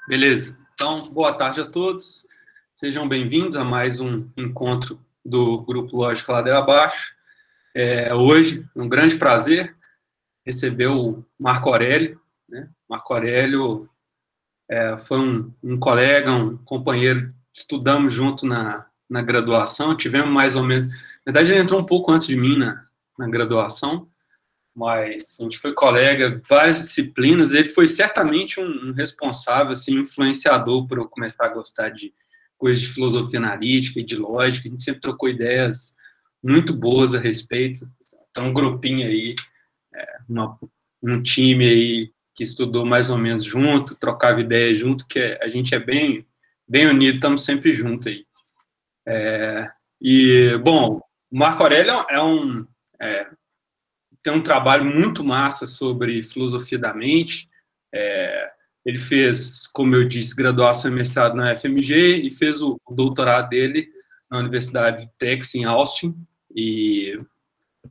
Beleza. Então, boa tarde a todos. Sejam bem-vindos a mais um encontro do Grupo Lógica Ladeira Abaixo. Hoje, um grande prazer receber o Marco Aurélio, né? Marco Aurélio foi um colega, um companheiro, estudamos junto na graduação, tivemos mais ou menos... Na verdade, ele entrou um pouco antes de mim na graduação, mas a gente foi colega, várias disciplinas. Ele foi certamente um responsável, assim, influenciador por eu começar a gostar de coisas de filosofia analítica e de lógica. A gente sempre trocou ideias muito boas a respeito. Então, um grupinho aí, um time aí que estudou mais ou menos junto, trocava ideias junto, que a gente é bem, bem unido, estamos sempre juntos aí. Bom, o Marco Aurélio tem um trabalho muito massa sobre filosofia da mente. Ele fez, como eu disse, graduação e mestrado na FMG e fez o doutorado dele na Universidade de Texas, em Austin, e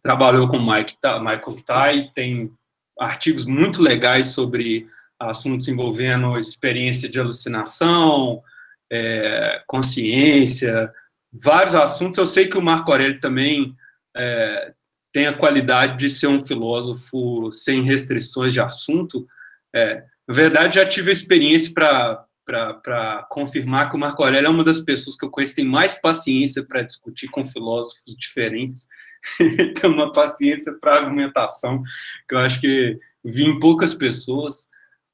trabalhou com Michael Tai, tem artigos muito legais sobre assuntos envolvendo experiência de alucinação, consciência, vários assuntos. Eu sei que o Marco Aurélio também tem a qualidade de ser um filósofo sem restrições de assunto. Na verdade, já tive a experiência para confirmar que o Marco Aurélio é uma das pessoas que eu conheço que tem mais paciência para discutir com filósofos diferentes. Tem uma paciência para argumentação que eu acho que vi em poucas pessoas.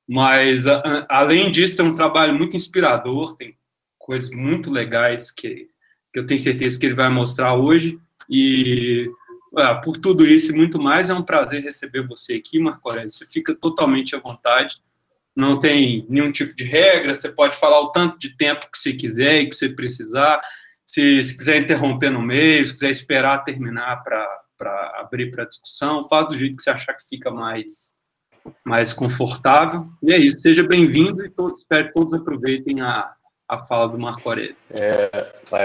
Mas, além disso, tem um trabalho muito inspirador, tem coisas muito legais que eu tenho certeza que ele vai mostrar hoje. E, por tudo isso e muito mais, é um prazer receber você aqui, Marco Aurélio. Você fica totalmente à vontade, não tem nenhum tipo de regra, você pode falar o tanto de tempo que você quiser e que você precisar. Se quiser interromper no meio, se quiser esperar terminar para abrir para discussão, faz do jeito que você achar que fica mais confortável. E é isso, seja bem-vindo e espero que todos aproveitem a fala do Marco Aurélio.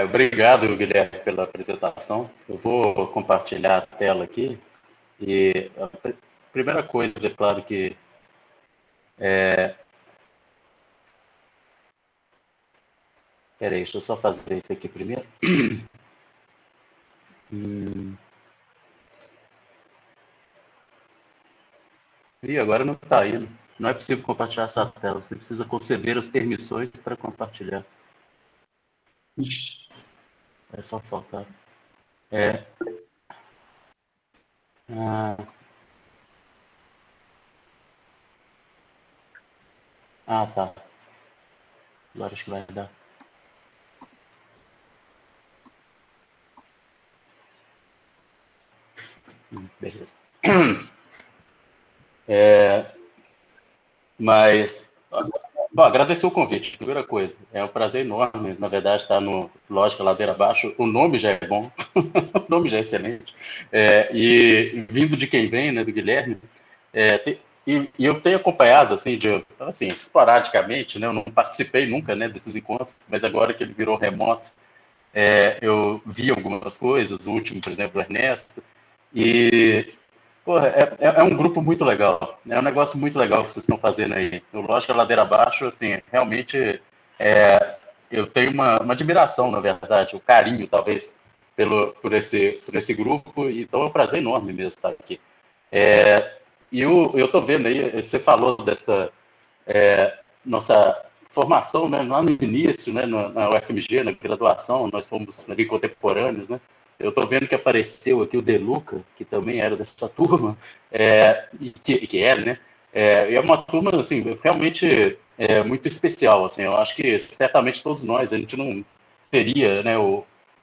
Obrigado, Guilherme, pela apresentação. Eu vou compartilhar a tela aqui. E a primeira coisa, é claro que Peraí, deixa eu só fazer isso aqui primeiro. Ih, agora não está indo. Não é possível compartilhar essa tela. Você precisa conceder as permissões para compartilhar. É só faltar. Tá. Agora acho que vai dar. Beleza. Bom, agradecer o convite, primeira coisa. É um prazer enorme, na verdade, estar no Lógica Ladeira Abaixo. O nome já é bom, o nome já é excelente. E vindo de quem vem, né, do Guilherme, e eu tenho acompanhado, assim, esporadicamente, né, eu não participei nunca, né, desses encontros, mas agora que ele virou remoto, eu vi algumas coisas, o último, por exemplo, o Ernesto, e porra, é um grupo muito legal, é um negócio muito legal que vocês estão fazendo aí. O Lógica Ladeira Abaixo, assim, realmente eu tenho uma admiração, na verdade, o carinho, talvez, por esse grupo, então é um prazer enorme mesmo estar aqui. E eu estou vendo aí, você falou dessa nossa formação, né, lá no início, né, na UFMG, na graduação, nós fomos ali contemporâneos, né? Eu estou vendo que apareceu aqui o De Luca, que também era dessa turma, e que era, né? E é uma turma, assim, realmente muito especial, assim. Eu acho que certamente todos nós, a gente não teria, né,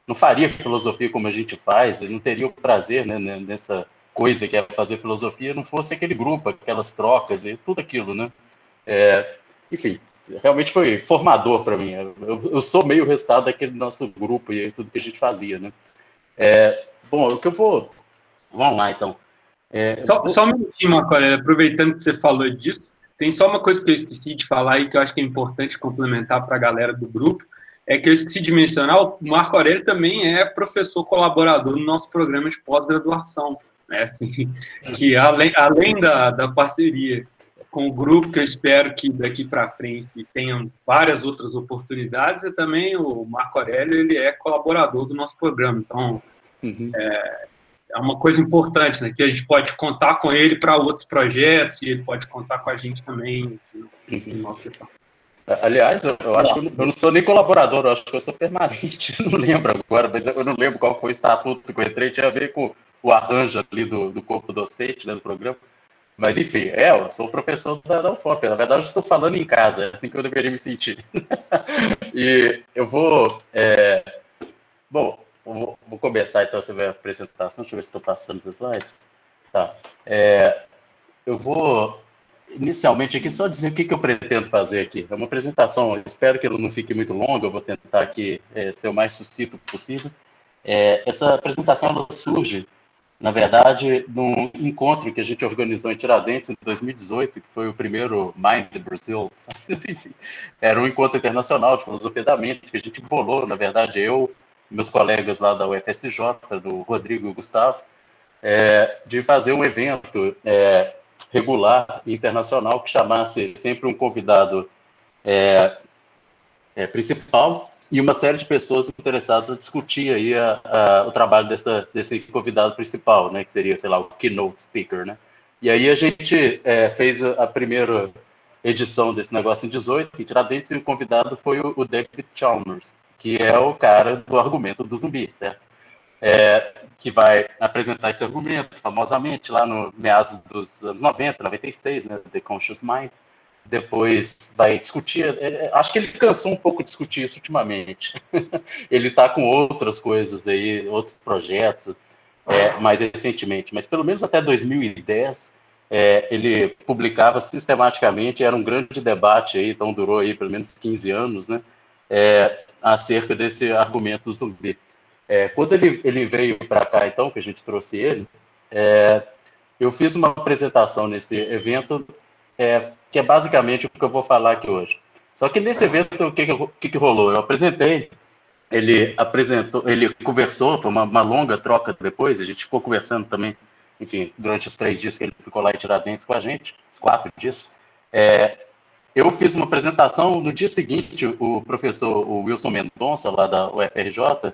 não faria filosofia como a gente faz, não teria o prazer, né, nessa coisa que é fazer filosofia, não fosse aquele grupo, aquelas trocas e tudo aquilo, né? Enfim, realmente foi formador para mim. Eu sou meio o resultado daquele nosso grupo e tudo que a gente fazia, né? Bom, o que eu vou... Vamos lá, então. Só um minutinho, Marco Aurélio, aproveitando que você falou disso, tem só uma coisa que eu esqueci de falar aí, que eu acho que é importante complementar para a galera do grupo, é que eu esqueci de mencionar, o Marco Aurélio também é professor colaborador no nosso programa de pós-graduação, né? Assim, que além da parceria. com o grupo, que eu espero que daqui para frente tenham várias outras oportunidades, e também o Marco Aurélio, ele é colaborador do nosso programa, então é uma coisa importante, né, que a gente pode contar com ele para outros projetos, e ele pode contar com a gente também no nosso setor. Aliás, eu acho que eu não sou nem colaborador, eu acho que eu sou permanente, não lembro agora, mas eu não lembro qual foi o estatuto que eu entrei, tinha a ver com o arranjo ali do corpo docente, né, do programa. Mas, enfim, eu sou professor da UFOP. Na verdade, eu estou falando em casa, é assim que eu deveria me sentir. E eu vou... Bom, vou começar, então, você vai a apresentação. Deixa eu ver se estou passando os slides. Tá. Eu vou, inicialmente, aqui só dizer o que eu pretendo fazer aqui. É uma apresentação, espero que ela não fique muito longa, eu vou tentar aqui ser o mais sucinto possível. Essa apresentação, ela surge, na verdade, num encontro que a gente organizou em Tiradentes em 2018, que foi o primeiro Mind Brasil. Enfim, era um encontro internacional de filosofia da mente, que a gente bolou, na verdade, eu e meus colegas lá da UFSJ, do Rodrigo e o Gustavo, de fazer um evento regular e internacional que chamasse sempre um convidado principal e uma série de pessoas interessadas a discutir aí o trabalho desse convidado principal, né, que seria, sei lá, o keynote speaker, né? E aí a gente fez a primeira edição desse negócio em 18, em Tiradentes, e o convidado foi o David Chalmers, que é o cara do argumento do zumbi, certo? Que vai apresentar esse argumento famosamente lá no meados dos anos 90, 96, né, The Conscious Mind. Depois vai discutir, acho que ele cansou um pouco de discutir isso ultimamente. Ele está com outras coisas aí, outros projetos, mais recentemente, mas pelo menos até 2010 ele publicava sistematicamente, era um grande debate aí, então durou aí pelo menos 15 anos, né, acerca desse argumento do zumbi. Quando ele veio para cá, então, que a gente trouxe ele, eu fiz uma apresentação nesse evento, que é basicamente o que eu vou falar aqui hoje. Só que nesse evento, o que rolou? Eu apresentei, ele apresentou, ele conversou, foi uma longa troca depois, a gente ficou conversando também, enfim, durante os 3 dias que ele ficou lá em Tiradentes com a gente, os 4 dias. Eu fiz uma apresentação, no dia seguinte, o professor Wilson Mendonça, lá da UFRJ,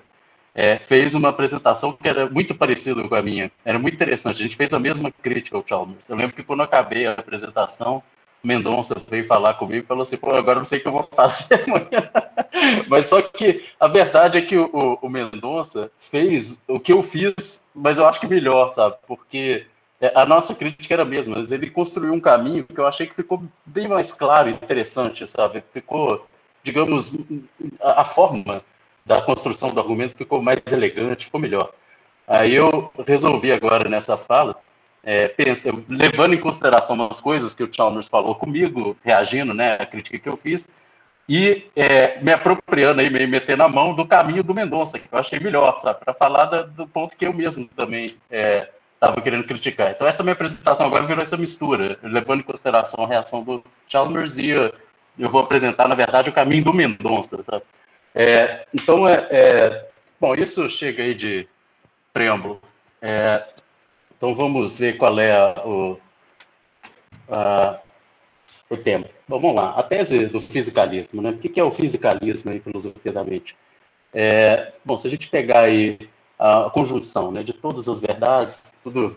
fez uma apresentação que era muito parecida com a minha. Era muito interessante. A gente fez a mesma crítica ao Chalmers. Eu lembro que quando eu acabei a apresentação, Mendonça veio falar comigo e falou assim, pô, agora eu não sei o que eu vou fazer amanhã. Mas só que a verdade é que o Mendonça fez o que eu fiz, mas eu acho que melhor, sabe? Porque a nossa crítica era a mesma, mas ele construiu um caminho que eu achei que ficou bem mais claro e interessante, sabe? Ficou, digamos, a forma da construção do argumento ficou mais elegante, ficou melhor. Aí eu resolvi agora nessa fala, levando em consideração umas coisas que o Chalmers falou comigo, reagindo, né, à crítica que eu fiz, e me apropriando aí, me metendo na mão do caminho do Mendonça, que eu achei melhor, sabe, para falar do ponto que eu mesmo também estava querendo criticar. Então essa minha apresentação agora virou essa mistura, levando em consideração a reação do Chalmers e eu vou apresentar, na verdade, o caminho do Mendonça, sabe? Então, bom, isso chega aí de preâmbulo. Então, vamos ver qual é o tema. Bom, vamos lá. A tese do fisicalismo, né? O que é o fisicalismo em filosofia da mente? Bom, se a gente pegar aí a conjunção, né, de todas as verdades, tudo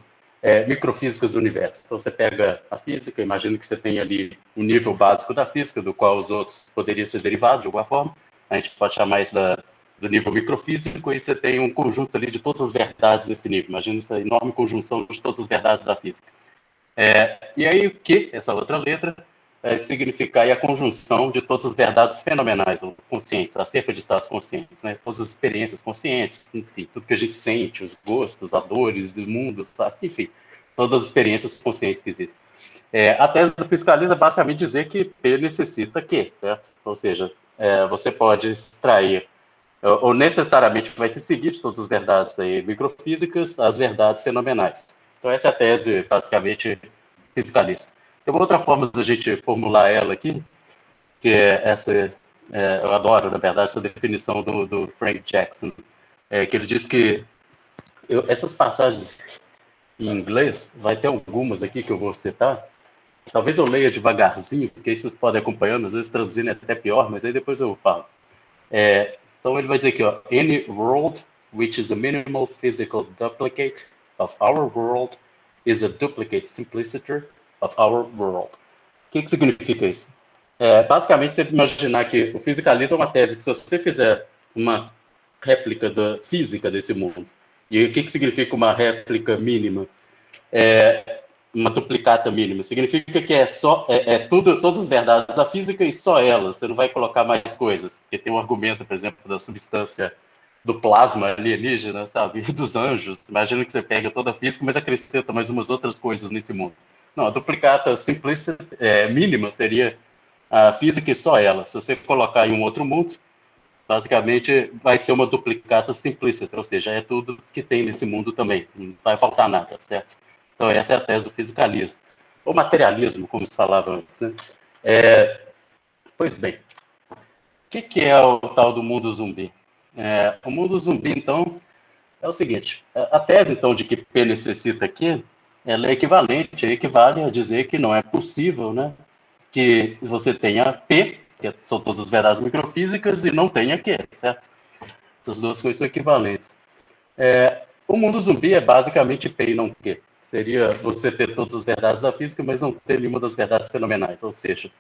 microfísicas do universo. Então, você pega a física, imagina que você tem ali um nível básico da física, do qual os outros poderiam ser derivados de alguma forma. A gente pode chamar isso do nível microfísico, e você tem um conjunto ali de todas as verdades desse nível. Imagina essa enorme conjunção de todas as verdades da física. E aí, o que, essa outra letra, significar aí a conjunção de todas as verdades fenomenais ou conscientes, acerca de estados conscientes, né? Todas as experiências conscientes, enfim, tudo que a gente sente, os gostos, as dores, o mundo, sabe? Enfim, todas as experiências conscientes que existem. A tese do fiscalismo é basicamente dizer que P necessita Q, certo? Ou seja, você pode extrair, ou necessariamente vai se seguir de todas as verdades aí microfísicas, as verdades fenomenais. Então essa é a tese, basicamente, fiscalista. Tem uma outra forma da gente formular ela aqui, que é essa, eu adoro, na verdade, essa definição do Frank Jackson, que ele diz que essas passagens em inglês, vai ter algumas aqui que eu vou citar, Talvez eu leia devagarzinho, porque aí vocês podem acompanhando, às vezes traduzindo é até pior, mas aí depois eu falo. Então ele vai dizer aqui, ó, any world which is a minimal physical duplicate of our world is a duplicate simpliciter of our world. O que significa isso? Basicamente, você imaginar que o fisicalismo é uma tese que se você fizer uma réplica da física desse mundo, e o que significa uma réplica mínima? Uma duplicata mínima. Significa que todas as verdades da física e só elas. Você não vai colocar mais coisas. Porque tem um argumento, por exemplo, da substância do plasma alienígena, sabe? Dos anjos. Imagina que você pega toda a física, mas acrescenta mais umas outras coisas nesse mundo. Não, a duplicata simplista, mínima seria a física e só ela. Se você colocar em um outro mundo, basicamente vai ser uma duplicata simplista, ou seja, é tudo que tem nesse mundo também. Não vai faltar nada, certo? Então, essa é a tese do fisicalismo. Ou materialismo, como se falava antes. Né? Pois bem, o que é o tal do mundo zumbi? O mundo zumbi, então, é o seguinte. A tese, então, de que P necessita aqui, ela é equivale a dizer que não é possível, né, que você tenha P, que são todas as verdades microfísicas, e não tenha Q, certo? Essas duas coisas são equivalentes. O mundo zumbi é basicamente P e não Q. Seria você ter todas as verdades da física, mas não ter nenhuma das verdades fenomenais. Ou seja,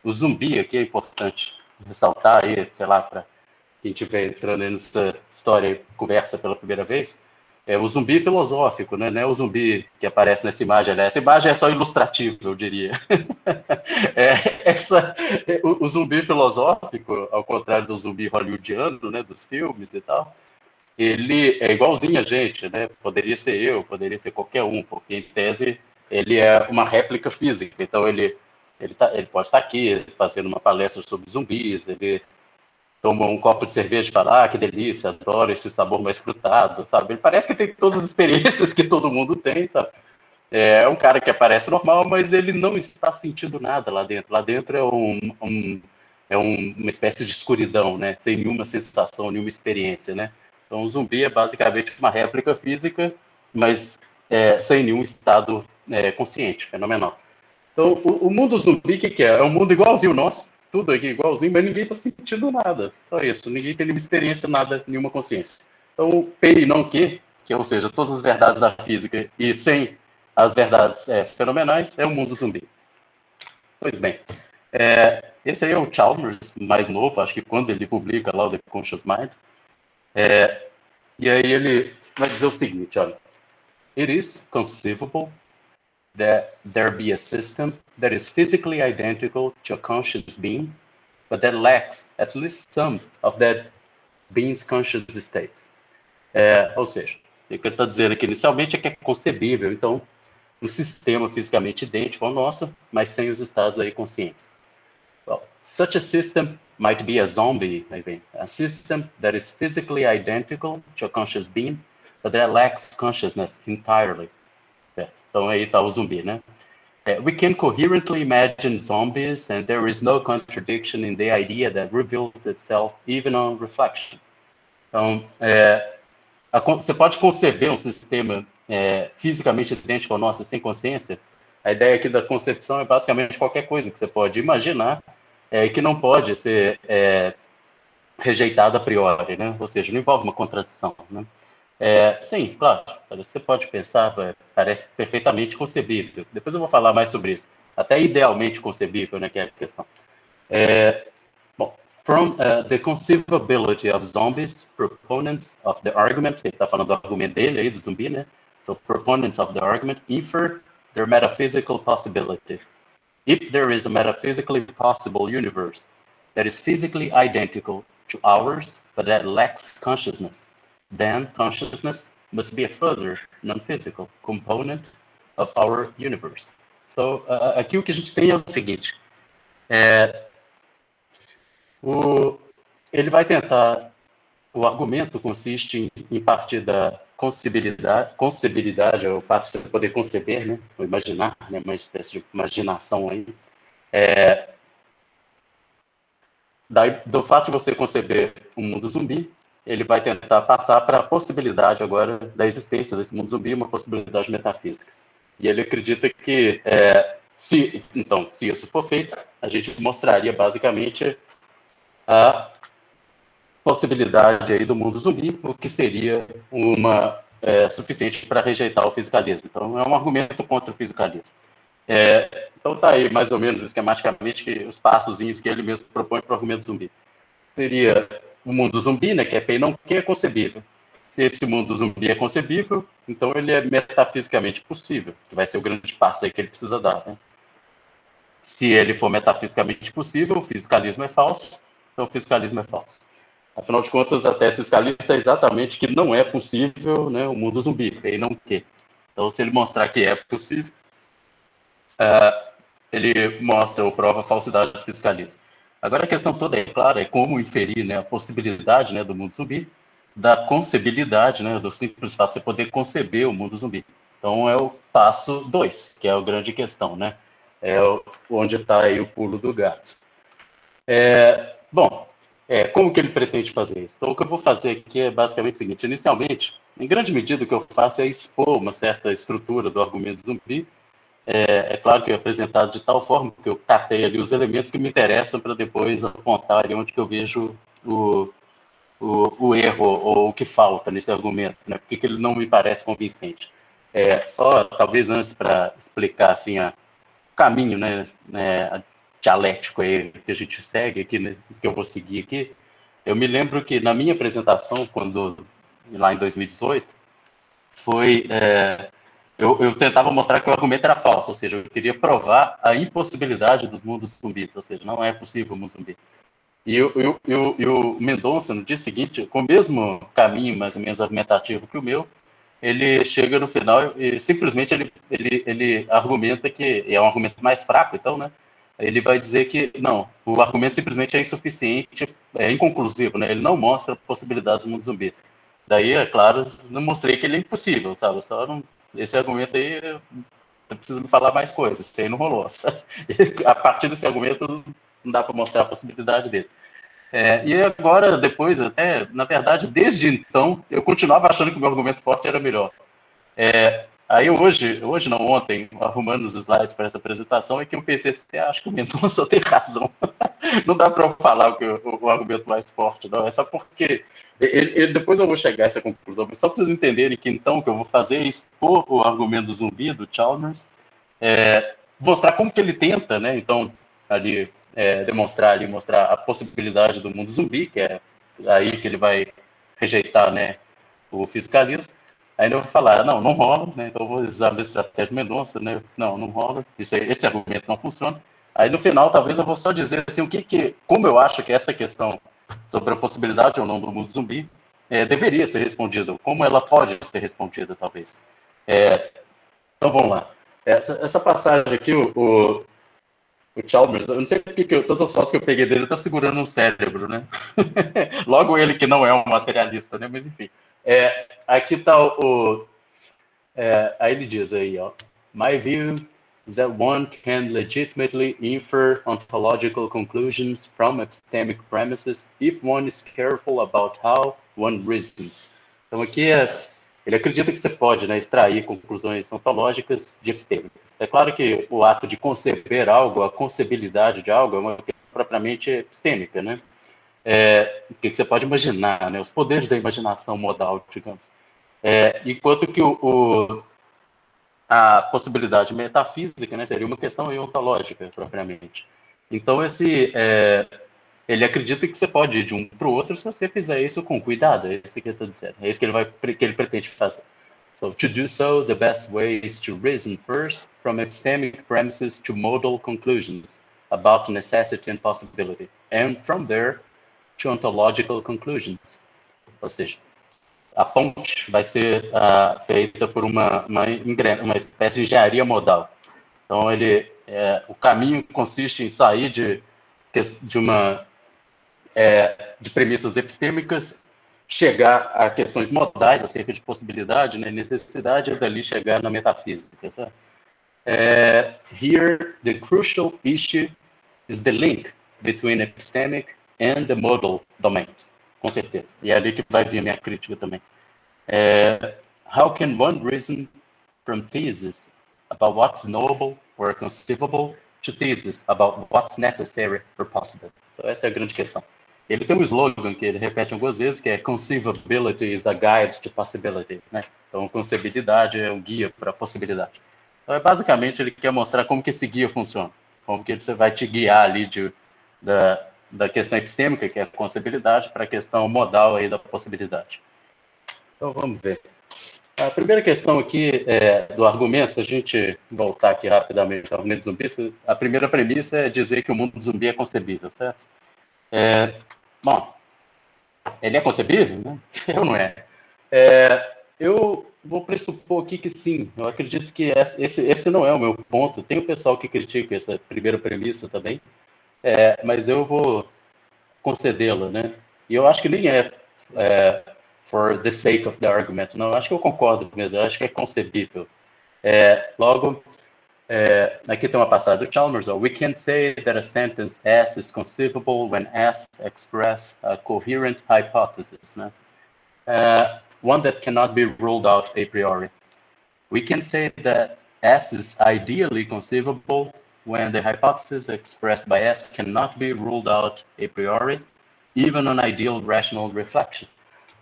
o zumbi aqui é importante ressaltar aí, sei lá, para quem estiver entrando nessa história e conversa pela primeira vez, é o zumbi filosófico, né? Não é o zumbi que aparece nessa imagem. Né? Essa imagem é só ilustrativa, eu diria. O zumbi filosófico, ao contrário do zumbi hollywoodiano, né, dos filmes e tal, ele é igualzinho a gente, né? Poderia ser eu, poderia ser qualquer um, porque em tese ele é uma réplica física. Então ele pode estar aqui fazendo uma palestra sobre zumbis, ele toma um copo de cerveja e fala, que delícia, adoro esse sabor mais frutado, sabe? Ele parece que tem todas as experiências que todo mundo tem, sabe? É um cara que aparece normal, mas ele não está sentindo nada lá dentro. Lá dentro é uma espécie de escuridão, né? Sem nenhuma sensação, nenhuma experiência, né? Então, o zumbi é basicamente uma réplica física, mas sem nenhum estado consciente, fenomenal. Então, o mundo zumbi, o que é? É um mundo igualzinho ao nosso, tudo aqui igualzinho, mas ninguém está sentindo nada. Só isso, ninguém tem nenhuma experiência, nada, nenhuma consciência. Então, P e não Q, ou seja, todas as verdades da física e sem as verdades fenomenais, é o mundo zumbi. Pois bem, esse aí é o Chalmers, mais novo, acho que quando ele publica lá o The Conscious Mind. E aí ele vai dizer o seguinte, olha, it is conceivable that there be a system that is physically identical to a conscious being, but that lacks at least some of that being's conscious state. Ou seja, o que ele está dizendo aqui inicialmente é que é concebível, então, um sistema fisicamente idêntico ao nosso, mas sem os estados aí conscientes. Well, such a system might be a zombie, maybe, a system that is physically identical to a conscious being, but that lacks consciousness entirely. Certo? Então aí está o zumbi, né? We can coherently imagine zombies, and there is no contradiction in the idea that reveals itself even on reflection. Então, você pode conceber um sistema fisicamente idêntico ao nosso sem consciência. A ideia aqui da concepção é basicamente qualquer coisa que você pode imaginar e que não pode ser rejeitado a priori, né? Ou seja, não envolve uma contradição, né? Sim, claro, você pode pensar, parece perfeitamente concebível. Depois eu vou falar mais sobre isso. Até idealmente concebível, né, que é a questão. From the conceivability of zombies, proponents of the argument, ele está falando do argumento dele aí, do zumbi, né? So, proponents of the argument infer their metaphysical possibility. If there is a metaphysically possible universe that is physically identical to ours, but that lacks consciousness, then consciousness must be a further non-physical component of our universe. So, aqui o que a gente tem é o seguinte, ele vai tentar, o argumento consiste em partir da concebilidade, é o fato de você poder conceber, né, ou imaginar, né, uma espécie de imaginação aí, do fato de você conceber um mundo zumbi, ele vai tentar passar para a possibilidade agora da existência desse mundo zumbi, uma possibilidade metafísica. E ele acredita que Então, se isso for feito, a gente mostraria basicamente a possibilidade aí do mundo zumbi, o que seria uma suficiente para rejeitar o fisicalismo. Então, é um argumento contra o fisicalismo. Então, tá aí, mais ou menos, esquematicamente, os passozinhos que ele mesmo propõe para o argumento zumbi. Seria o mundo zumbi, né, que é P não Q, é concebível. Se esse mundo zumbi é concebível, então ele é metafisicamente possível, que vai ser o grande passo aí que ele precisa dar, né? Se ele for metafisicamente possível, o fisicalismo é falso, então o fisicalismo é falso. Afinal de contas, a tese fiscalista é exatamente que não é possível, né, o mundo zumbi, e não que. Então, se ele mostrar que é possível, ele mostra ou prova a falsidade do fiscalismo. Agora, a questão toda, é claro, é como inferir, né, a possibilidade, né, do mundo zumbi, da concebilidade, né, do simples fato de você poder conceber o mundo zumbi. Então, é o passo 2, que é a grande questão, né? Onde está aí o pulo do gato. Bom, como que ele pretende fazer isso? Então, o que eu vou fazer aqui é basicamente o seguinte: inicialmente, em grande medida, o que eu faço é expor uma certa estrutura do argumento zumbi. É claro que é apresentado de tal forma que eu catei ali os elementos que me interessam para depois apontar ali onde que eu vejo o erro ou o que falta nesse argumento, né? Porque que ele não me parece convincente. Só, talvez, antes, para explicar assim, o caminho, né, dialético aí que a gente segue aqui, né, que eu vou seguir aqui. Eu me lembro que na minha apresentação, lá em 2018, eu tentava mostrar que o argumento era falso, ou seja, eu queria provar a impossibilidade dos mundos zumbis, ou seja, não é possível um mundo zumbi. E o Mendonça, no dia seguinte, com o mesmo caminho, mais ou menos, argumentativo que o meu, ele chega no final e simplesmente ele argumenta que é um argumento mais fraco, então, né? Ele vai dizer que, não, o argumento simplesmente é insuficiente, é inconclusivo, né? Ele não mostra possibilidades do mundo zumbis. Daí, é claro, não mostrei que ele é impossível, sabe? Só não, esse argumento aí, eu preciso me falar mais coisas, isso aí não rolou. A partir desse argumento, não dá para mostrar a possibilidade dele. E agora, depois, até, na verdade, desde então, eu continuava achando que o meu argumento forte era melhor. Aí hoje não, ontem, arrumando os slides para essa apresentação, é que eu pensei assim, acho que o Mendonça tem razão. Não dá para eu falar o argumento mais forte, não. É só porque, depois eu vou chegar a essa conclusão, mas só para vocês entenderem que então o que eu vou fazer é expor o argumento do zumbi, do Chalmers, mostrar como que ele tenta, né, então, ali, mostrar a possibilidade do mundo zumbi, que é aí que ele vai rejeitar, né, o fiscalismo. Aí eu vou falar, não rola, né? Então eu vou usar a estratégia Mendonça, né? Não rola, esse argumento não funciona. Aí no final, talvez eu vou só dizer assim, como eu acho que essa questão sobre a possibilidade ou não do mundo zumbi deveria ser respondida, como ela pode ser respondida, talvez. Então vamos lá. Essa passagem aqui, o Chalmers, eu não sei porque todas as fotos que eu peguei dele tá segurando um cérebro, né? Logo ele que não é um materialista, né? Mas enfim. Aqui está aí ele diz aí, ó. My view is that one can legitimately infer ontological conclusions from epistemic premises if one is careful about how one reasons. Então aqui ele acredita que você pode, né, extrair conclusões ontológicas de epistêmicas. É claro que o ato de conceber algo, a concebilidade de algo, é uma questão propriamente epistêmica, né? O que você pode imaginar, né? Os poderes da imaginação modal, digamos. Enquanto que a possibilidade metafísica, né, seria uma questão ontológica, propriamente. Então, ele acredita que você pode ir de um para o outro se você fizer isso com cuidado. É isso que ele está dizendo. É isso que ele pretende fazer. So, to do so, the best way is to reason first from epistemic premises to modal conclusions about necessity and possibility, and from there to ontological conclusions. Ou seja, a ponte vai ser feita por uma espécie de engenharia modal. Então, o caminho consiste em sair de premissas epistêmicas, chegar a questões modais acerca de possibilidade, né, necessidade, e dali chegar na metafísica. Sabe? Here, the crucial issue is the link between epistemic and the modal domains. Com certeza. E é ali que vai vir a minha crítica também. How can one reason from thesis about what's knowable or conceivable to thesis about what's necessary or possible. Então, essa é a grande questão. Ele tem um slogan que ele repete algumas vezes, que é conceivability is a guide to possibility, né? Então, concebibilidade é um guia para a possibilidade. Então, basicamente, ele quer mostrar como que esse guia funciona, como que você vai te guiar ali da questão epistêmica, que é a concebibilidade, para a questão modal aí da possibilidade. Então, vamos ver. A primeira questão aqui do argumento, se a gente voltar aqui rapidamente ao argumento zumbi, a primeira premissa é dizer que o mundo zumbi é concebível, certo? Bom, ele é concebível, né? Eu não é. Eu vou pressupor aqui que sim. Eu acredito que esse não é o meu ponto. Tem o pessoal que critica essa primeira premissa também, mas eu vou concedê-la, né? E eu acho que nem for the sake of the argument. Não, eu acho que eu concordo mesmo. Eu acho que é concebível. Logo, aqui tem uma passagem do Chalmers. We can say that a sentence S is conceivable when S express a coherent hypothesis, né? One that cannot be ruled out a priori. We can say that S is ideally conceivable when the hypothesis expressed by S cannot be ruled out a priori, even on ideal rational reflection.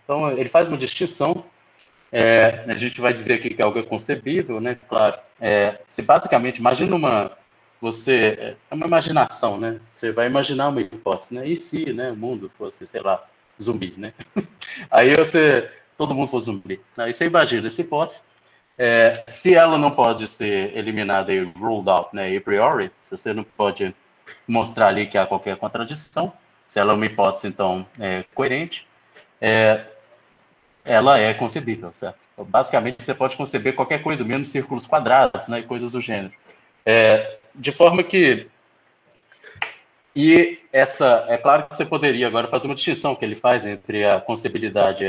Então, ele faz uma distinção. A gente vai dizer aqui que algo é concebível, né? Claro. Se basicamente, imagina é uma imaginação, né? Você vai imaginar uma hipótese, né? E se, né, o mundo fosse, sei lá, zumbi, né? Aí todo mundo fosse zumbi. Aí você imagina essa hipótese. Se ela não pode ser eliminada e ruled out, né, a priori, se você não pode mostrar ali que há qualquer contradição, se ela é uma hipótese, então, coerente, ela é concebível, certo? Então, basicamente, você pode conceber qualquer coisa, menos círculos quadrados, né, e coisas do gênero. De forma que... E é claro que você poderia agora fazer uma distinção que ele faz entre a concebilidade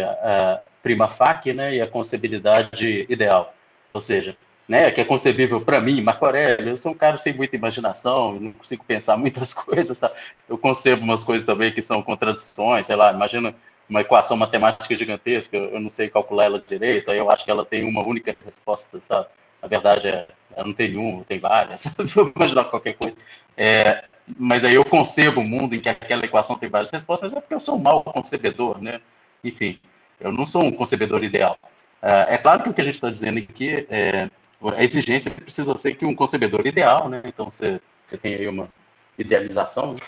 prima facie, né, e a concebilidade ideal. Ou seja, né, que é concebível para mim, Marco Aurélio, eu sou um cara sem muita imaginação, eu não consigo pensar muitas coisas, sabe? Eu concebo umas coisas também que são contradições, sei lá, imagina uma equação matemática gigantesca, eu não sei calcular ela direito, aí eu acho que ela tem uma única resposta, sabe? Na verdade, ela não tem uma, tem várias, sabe? Vou imaginar qualquer coisa. Mas aí eu concebo um mundo em que aquela equação tem várias respostas, mas é porque eu sou um mau concebedor, né? Enfim, eu não sou um concebedor ideal. É claro que o que a gente está dizendo aqui a exigência precisa ser que um concebedor ideal, né? Então você tem aí uma idealização, né,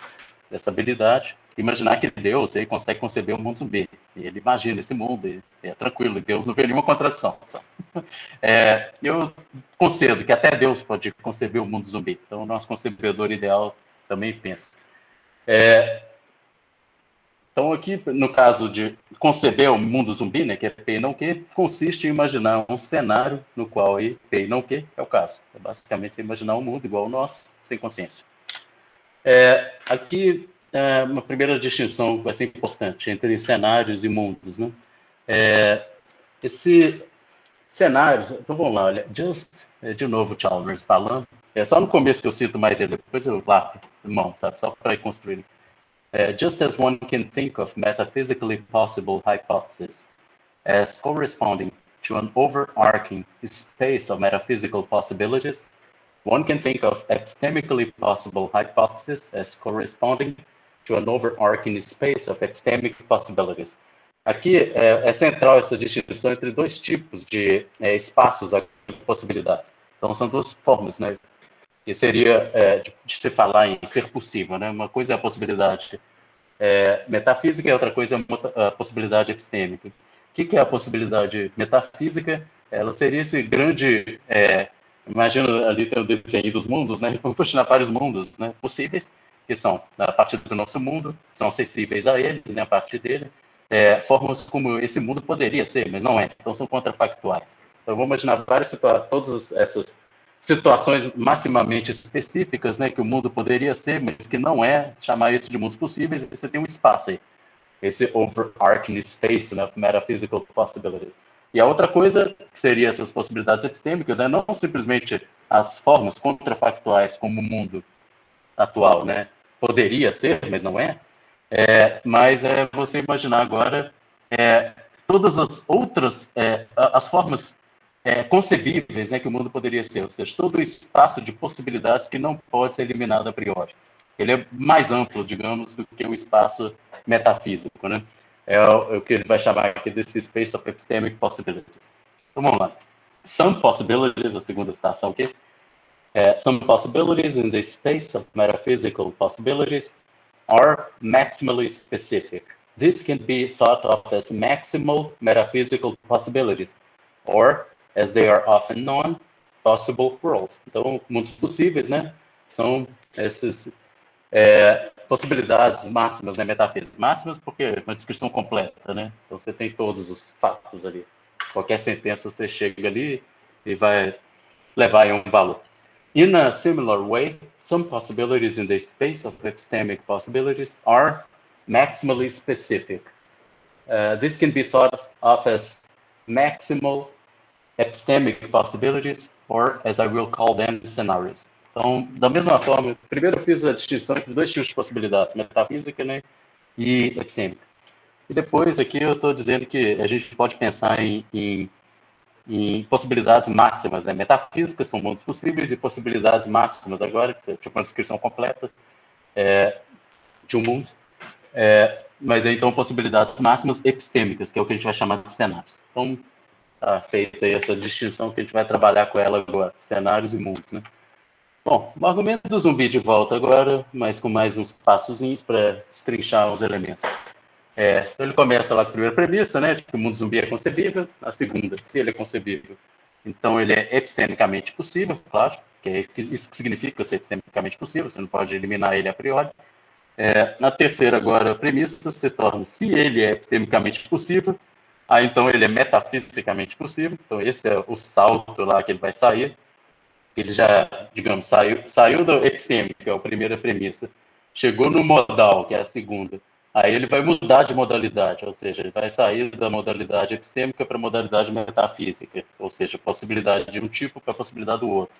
dessa habilidade. Imaginar que Deus aí consegue conceber um mundo zumbi. E ele imagina esse mundo, e é tranquilo, e Deus não vê nenhuma contradição. Eu concedo que até Deus pode conceber um mundo zumbi. Então o nosso concebedor ideal também pensa. Então, aqui, no caso de conceber o mundo zumbi, né, que é P e não Q, consiste em imaginar um cenário no qual aí, P e não Q é o caso. É basicamente você imaginar um mundo igual ao nosso, sem consciência. Aqui, uma primeira distinção que vai ser importante entre cenários e mundos, né? Esse cenários, então vamos lá, olha, de novo Chalmers falando, só no começo que eu cito mais ele, depois eu largo mão, sabe, só para ir construindo. Just as one can think of metaphysically possible hypotheses as corresponding to an overarching space of metaphysical possibilities, one can think of epistemically possible hypotheses as corresponding to an overarching space of epistemic possibilities. Aqui é central essa distinção entre dois tipos de espaços de possibilidades. Então, são duas formas, né? Que seria de se falar em ser possível, né? Uma coisa é a possibilidade metafísica e outra coisa é a possibilidade epistêmica. O que é a possibilidade metafísica? Ela seria esse grande... imagina ali tem o desenho dos mundos, né? Vamos imaginar vários mundos, né, possíveis, que são, a partir do nosso mundo, são acessíveis a ele, né, a partir dele, formas como esse mundo poderia ser, mas não é. Então, são contrafactuais. Então, vamos imaginar todas essas situações maximamente específicas, né, que o mundo poderia ser, mas que não é, chamar isso de mundos possíveis, e você tem um espaço aí, esse overarching space, né, of metaphysical possibilities. E a outra coisa que seria essas possibilidades epistêmicas é não simplesmente as formas contrafactuais como o mundo atual, né, poderia ser, mas não é, mas você imaginar agora todas as outras, as formas concebíveis, né, que o mundo poderia ser, ou seja, todo o espaço de possibilidades que não pode ser eliminado a priori. Ele é mais amplo, digamos, do que o espaço metafísico, né? É o que ele vai chamar aqui desse space of epistemic possibilities. Então, vamos lá. Some possibilities, a segunda citação aqui. Some possibilities in the space of metaphysical possibilities are maximally specific. This can be thought of as maximal metaphysical possibilities, or, as they are often known, possible worlds. Então, mundos possíveis, né? São essas possibilidades máximas, né? Metafísicas. Máximas porque é uma descrição completa, né? Então, você tem todos os fatos ali. Qualquer sentença você chega ali e vai levar em um valor. In a similar way, some possibilities in the space of epistemic possibilities are maximally specific. This can be thought of as maximal epistemic possibilities, or as I will call them, scenarios. Então, da mesma forma, primeiro eu fiz a distinção entre dois tipos de possibilidades, metafísica, né, e epistêmica. E depois aqui eu estou dizendo que a gente pode pensar em possibilidades máximas, né? Metafísicas são mundos possíveis e possibilidades máximas agora, que é tipo uma descrição completa de um mundo. Mas então possibilidades máximas epistêmicas, que é o que a gente vai chamar de cenários. Então, tá feita aí essa distinção que a gente vai trabalhar com ela agora, cenários e mundos, né? Bom, o argumento do zumbi de volta agora, mas com mais uns passozinhos para destrinchar os elementos. Então ele começa lá com a primeira premissa, né, de que o mundo zumbi é concebível. A segunda, se ele é concebível, então ele é epistemicamente possível, claro, que é isso que significa ser epistemicamente possível, você não pode eliminar ele a priori. Na terceira, agora, a premissa se torna, se ele é epistemicamente possível, aí então ele é metafisicamente possível. Então esse é o salto lá que ele vai sair. Ele já, digamos, saiu da epistêmica, que é a primeira premissa, chegou no modal, que é a segunda. Aí ele vai mudar de modalidade, ou seja, ele vai sair da modalidade epistêmica para a modalidade metafísica, ou seja, possibilidade de um tipo para a possibilidade do outro.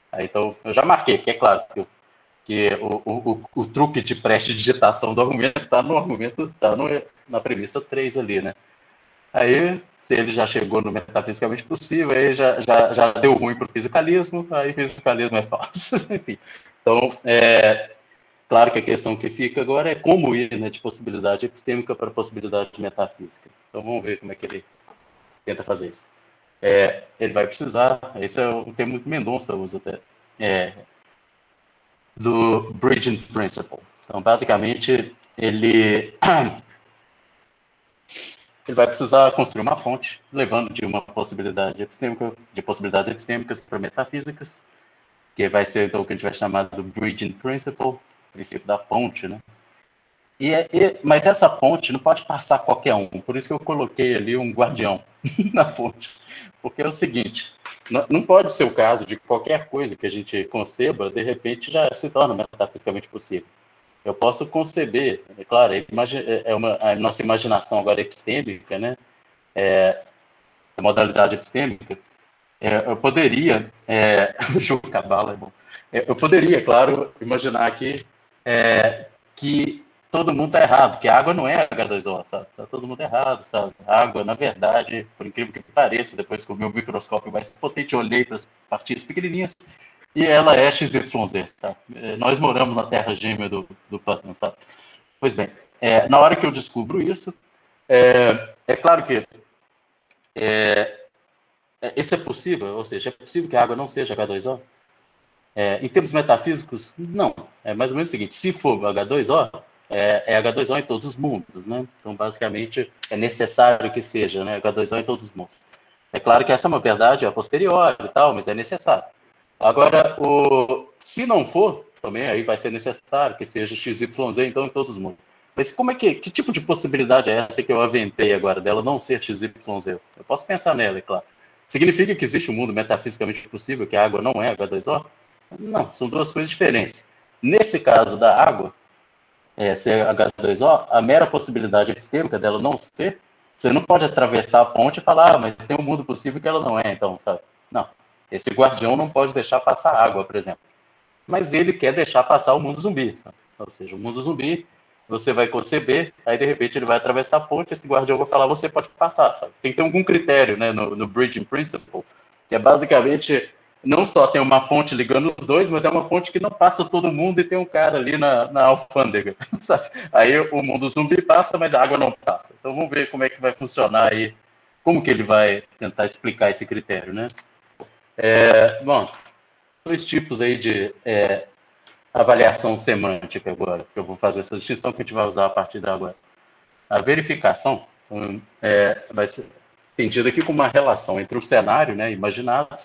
Aí, então, eu já marquei, que é claro que o truque de pré-digitação do argumento está na premissa 3 ali, né? Aí, se ele já chegou no metafisicamente possível, aí já deu ruim para o fisicalismo, aí fisicalismo é falso. Enfim, então, claro que a questão que fica agora é como ir, né, de possibilidade epistêmica para possibilidade metafísica. Então, vamos ver como é que ele tenta fazer isso. Ele vai precisar, esse é um termo que Mendonça usa até, do bridging principle. Então, basicamente, ele vai precisar construir uma ponte, levando de uma possibilidade epistêmica, de possibilidades epistêmicas para metafísicas, que vai ser então o que a gente vai chamar do bridging principle, princípio da ponte, né? Mas essa ponte não pode passar qualquer um, por isso que eu coloquei ali um guardião na ponte, porque é o seguinte, não pode ser o caso de qualquer coisa que a gente conceba, de repente já se torna metafisicamente possível. Eu posso conceber, é claro, a nossa imaginação agora epistêmica, né? A modalidade epistêmica, eu poderia, o jogo cabala é bom, eu poderia, claro, imaginar aqui que todo mundo está errado, que a água não é H2O, sabe? Está todo mundo errado, sabe? A água, na verdade, por incrível que pareça, depois que o meu microscópio mais potente, eu olhei para as partículas pequenininhas, e ela é XYZ, tá? Nós moramos na terra gêmea do Putnam, sabe? Pois bem, na hora que eu descubro isso, é claro que isso é possível, ou seja, é possível que a água não seja H2O? Em termos metafísicos, não. É mais ou menos o seguinte, se for H2O, é H2O em todos os mundos, né? Então, basicamente, é necessário que seja, né, H2O em todos os mundos. É claro que essa é uma verdade a posteriori e tal, mas é necessário. Agora, se não for, também aí vai ser necessário que seja XYZ, então, em todos os mundos. Mas que tipo de possibilidade é essa que eu aventei agora, dela não ser XYZ? Eu posso pensar nela, é claro. Significa que existe um mundo metafisicamente possível, que a água não é H2O? Não, são duas coisas diferentes. Nesse caso da água, ser H2O, a mera possibilidade epistêmica dela não ser, você não pode atravessar a ponte e falar, mas tem um mundo possível que ela não é, então, sabe? Não. Esse guardião não pode deixar passar água, por exemplo. Mas ele quer deixar passar o mundo zumbi, sabe? Ou seja, o mundo zumbi você vai conceber, aí de repente ele vai atravessar a ponte, esse guardião vai falar, você pode passar, sabe? Tem que ter algum critério, né, no Bridging Principle, que é basicamente, não só tem uma ponte ligando os dois, mas é uma ponte que não passa todo mundo e tem um cara ali na alfândega, sabe? Aí o mundo zumbi passa, mas a água não passa. Então vamos ver como é que vai funcionar aí, como que ele vai tentar explicar esse critério, né? Bom, dois tipos aí de avaliação semântica agora, que eu vou fazer essa distinção que a gente vai usar a partir de agora. A verificação vai ser entendida aqui como uma relação entre o cenário, né, imaginado,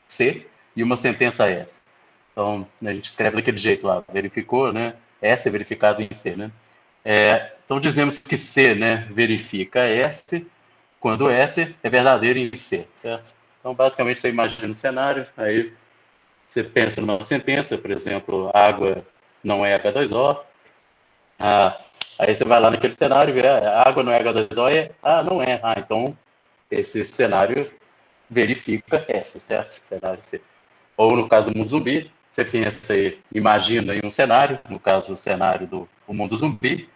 C, e uma sentença S. Então, a gente escreve daquele jeito lá, verificou, né, S é verificado em C, né. Então, dizemos que C, né, verifica S quando S é verdadeiro em C, certo? Então, basicamente, você imagina o cenário, aí você pensa numa sentença, por exemplo, água não é H2O. Aí você vai lá naquele cenário e vê, a água não é H2O, não é. Então esse cenário verifica essa, certo? Cenário C. Ou no caso do mundo zumbi, você pensa aí, imagina em um cenário, no caso o cenário do mundo zumbi,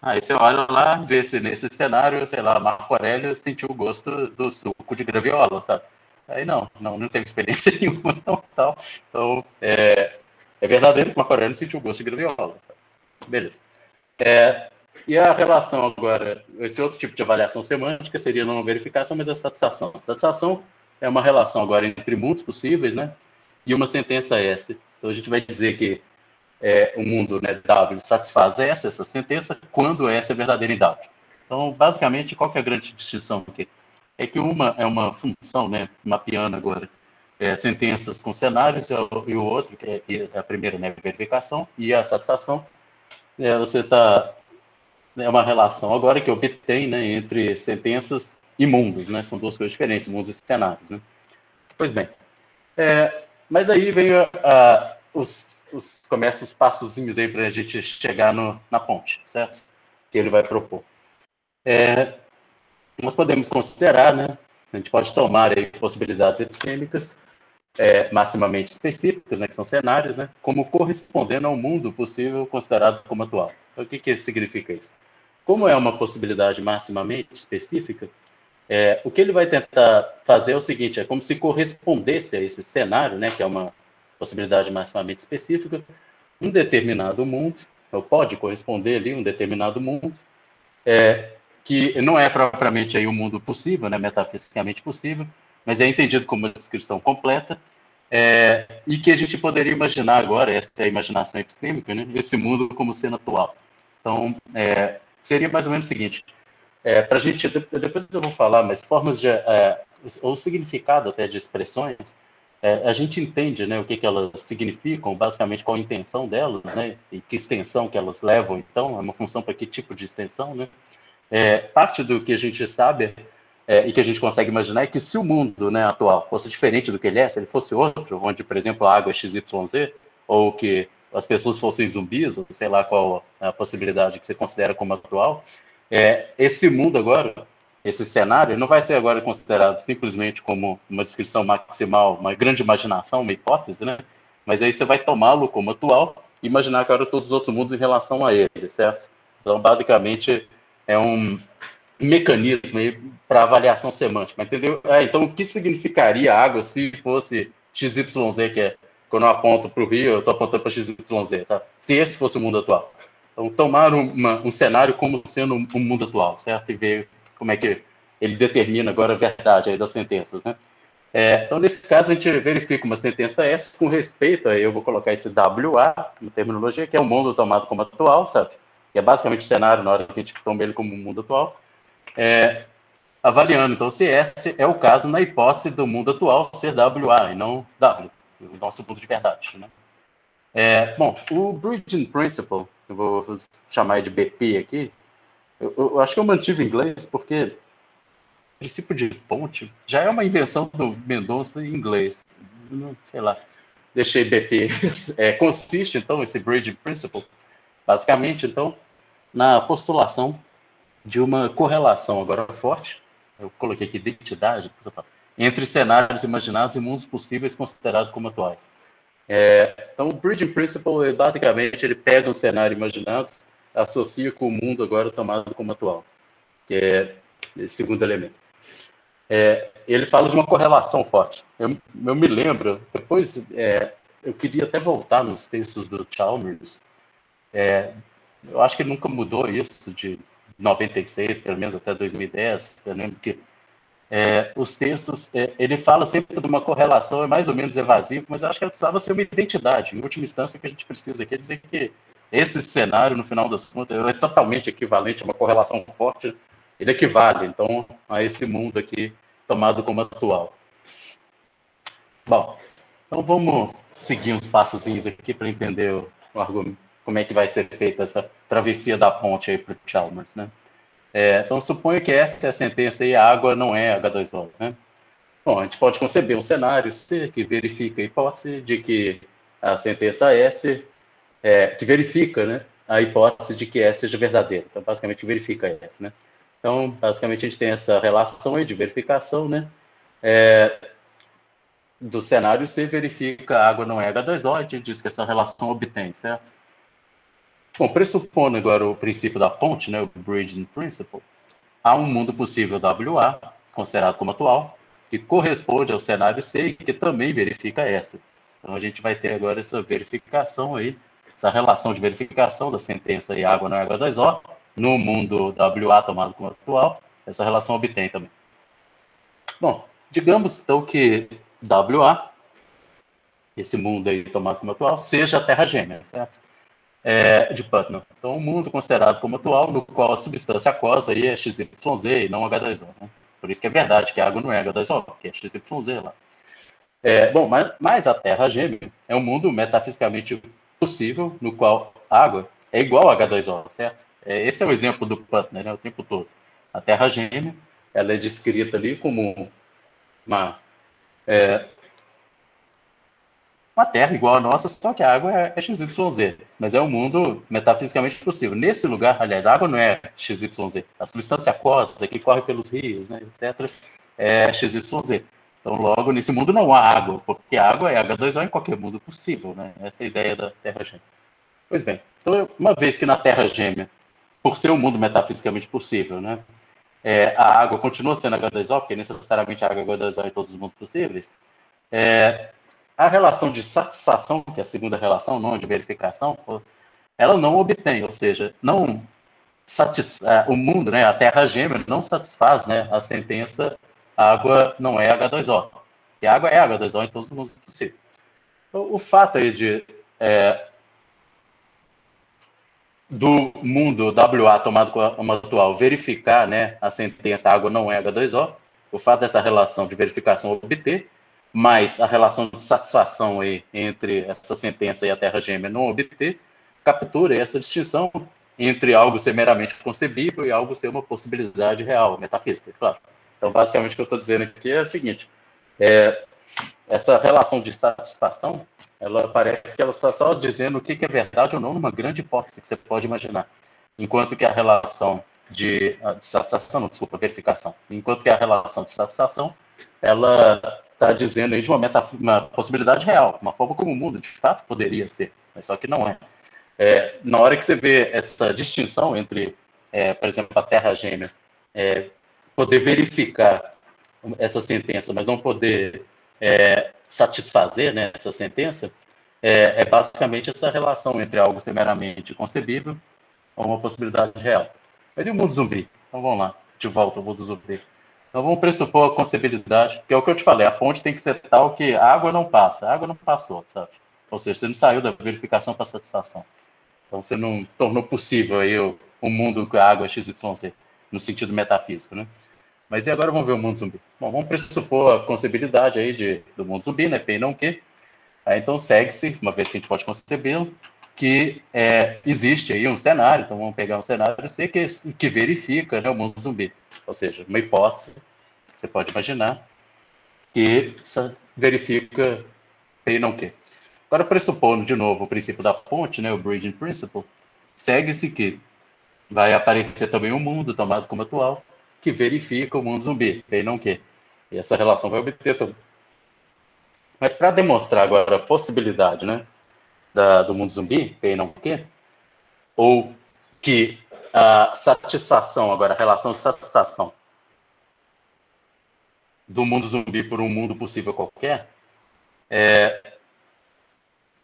aí você olha lá, vê se nesse cenário, sei lá, Marco Aurélio sentiu o gosto do suco de graviola, sabe? Aí não teve experiência nenhuma, não, tal. Então, é verdadeiro que Marco Aurélio sentiu o gosto de graviola, sabe? Beleza. E a relação agora, esse outro tipo de avaliação semântica seria não verificação, mas a satisfação. A satisfação é uma relação agora entre mundos possíveis, né? E uma sentença S. Então a gente vai dizer que o mundo, né, W satisfaz essa sentença quando essa é verdadeira em W. Então, basicamente, qual que é a grande distinção aqui? É que uma é uma função, né, mapeando agora sentenças com cenários, e o outro, que é a primeira, né, verificação, e a satisfação, você está uma relação agora que obtém, né, entre sentenças e mundos, né? São duas coisas diferentes, mundos e cenários, né? Pois bem, mas aí vem começam os passozinhos aí para a gente chegar na ponte, certo? Que ele vai propor. Nós podemos considerar, né? A gente pode tomar aí possibilidades epistêmicas maximamente específicas, né, que são cenários, né, como correspondendo ao mundo possível considerado como atual. Então, o que significa isso? Como é uma possibilidade maximamente específica, o que ele vai tentar fazer é o seguinte, é como se correspondesse a esse cenário, né, que é uma possibilidade maximamente específica, um determinado mundo, ou pode corresponder ali um determinado mundo, que não é propriamente aí um mundo possível, né, metafisicamente possível, mas é entendido como uma descrição completa, e que a gente poderia imaginar agora, essa é a imaginação epistêmica, né, esse mundo como sendo atual. Então, seria mais ou menos o seguinte, para a gente, depois eu vou falar, mas formas de, ou significado até de expressões, a gente entende, né, o que elas significam, basicamente qual a intenção delas, né, e que extensão que elas levam, então, é uma função para que tipo de extensão, né. Parte do que a gente sabe e que a gente consegue imaginar é que se o mundo, né, atual fosse diferente do que ele é, se ele fosse outro, onde, por exemplo, a água é XYZ, ou que as pessoas fossem zumbis, ou sei lá qual a possibilidade que você considera como atual, esse mundo agora, esse cenário, não vai ser agora considerado simplesmente como uma descrição maximal, uma grande imaginação, uma hipótese, né? Mas aí você vai tomá-lo como atual e imaginar agora todos os outros mundos em relação a ele, certo? Então, basicamente, é um mecanismo para avaliação semântica, entendeu? Então, o que significaria água se fosse XYZ, que é quando eu aponto para o Rio, eu estou apontando para XYZ, sabe? Se esse fosse o mundo atual. Então, tomar um cenário como sendo um mundo atual, certo? E ver como é que ele determina agora a verdade aí das sentenças, né? Então, nesse caso, a gente verifica uma sentença S com respeito, aí eu vou colocar esse WA, na terminologia, que é o mundo tomado como atual, sabe? Que é basicamente o cenário na hora que a gente toma ele como um mundo atual, avaliando. Então, se esse é o caso na hipótese do mundo atual ser WA e não W, o nosso mundo de verdade, né? Bom, o Bridging Principle, eu vou chamar de BP aqui, eu acho que eu mantive em inglês porque o princípio de ponte já é uma invenção do Mendonça em inglês. Sei lá, deixei BP. Consiste, então, esse Bridging Principle, basicamente, então, na postulação de uma correlação agora forte, eu coloquei aqui identidade, entre cenários imaginados e mundos possíveis considerados como atuais. Então, o Bridging Principle, basicamente, ele pega um cenário imaginado, associa com o mundo agora tomado como atual, que é esse segundo elemento. Ele fala de uma correlação forte. Eu me lembro, depois, eu queria até voltar nos textos do Chalmers, eu acho que ele nunca mudou isso de 96, pelo menos até 2010, eu lembro que os textos, ele fala sempre de uma correlação, é mais ou menos evasivo, mas eu acho que precisava ser uma identidade. Em última instância, o que a gente precisa aqui é dizer que esse cenário, no final das contas, é totalmente equivalente a uma correlação forte, ele equivale, então, a esse mundo aqui tomado como atual. Bom, então vamos seguir uns passozinhos aqui para entender o argumento, como é que vai ser feita essa travessia da ponte aí para o Chalmers, né? Então, suponho que essa é a sentença e a água não é H2O, né? Bom, a gente pode conceber um cenário C que verifica a hipótese de que a sentença S, que verifica, né, a hipótese de que S seja verdadeira. Então, basicamente, verifica S, né? Então, basicamente, a gente tem essa relação aí de verificação, né? Do cenário C verifica a água não é H2O, a gente diz que essa relação obtém, certo? Bom, pressupondo agora o princípio da ponte, né, o Bridging Principle, há um mundo possível WA, considerado como atual, que corresponde ao cenário C e que também verifica essa. Então, a gente vai ter agora essa verificação aí, essa relação de verificação da sentença e água não é H2O, no mundo WA tomado como atual, essa relação obtém também. Bom, digamos então que WA, esse mundo aí tomado como atual, seja a Terra gêmea, certo? De Putnam. Então, um mundo considerado como atual, no qual a substância aquosa aí é XYZ e não H2O. Né? Por isso que é verdade que a água não é H2O, porque é XYZ lá. Bom, mas a Terra gêmea é um mundo metafisicamente possível, no qual a água é igual a H2O, certo? Esse é o exemplo do Putnam, né, o tempo todo. A Terra gêmea, ela é descrita ali como uma Terra igual a nossa, só que a água é XYZ, mas é um mundo metafisicamente possível. Nesse lugar, aliás, a água não é XYZ, a substância aquosa que corre pelos rios, né, etc., é XYZ. Então, logo, nesse mundo não há água, porque a água é H2O em qualquer mundo possível, né? Essa é a ideia da Terra gêmea. Pois bem, então, uma vez que na Terra gêmea, por ser um mundo metafisicamente possível, né, a água continua sendo H2O, porque necessariamente a água é H2O em todos os mundos possíveis, a relação de satisfação, que é a segunda relação, não de verificação, ela não obtém, ou seja, não o mundo, né, a Terra gêmea, não satisfaz, né, a sentença a água não é H2O. E a água é H2O em todos os mundos possíveis. Então, o fato aí do mundo WA tomado como atual verificar, né, a sentença a água não é H2O, o fato dessa relação de verificação obter, mas a relação de satisfação aí entre essa sentença e a Terra gêmea não obter, captura essa distinção entre algo ser meramente concebível e algo ser uma possibilidade real, metafísica, claro. Então, basicamente, o que eu estou dizendo aqui é o seguinte, essa relação de satisfação, ela parece que ela está só dizendo o que é verdade ou não numa grande hipótese que você pode imaginar. Enquanto que a relação de satisfação, não, desculpa, verificação. Enquanto que a relação de satisfação, ela está dizendo aí de uma possibilidade real, uma forma como o mundo de fato poderia ser, mas só que não é. Na hora que você vê essa distinção entre, por exemplo, a Terra gêmea, poder verificar essa sentença, mas não poder satisfazer, né, essa sentença, é basicamente essa relação entre algo ser meramente concebível ou uma possibilidade real. Mas e o mundo zumbi? Então vamos lá, de volta ao mundo zumbi. Então vamos pressupor a concessibilidade, que é o que eu te falei, a ponte tem que ser tal que a água não passa, a água não passou, sabe? Ou seja, você não saiu da verificação para satisfação. Então você não tornou possível aí o mundo com a água XYZ, no sentido metafísico, né? Mas e agora vamos ver o mundo zumbi. Bom, vamos pressupor a concessibilidade aí do mundo zumbi, né? P e não Q. Aí, então segue-se, uma vez que a gente pode concebê-lo, que existe aí um cenário, então vamos pegar um cenário C que verifica, né, o mundo zumbi. Ou seja, uma hipótese, você pode imaginar, que verifica P e não Q. Agora, pressupondo de novo o princípio da ponte, né, o Bridging Principle, segue-se que vai aparecer também um mundo tomado como atual, que verifica o mundo zumbi, P e não Q. E essa relação vai obter Mas para demonstrar agora a possibilidade, né, do mundo zumbi, P e não Q, ou que a satisfação, agora a relação de satisfação do mundo zumbi por um mundo possível qualquer,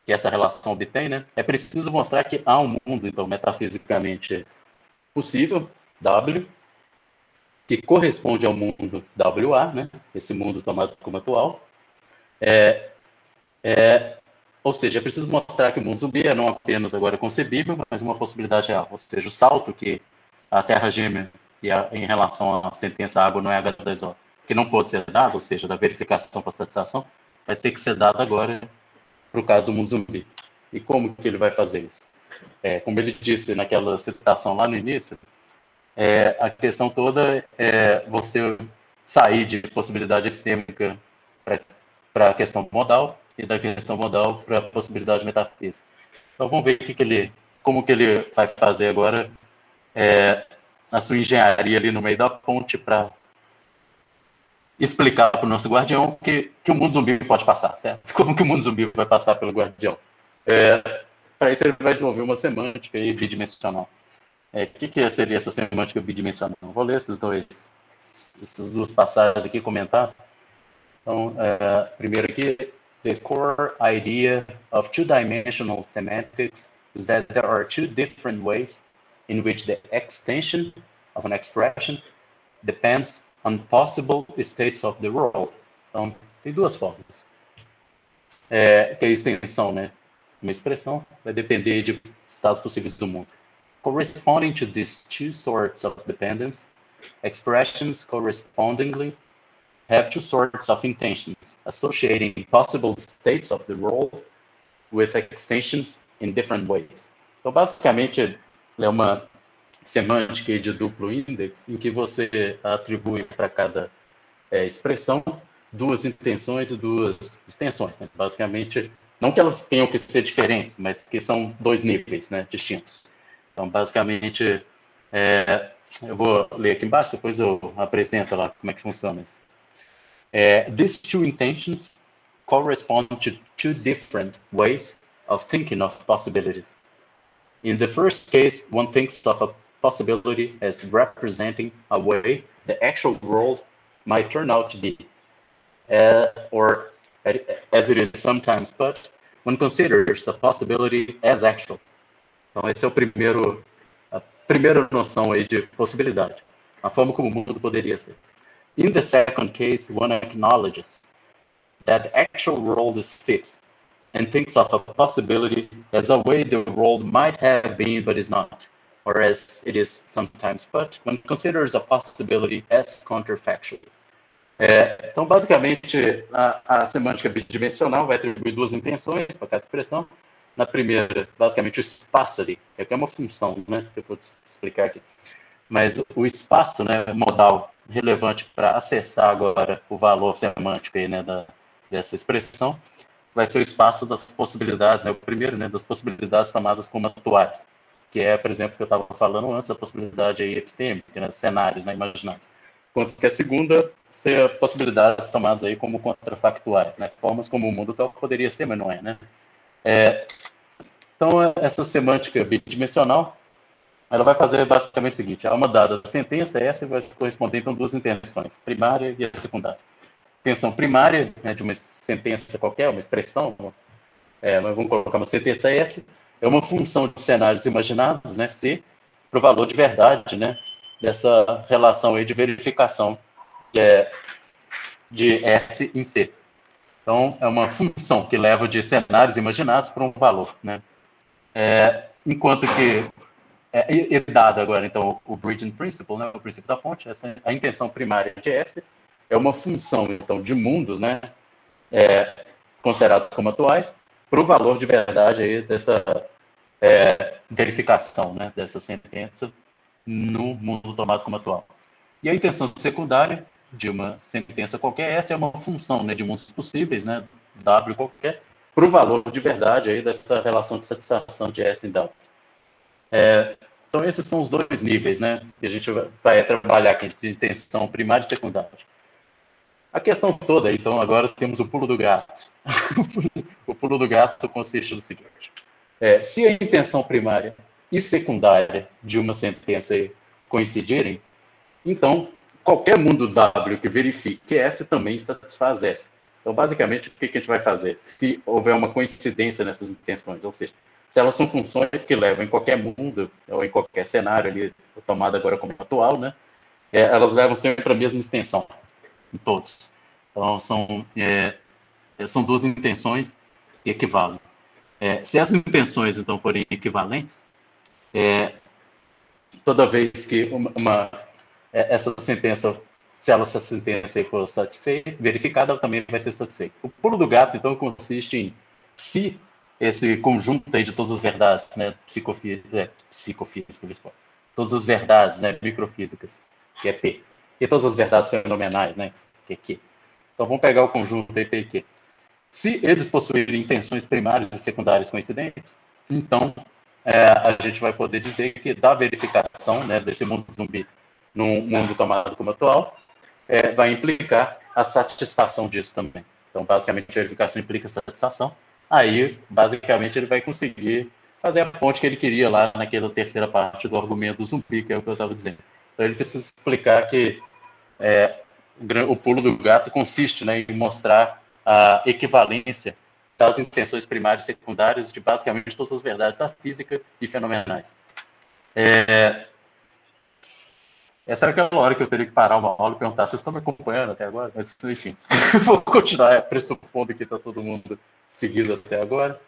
que essa relação obtém, né, é preciso mostrar que há um mundo, então, metafisicamente possível, W, que corresponde ao mundo WA, né, esse mundo tomado como atual. Ou seja, é preciso mostrar que o mundo zumbi é não apenas agora concebível, mas uma possibilidade real. Ou seja, o salto que a Terra gêmea em relação à sentença água no H2O, que não pode ser dado, ou seja, da verificação para a satisfação, vai ter que ser dado agora para o caso do mundo zumbi. E como que ele vai fazer isso? Como ele disse naquela citação lá no início, a questão toda é você sair de possibilidade epistêmica para a questão modal e da questão modal para a possibilidade metafísica. Então vamos ver como que ele vai fazer agora a sua engenharia ali no meio da ponte para explicar para o nosso guardião que o mundo zumbi pode passar, certo? Como que o mundo zumbi vai passar pelo guardião? Para isso ele vai desenvolver uma semântica bidimensional. O que seria essa semântica bidimensional? Vou ler essas duas passagens aqui comentar. Então, primeiro aqui, the core idea of two-dimensional semantics is that there are two different ways in which the extension of an expression depends on possible states of the world. Então, tem duas formas. Que a extensão, né? Uma expressão vai depender de estados possíveis do mundo. Corresponding to these two sorts of dependence, expressions correspondingly have two sorts of intentions, associating possible states of the world with extensions in different ways. Então, basicamente, é uma semântica de duplo índex, em que você atribui para cada expressão duas intenções e duas extensões. Né? Basicamente, não que elas tenham que ser diferentes, mas que são dois níveis, né, distintos. Então, basicamente, eu vou ler aqui embaixo, depois eu apresento lá como é que funciona isso. These two intentions correspond to two different ways of thinking of possibilities. In the first case, one thinks of a possibility as representing a way the actual world might turn out to be, or as it is sometimes put, one considers a possibility as actual. Então, esse é a primeira noção aí de possibilidade, a forma como o mundo poderia ser. In the second case, one acknowledges that the actual world is fixed and thinks of a possibility as a way the world might have been but is not, or as it is sometimes put, one considers a possibility as counterfactual. Então, basicamente, a semântica bidimensional vai atribuir duas intenções para cada expressão. Na primeira, basicamente, o espaço ali, que é uma função, né, que eu vou explicar aqui. Mas o espaço, né, modal relevante para acessar agora o valor semântico aí, né, dessa expressão vai ser o espaço das possibilidades, né, o primeiro, né, das possibilidades tomadas como atuais, que é, por exemplo, que eu estava falando antes, a possibilidade aí epistêmica, né, cenários, né, imaginados. Enquanto que a segunda ser possibilidades tomadas aí como contrafactuais, né, formas como o mundo tal poderia ser, mas não é, né. Então, essa semântica bidimensional, ela vai fazer basicamente o seguinte: há uma dada sentença, essa vai corresponder então duas intenções, primária e a secundária. Intenção primária, né, de uma sentença qualquer, uma expressão, mas vamos colocar uma sentença S, é uma função de cenários imaginados, né, C, para o valor de verdade, né, dessa relação aí de verificação de S em C. Então, é uma função que leva de cenários imaginados para um valor, né. Enquanto que dado agora, então, o bridging principle, né, o princípio da ponte, a intenção primária de S é uma função, então, de mundos, né, considerados como atuais, para o valor de verdade aí dessa verificação, né, dessa sentença no mundo tomado como atual. E a intenção secundária de uma sentença qualquer, essa é uma função, né, de mundos possíveis, né, W qualquer, para o valor de verdade aí dessa relação de satisfação de S em W. Então, esses são os dois níveis, né, que a gente vai trabalhar aqui, de intenção primária e secundária. A questão toda, então, agora temos o pulo do gato. O pulo do gato consiste no seguinte: se a intenção primária e secundária de uma sentença coincidirem, então qualquer mundo W que verifique essa também satisfaz essa. Então, basicamente, o que a gente vai fazer? Se houver uma coincidência nessas intenções, ou seja, se elas são funções que levam em qualquer mundo, ou em qualquer cenário ali, tomado agora como atual, né, elas levam sempre a mesma extensão, em todos. Então, são duas intenções que equivalem. Se as intenções, então, forem equivalentes, toda vez que essa sentença, se essa sentença for satisfeita, verificada, ela também vai ser satisfeita. O pulo do gato, então, consiste em se esse conjunto aí de todas as verdades, né, psicofísicas, todas as verdades, né, microfísicas, que é P, e todas as verdades fenomenais, né, que é Q. Então, vamos pegar o conjunto P e Q. Se eles possuírem intenções primárias e secundárias coincidentes, então a gente vai poder dizer que da verificação, né, desse mundo zumbi num mundo tomado como atual, vai implicar a satisfação disso também. Então, basicamente, a verificação implica satisfação. Aí, basicamente, ele vai conseguir fazer a ponte que ele queria lá naquela terceira parte do argumento do zumbi, que é o que eu estava dizendo. Então, ele precisa explicar que o pulo do gato consiste, né, em mostrar a equivalência das intenções primárias e secundárias de basicamente todas as verdades da física e fenomenais. Essa era aquela hora que eu teria que parar uma aula e perguntar: vocês estão me acompanhando até agora? Mas, enfim, vou continuar pressupondo que está todo mundo seguindo até agora.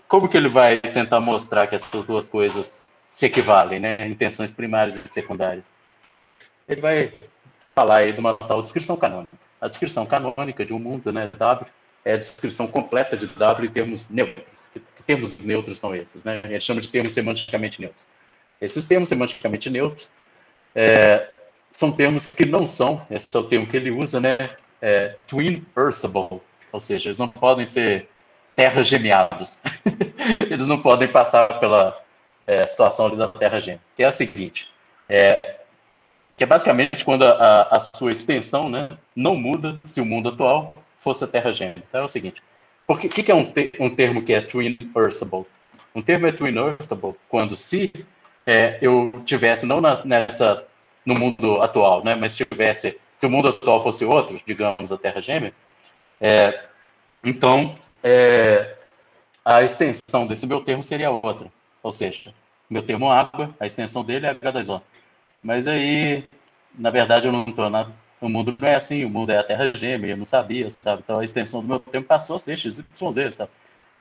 Como que ele vai tentar mostrar que essas duas coisas se equivalem, né? Intenções primárias e secundárias? Ele vai falar aí de uma tal descrição canônica. A descrição canônica de um mundo, né, W, é a descrição completa de W em termos neutros. Que termos neutros são esses, né? A gente chama de termos semanticamente neutros. Esses termos semanticamente neutros são termos que não são, esse é o termo que ele usa, né? Twin Earthable, ou seja, eles não podem ser terra gêmeados. Eles não podem passar pela situação ali da terra gêmea. Que é a seguinte: que é basicamente quando a sua extensão, né, não muda se o mundo atual fosse a terra gêmea. Então é o seguinte: o que é um termo que é twin earthable? Um termo é twin earthable quando se eu tivesse não no mundo atual, né, mas se o mundo atual fosse outro, digamos a terra gêmea, então a extensão desse meu termo seria outra. Ou seja, meu termo água, a extensão dele é H2O. Mas aí, na verdade, eu não estou o mundo não é assim, o mundo é a terra gêmea, eu não sabia, sabe? Então a extensão do meu termo passou a ser XYZ, sabe?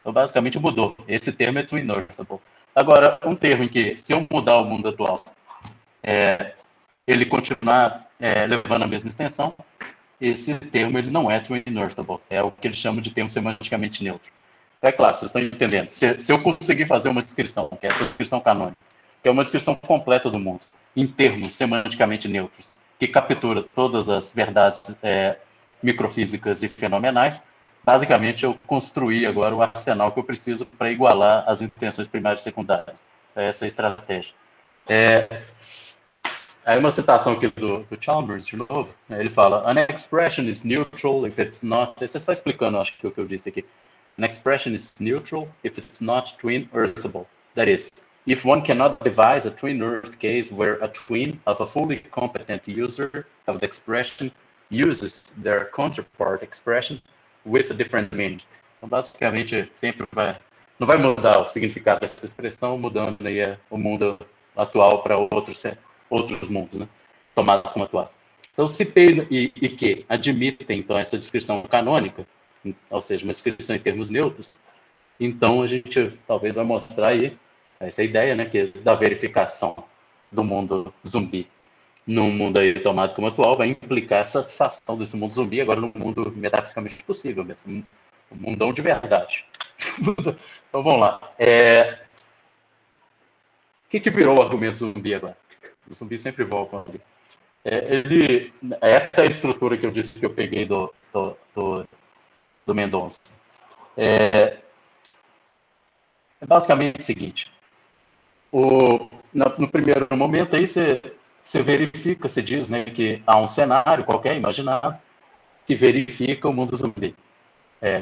Então basicamente mudou. Esse termo é twin earthable. Agora, um termo em que, se eu mudar o mundo atual, ele continuar levando a mesma extensão, esse termo ele não é twin earthable. É o que eles chamam de termo semanticamente neutro. É claro, vocês estão entendendo. Se eu conseguir fazer uma descrição, que é essa descrição canônica, que é uma descrição completa do mundo, em termos semanticamente neutros, que captura todas as verdades microfísicas e fenomenais, basicamente eu construí agora o arsenal que eu preciso para igualar as intenções primárias e secundárias. Essa é a estratégia. Aí uma citação aqui do Chalmers, de novo, né, ele fala: An expression is neutral if it's not... Você está explicando, acho que o que eu disse aqui. An expression is neutral if it's not twin earthable. That is, if one cannot devise a twin earth case where a twin of a fully competent user of the expression uses their counterpart expression with a different meaning. Então, basicamente, sempre não vai mudar o significado dessa expressão, mudando aí o mundo atual para outros mundos, né, tomados como atuais. Então, se P e Q admitem, então, essa descrição canônica, ou seja, uma descrição em termos neutros, então a gente talvez vai mostrar aí essa ideia, né, que é da verificação do mundo zumbi num mundo aí tomado como atual vai implicar essa satisfação desse mundo zumbi agora no mundo metafisicamente possível mesmo, um mundão de verdade. Então vamos lá. O que virou o argumento zumbi agora? O zumbi sempre volta ali. Essa é a estrutura que eu disse que eu peguei do Mendonça. É basicamente o seguinte: no primeiro momento aí você verifica, você diz, né, que há um cenário qualquer, imaginado, que verifica o mundo zumbi.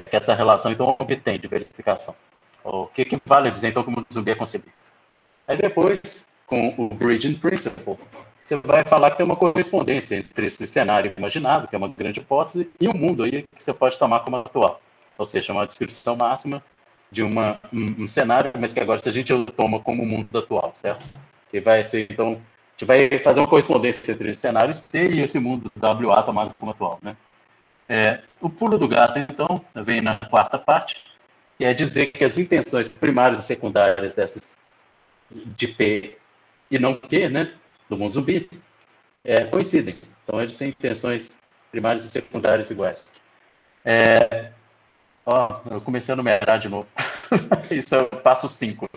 Que essa relação, então, obtém de verificação. O que vale dizer, então, que o mundo zumbi é concebido? Aí depois, com o Bridging Principle, você vai falar que tem uma correspondência entre esse cenário imaginado, que é uma grande hipótese, e o mundo aí que você pode tomar como atual. Ou seja, uma descrição máxima de um cenário, mas que agora se a gente toma como o mundo atual, certo? Que vai ser, então, a gente vai fazer uma correspondência entre esse cenário C e esse mundo WA tomado como atual, né? O pulo do gato, então, vem na quarta parte, que é dizer que as intenções primárias e secundárias dessas de P e não Q, né, do mundo zumbi, coincidem. Então, eles têm intenções primárias e secundárias iguais. Eu comecei a numerar de novo. Isso é o passo 5.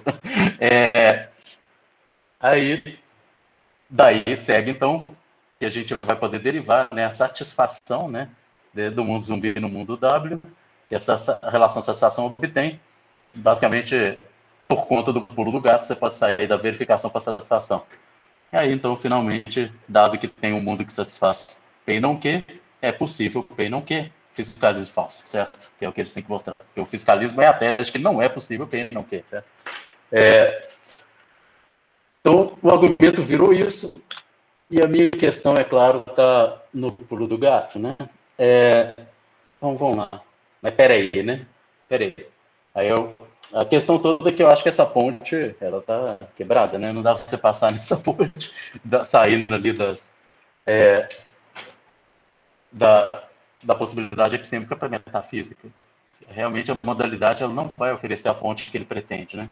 Aí, daí segue, então, que a gente vai poder derivar, né, a satisfação, né, do mundo zumbi no mundo W, que essa relação de satisfação obtém, basicamente, por conta do pulo do gato, você pode sair da verificação para a satisfação. E aí, então, finalmente, dado que tem um mundo que satisfaz P e não Q, é possível P e não Q, fiscalismo falso, certo? Que é o que eles têm que mostrar. Porque o fiscalismo é a tese que não é possível P e não Q, certo? Então, o argumento virou isso, e a minha questão, é claro, está no pulo do gato, né? Então, vamos lá. Mas peraí, né? Peraí. A questão toda é que eu acho que essa ponte, ela tá quebrada, né? Não dá para você passar nessa ponte, saindo ali da possibilidade epistêmica para a metafísica. Realmente, a modalidade ela não vai oferecer a ponte que ele pretende, né?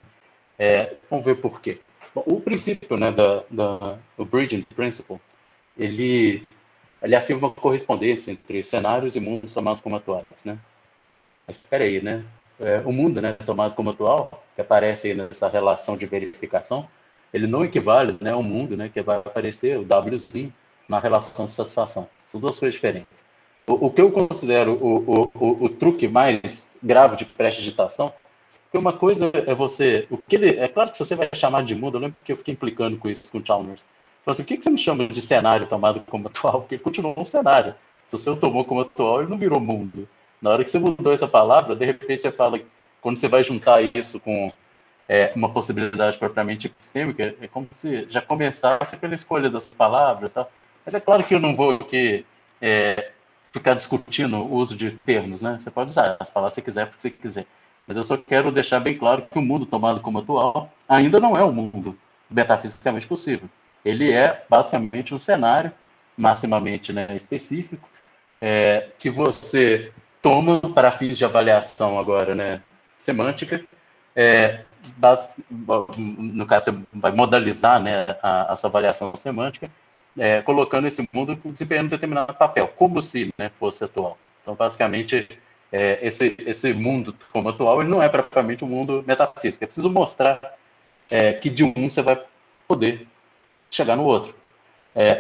Vamos ver por quê. Bom, o princípio, né, do Bridging Principle, ele afirma uma correspondência entre cenários e mundos tomados como atuais, né? Mas espera aí, né? O mundo, né, tomado como atual, que aparece aí nessa relação de verificação, ele não equivale, né, ao mundo, né, que vai aparecer o Wzinho na relação de satisfação. São duas coisas diferentes. O que eu considero o truque mais grave de pré-digitação, porque uma coisa é você, é claro que se você vai chamar de mundo, eu lembro que eu fiquei implicando com isso com o Chalmers. Falei assim, o que você me chama de cenário tomado como atual? Porque ele continuou um cenário. Se você o tomou como atual, ele não virou mundo. Na hora que você mudou essa palavra, de repente você fala, quando você vai juntar isso com uma possibilidade propriamente epistêmica, é como se já começasse pela escolha das palavras. Tá? Mas é claro que eu não vou aqui ficar discutindo o uso de termos, né? Você pode usar as palavras que você quiser, porque você quiser. Mas eu só quero deixar bem claro que o mundo tomado como atual ainda não é um mundo metafisicamente possível. Ele é basicamente um cenário maximamente, né, específico, que você toma para fins de avaliação agora, né, semântica, no caso você vai modalizar, né, a sua avaliação semântica, colocando esse mundo desempenhando um determinado papel, como se, né, fosse atual. Então, basicamente, esse mundo como atual, ele não é propriamente um mundo metafísico. É preciso mostrar que de um você vai poder chegar no outro.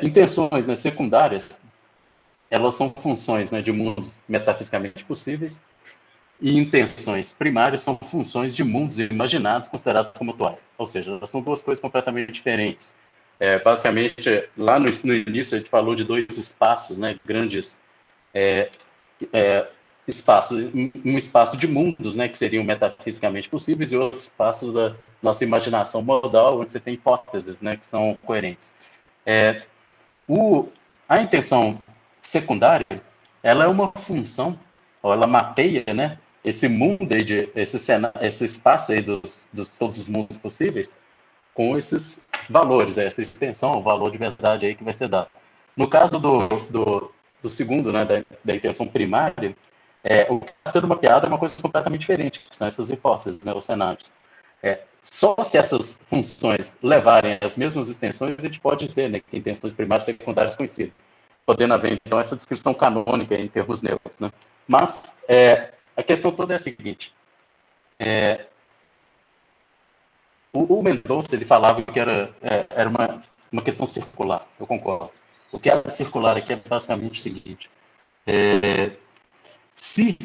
Intenções, né, secundárias, elas são funções, né, de mundos metafisicamente possíveis, e intenções primárias são funções de mundos imaginados considerados como atuais. Ou seja, elas são duas coisas completamente diferentes. Basicamente, lá no início a gente falou de dois espaços, né, grandes espaços, um espaço de mundos, né, que seriam metafisicamente possíveis, e outro espaço da nossa imaginação modal, onde você tem hipóteses, né, que são coerentes. A intenção secundária, ela é uma função, ou ela mapeia, né, esse mundo aí, esse espaço aí dos todos os mundos possíveis, com esses valores, essa extensão, o valor de verdade aí que vai ser dado. No caso do segundo, né, da intenção primária, o que está sendo mapeado é uma coisa completamente diferente, que são essas hipóteses, né, os cenários. Só se essas funções levarem as mesmas extensões, a gente pode dizer, né, que tem intenções primárias e secundárias conhecidas, podendo haver, então, essa descrição canônica em termos neutros. Né? Mas a questão toda é a seguinte. O Mendonça, ele falava que era uma questão circular, eu concordo. O que é circular aqui é basicamente o seguinte. Se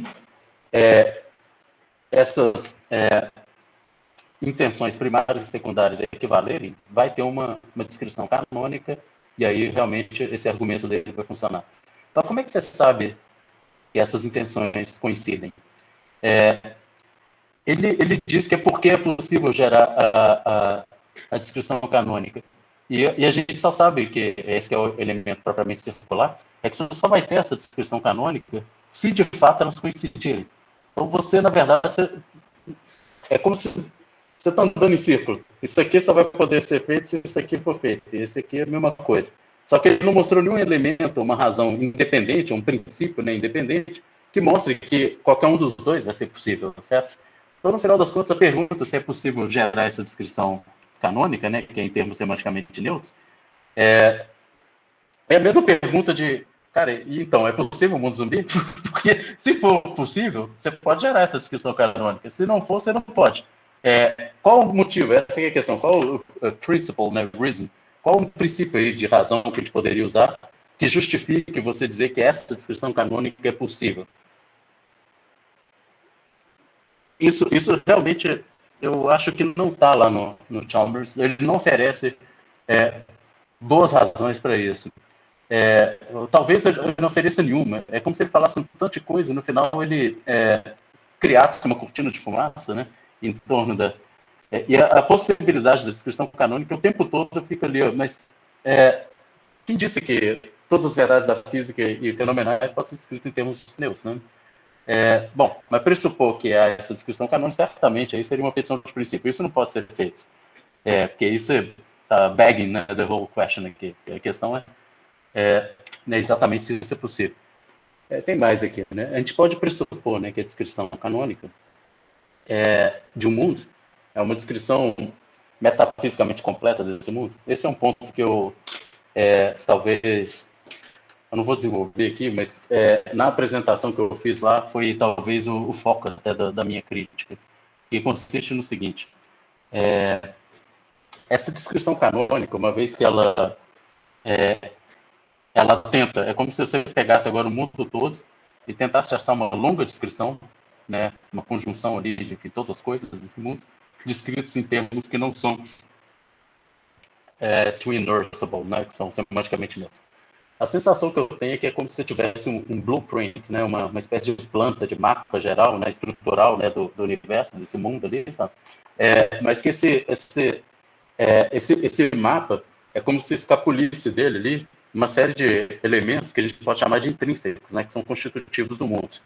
essas intenções primárias e secundárias equivalerem, vai ter uma descrição canônica e aí realmente esse argumento dele vai funcionar. Então, como é que você sabe que essas intenções coincidem? Ele diz que é porque é possível gerar a descrição canônica. E a gente só sabe que esse que é o elemento propriamente circular, é que você só vai ter essa descrição canônica se de fato elas coincidirem. Então você, na verdade, é como se você está andando em círculo. Isso aqui só vai poder ser feito se isso aqui for feito. E esse aqui é a mesma coisa. Só que ele não mostrou nenhum elemento, uma razão independente, um princípio, né, independente, que mostre que qualquer um dos dois vai ser possível, certo? Então, no final das contas, a pergunta se é possível gerar essa descrição canônica, né, que é em termos semanticamente neutros, é a mesma pergunta de, cara, então, é possível o mundo zumbi? Porque se for possível, você pode gerar essa descrição canônica. Se não for, você não pode. Qual o motivo? Essa é a questão. Qual o principle, né, reason? Qual o princípio aí de razão que a gente poderia usar que justifique você dizer que essa descrição canônica é possível? Isso realmente, eu acho que não está lá no Chalmers. Ele não oferece boas razões para isso. Talvez ele não ofereça nenhuma. É como se ele falasse um tanto de coisa e no final ele criasse uma cortina de fumaça, né, em torno da... e a possibilidade da descrição canônica o tempo todo fica ali, mas quem disse que todas as verdades da física e fenomenais podem ser descritas em termos neutros, né? Bom, mas pressupor que há essa descrição canônica, certamente aí seria uma petição de princípio. Isso não pode ser feito. Porque isso está begging, né, the whole question aqui. A questão é exatamente se isso é possível. Tem mais aqui, né? A gente pode pressupor, né, que a descrição canônica de um mundo é uma descrição metafisicamente completa desse mundo. Esse é um ponto que eu talvez... Eu não vou desenvolver aqui, mas na apresentação que eu fiz lá foi talvez o foco até da minha crítica, que consiste no seguinte: essa descrição canônica, uma vez que ela tenta, é como se você pegasse agora o mundo todo e tentasse achar uma longa descrição, né, uma conjunção ali de todas as coisas desse mundo, descritos em termos que não são twin-earthable, né, que são semanticamente neutros. A sensação que eu tenho é que é como se você tivesse um blueprint, né, uma espécie de planta, de mapa geral, né, estrutural, né, do universo, desse mundo ali, sabe? Mas que esse mapa é como se escapulisse dele ali uma série de elementos que a gente pode chamar de intrínsecos, né, que são constitutivos do mundo.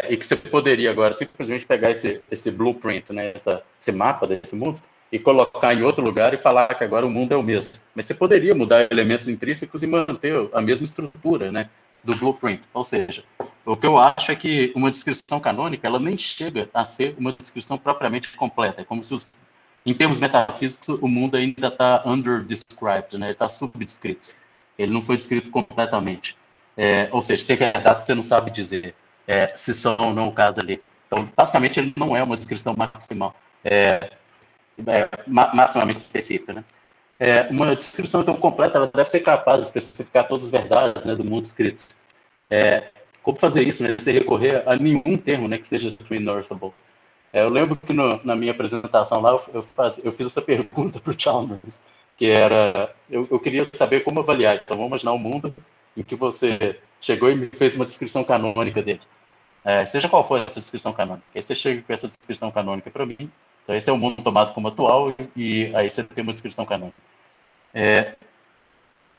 E que você poderia agora simplesmente pegar esse blueprint, né, esse mapa desse mundo, e colocar em outro lugar e falar que agora o mundo é o mesmo. Mas você poderia mudar elementos intrínsecos e manter a mesma estrutura, né, do blueprint. Ou seja, o que eu acho é que uma descrição canônica ela nem chega a ser uma descrição propriamente completa. É como se, em termos metafísicos, o mundo ainda está under-described, né, ele está subdescrito. Ele não foi descrito completamente. Ou seja, tem verdades que você não sabe dizer se são ou não o caso ali. Então, basicamente, ele não é uma descrição maximal. Maximamente específica, né? Uma descrição tão completa, ela deve ser capaz de especificar todas as verdades, né, do mundo escrito. Como fazer isso, né, sem recorrer a nenhum termo, né, que seja twin-earthable. Eu lembro que na minha apresentação lá, eu fiz essa pergunta para o Chalmers, que era, eu queria saber como avaliar. Então, vamos imaginar um mundo em que você chegou e me fez uma descrição canônica dele. Seja qual for essa descrição canônica. Aí você chega com essa descrição canônica para mim. Então, esse é o mundo tomado como atual, e aí você tem uma descrição canônica.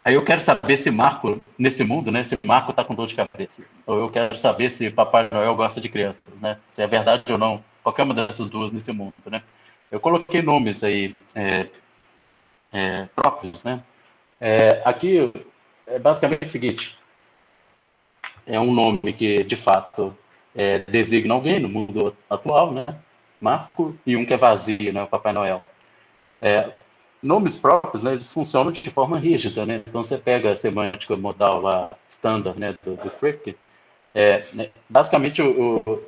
Aí eu quero saber se Marco, nesse mundo, né, se Marco está com dor de cabeça. Ou eu quero saber se Papai Noel gosta de crianças, né? Se é verdade ou não, qualquer uma dessas duas nesse mundo, né? Eu coloquei nomes aí próprios, né? Aqui é basicamente o seguinte: é um nome que, de fato, designa alguém no mundo atual, né? Marco, e um que é vazio, né? O Papai Noel. Nomes próprios, né, eles funcionam de forma rígida, né? Então você pega a semântica modal lá, standard, né, do Kripke, né, basicamente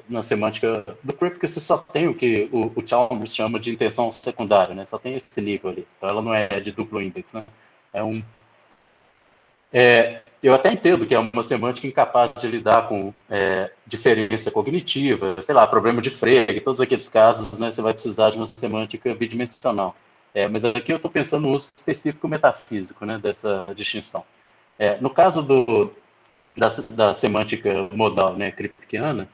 na semântica do Kripke você só tem o que o Chalmers chama de intenção secundária, né? Só tem esse nível ali. Então ela não é de duplo índex, né? Eu até entendo que é uma semântica incapaz de lidar com diferença cognitiva, sei lá, problema de Frege, todos aqueles casos, né? Você vai precisar de uma semântica bidimensional. Mas aqui eu estou pensando no uso específico metafísico, né, dessa distinção. No caso da semântica modal, né, kripkeana,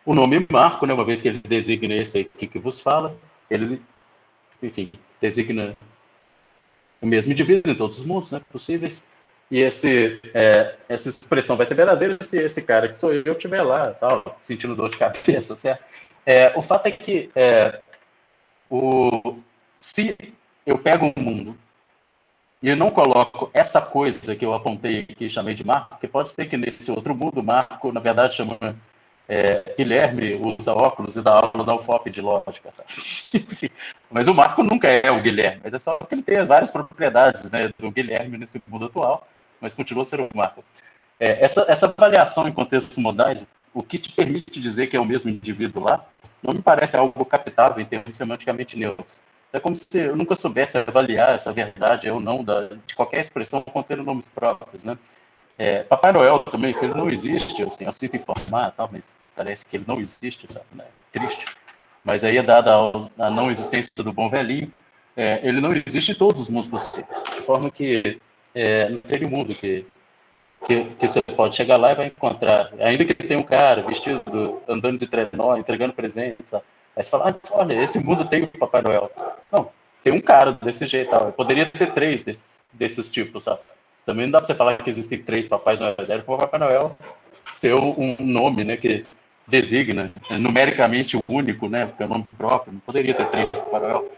o nome Marco, né, uma vez que ele designa esse aqui que vos fala, ele, enfim, designa o mesmo indivíduo em todos os mundos, né, possíveis, e essa expressão vai ser verdadeira se esse cara que sou eu estiver lá, tal, sentindo dor de cabeça, certo? O fato é que se eu pego um mundo e eu não coloco essa coisa que eu apontei aqui, chamei de Marco, porque pode ser que nesse outro mundo, Marco, na verdade, chama Guilherme, usa óculos e dá aula da UFOP de lógica, sabe? Mas o Marco nunca é o Guilherme, é só que ele tem várias propriedades, né, do Guilherme nesse mundo atual, mas continua a ser o Marco. Essa avaliação em contextos modais, o que te permite dizer que é o mesmo indivíduo lá, não me parece algo captável em termos semanticamente neutros. É como se eu nunca soubesse avaliar essa verdade ou não de qualquer expressão contendo nomes próprios, né? Papai Noel também, se ele não existe, assim, eu sinto informar, tal, mas parece que ele não existe, sabe? Né? Triste. Mas aí, dada a não existência do bom velhinho, ele não existe em todos os mundos possíveis. De forma que não teria um mundo que você pode chegar lá e vai encontrar, ainda que tenha um cara vestido, andando de trenó, entregando presentes, sabe? Aí você fala, olha, esse mundo tem o Papai Noel. Não, tem um cara desse jeito, tal. Poderia ter 3 desses tipos, sabe? Também não dá para você falar que existem 3 Papais Noel, porque o Papai Noel ser um nome, né, que designa numericamente o único, né, porque é o nome próprio, não poderia ter 3 Papai Noel.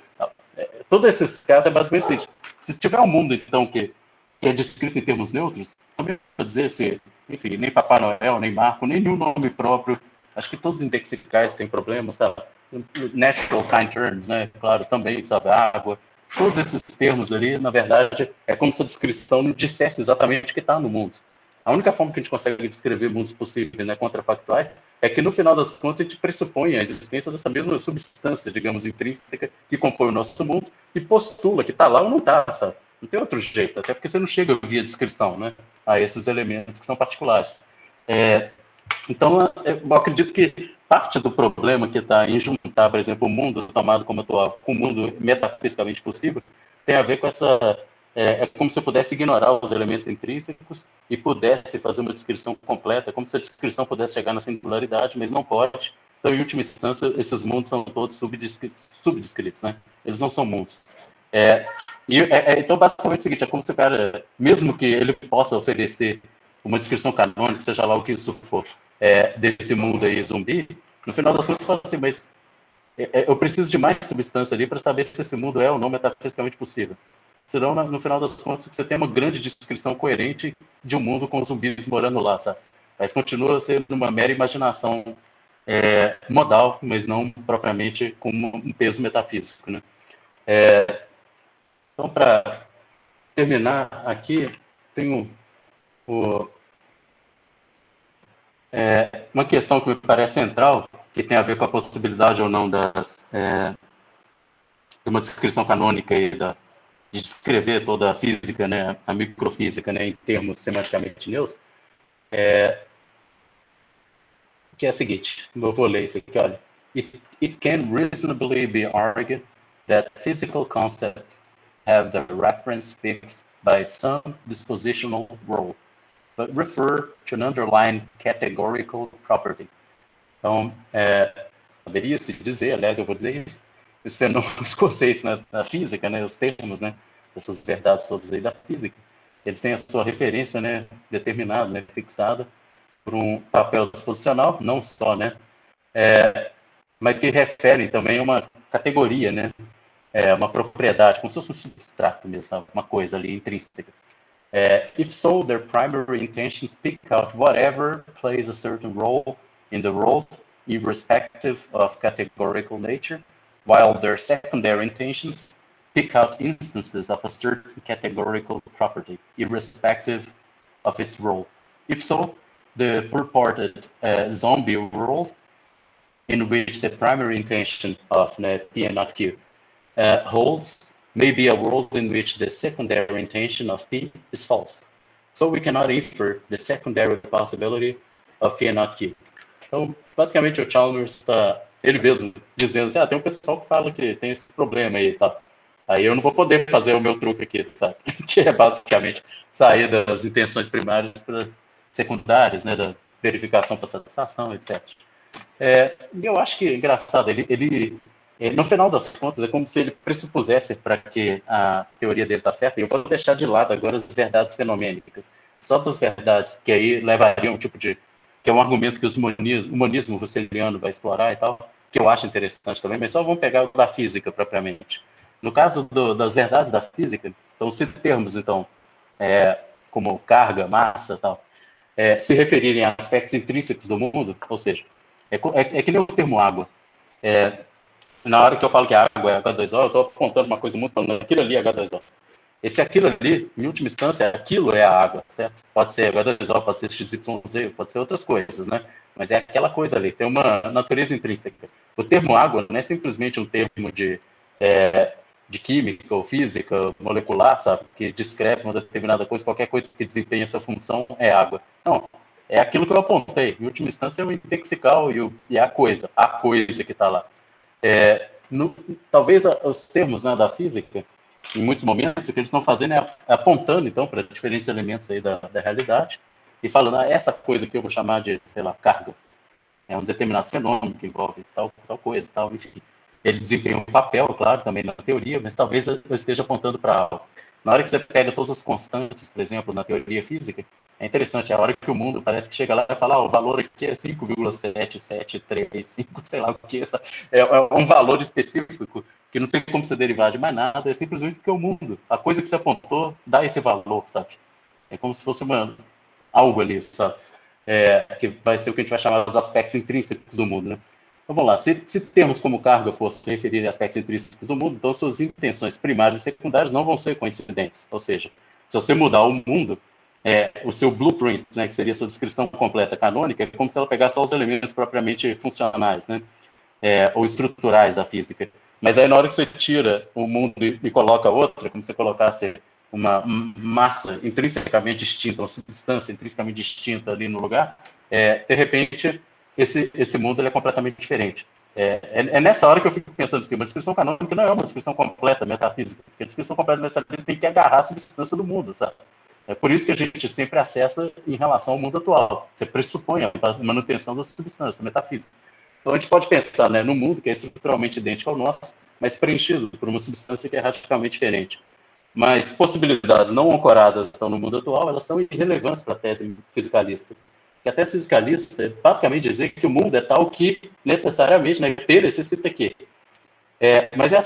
Todos esses casos é basicamente o seguinte, se tiver um mundo, então, que é descrito em termos neutros, também para dizer se, enfim, nem Papai Noel, nem Marco, nem nenhum nome próprio, acho que todos os indexicais têm problemas, sabe? Natural kind terms, né? Claro, também, sabe? Água, todos esses termos ali, na verdade, é como se a descrição não dissesse exatamente o que está no mundo. A única forma que a gente consegue descrever mundos possíveis, né, contrafactuais, é que no final das contas a gente pressupõe a existência dessa mesma substância, digamos, intrínseca, que compõe o nosso mundo, e postula que está lá ou não está, sabe? Não tem outro jeito, até porque você não chega via descrição, né, a esses elementos que são particulares. Então, eu acredito que parte do problema que está em juntar, por exemplo, o mundo tomado como atual com o mundo metafisicamente possível, tem a ver com essa... É como se eu pudesse ignorar os elementos intrínsecos e pudesse fazer uma descrição completa, como se a descrição pudesse chegar na singularidade, mas não pode. Então, em última instância, esses mundos são todos subdescritos, né? Eles não são mundos. Então, basicamente, é o seguinte, é como se o cara, mesmo que ele possa oferecer uma descrição canônica, seja lá o que isso for, desse mundo aí zumbi, no final das contas você fala assim, mas eu preciso de mais substância ali para saber se esse mundo é ou não metafisicamente possível. Senão, no final das contas, você tem uma grande descrição coerente de um mundo com zumbis morando lá, sabe? Mas continua sendo uma mera imaginação modal, mas não propriamente com um peso metafísico, né? Então, para terminar aqui, tenho uma questão que me parece central, que tem a ver com a possibilidade ou não de uma descrição canônica e de descrever toda a física, né, a microfísica, né, em termos semanticamente neutros, que é a seguinte, eu vou ler isso aqui, olha. It can reasonably be argued that physical concepts have the reference fixed by some dispositional rule, but refer to an underlying categorical property. Então, poderia-se dizer, aliás, eu vou dizer isso, os conceitos, né, da física, né, os termos, né, essas verdades todas aí da física, eles têm a sua referência, né, determinada, né, fixada por um papel disposicional, não só, né, mas que referem também a uma categoria, né, uma propriedade, como se fosse um substrato mesmo, sabe? Uma coisa ali intrínseca. If so, their primary intentions pick out whatever plays a certain role in the world, irrespective of categorical nature, while their secondary intentions pick out instances of a certain categorical property, irrespective of its role. If so, the purported zombie world, in which the primary intention of P and not Q holds, may be a world in which the secondary intention of P is false. So we cannot infer the secondary possibility of P and not Q. Então, basicamente, o Chalmers está ele mesmo dizendo assim, tem um pessoal que fala que tem esse problema aí e tal. Aí eu não vou poder fazer o meu truque aqui, sabe? Que é basicamente sair das intenções primárias para as secundárias, né? Da verificação para satisfação, etc. Eu acho que é engraçado, no final das contas, é como se ele pressupusesse para que a teoria dele está certa, e eu vou deixar de lado agora as verdades fenomênicas, só das verdades que aí levariam um tipo de... que é um argumento que o humanismo russeliano vai explorar e tal, que eu acho interessante também, mas só vamos pegar o da física propriamente. No caso das verdades da física, então, se termos, então, como carga, massa e tal, se referirem a aspectos intrínsecos do mundo, ou seja, é que nem o termo água. Na hora que eu falo que a água é H2O, eu estou apontando uma coisa muito falando, aquilo ali é H2O. Esse aquilo ali, em última instância, aquilo é a água, certo? Pode ser H2O, pode ser XYZ, pode ser outras coisas, né? Mas é aquela coisa ali, tem uma natureza intrínseca. O termo água não é simplesmente um termo de química ou física molecular, sabe? Que descreve uma determinada coisa, qualquer coisa que desempenhe essa função é água. Não, é aquilo que eu apontei. Em última instância, é o indexical e a coisa que está lá. Talvez os termos, né, da física, em muitos momentos, o que eles estão fazendo é apontando, então, para diferentes elementos aí da realidade e falando, essa coisa que eu vou chamar de, sei lá, carga, é um determinado fenômeno que envolve tal coisa, tal, enfim. Ele desempenha um papel, claro, também na teoria, mas talvez eu esteja apontando para algo. Na hora que você pega todas as constantes, por exemplo, na teoria física, é interessante, a hora que o mundo parece que chega lá e fala, o valor aqui é 5,7735, sei lá o que, é um valor específico que não tem como você derivar de mais nada, é simplesmente porque o mundo, a coisa que você apontou, dá esse valor, sabe? É como se fosse algo ali, sabe? Que vai ser o que a gente vai chamar dos aspectos intrínsecos do mundo, né? Então, vamos lá, se termos como carga fosse se referir a aspectos intrínsecos do mundo, então suas intenções primárias e secundárias não vão ser coincidentes. Ou seja, se você mudar o mundo, o seu blueprint, né, que seria a sua descrição completa canônica, é como se ela pegasse só os elementos propriamente funcionais, né, ou estruturais da física. Mas aí, na hora que você tira o mundo e coloca outra, como se você colocasse uma massa intrinsecamente distinta, uma substância intrinsecamente distinta ali no lugar, de repente, esse mundo ele é completamente diferente. Nessa hora que eu fico pensando assim, uma descrição canônica não é uma descrição completa metafísica, porque a descrição completa metafísica tem que agarrar a substância do mundo, sabe? É por isso que a gente sempre acessa em relação ao mundo atual. Você pressupõe a manutenção da substância metafísica. Então a gente pode pensar, né, no mundo que é estruturalmente idêntico ao nosso, mas preenchido por uma substância que é radicalmente diferente. Mas possibilidades não ancoradas então, no mundo atual, elas são irrelevantes para a tese fisicalista. Porque a tese fisicalista é basicamente dizer que o mundo é tal que necessariamente, né, P necessita que. Mas é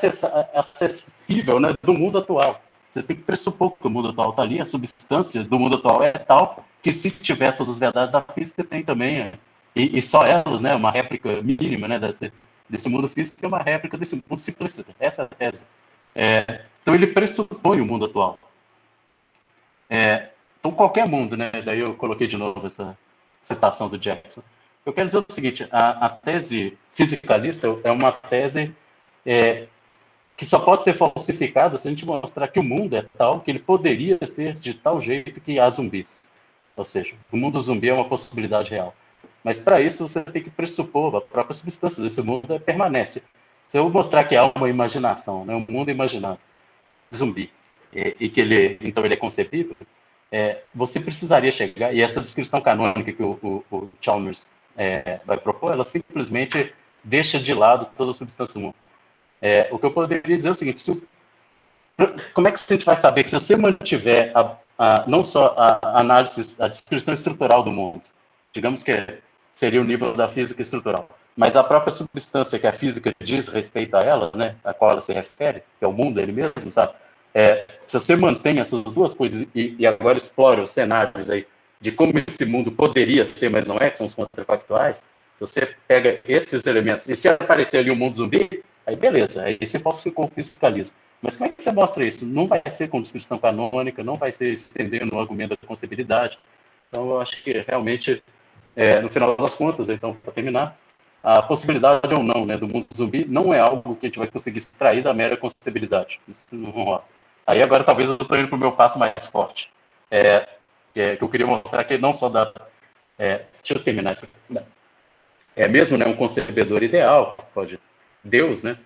acessível, né, do mundo atual. Você tem que pressupor que o mundo atual está ali, a substância do mundo atual é tal que, se tiver todas as verdades da física, tem também, e só elas, né, uma réplica mínima, né, desse mundo físico, que é uma réplica desse mundo simplista. Essa é a tese. Então, ele pressupõe o mundo atual. Então, qualquer mundo, né, daí eu coloquei de novo essa citação do Jackson. Eu quero dizer o seguinte, a tese fisicalista é uma tese que só pode ser falsificada se a gente mostrar que o mundo é tal que ele poderia ser de tal jeito que há zumbis. Ou seja, o mundo zumbi é uma possibilidade real. Mas para isso você tem que pressupor a própria substância desse mundo permanece. Se eu mostrar que há uma imaginação, né, um mundo imaginado, zumbi, e que então ele é concebível, você precisaria chegar, e essa descrição canônica que o Chalmers vai propor, ela simplesmente deixa de lado toda a substância do mundo. O que eu poderia dizer é o seguinte, como é que a gente vai saber que se você mantiver não só a análise, a descrição estrutural do mundo, digamos que seria o nível da física estrutural, mas a própria substância que a física diz respeito a ela, né, a qual ela se refere, que é o mundo ele mesmo, sabe? Se você mantém essas duas coisas e agora explora os cenários aí de como esse mundo poderia ser, mas não é, que são os contrafactuais, se você pega esses elementos, e se aparecer ali um mundo zumbi, aí beleza, aí você falsificou o fiscalismo. Mas como é que você mostra isso? Não vai ser com descrição canônica, não vai ser estendendo o argumento da concebilidade. Então, eu acho que realmente, no final das contas, então, para terminar, a possibilidade ou não, né, do mundo zumbi não é algo que a gente vai conseguir extrair da mera concebilidade. Isso não rola. Aí agora talvez eu estou indo para o meu passo mais forte, que eu queria mostrar que não só da... deixa eu terminar isso aqui. Mesmo, né, um concebedor ideal, Deus, né,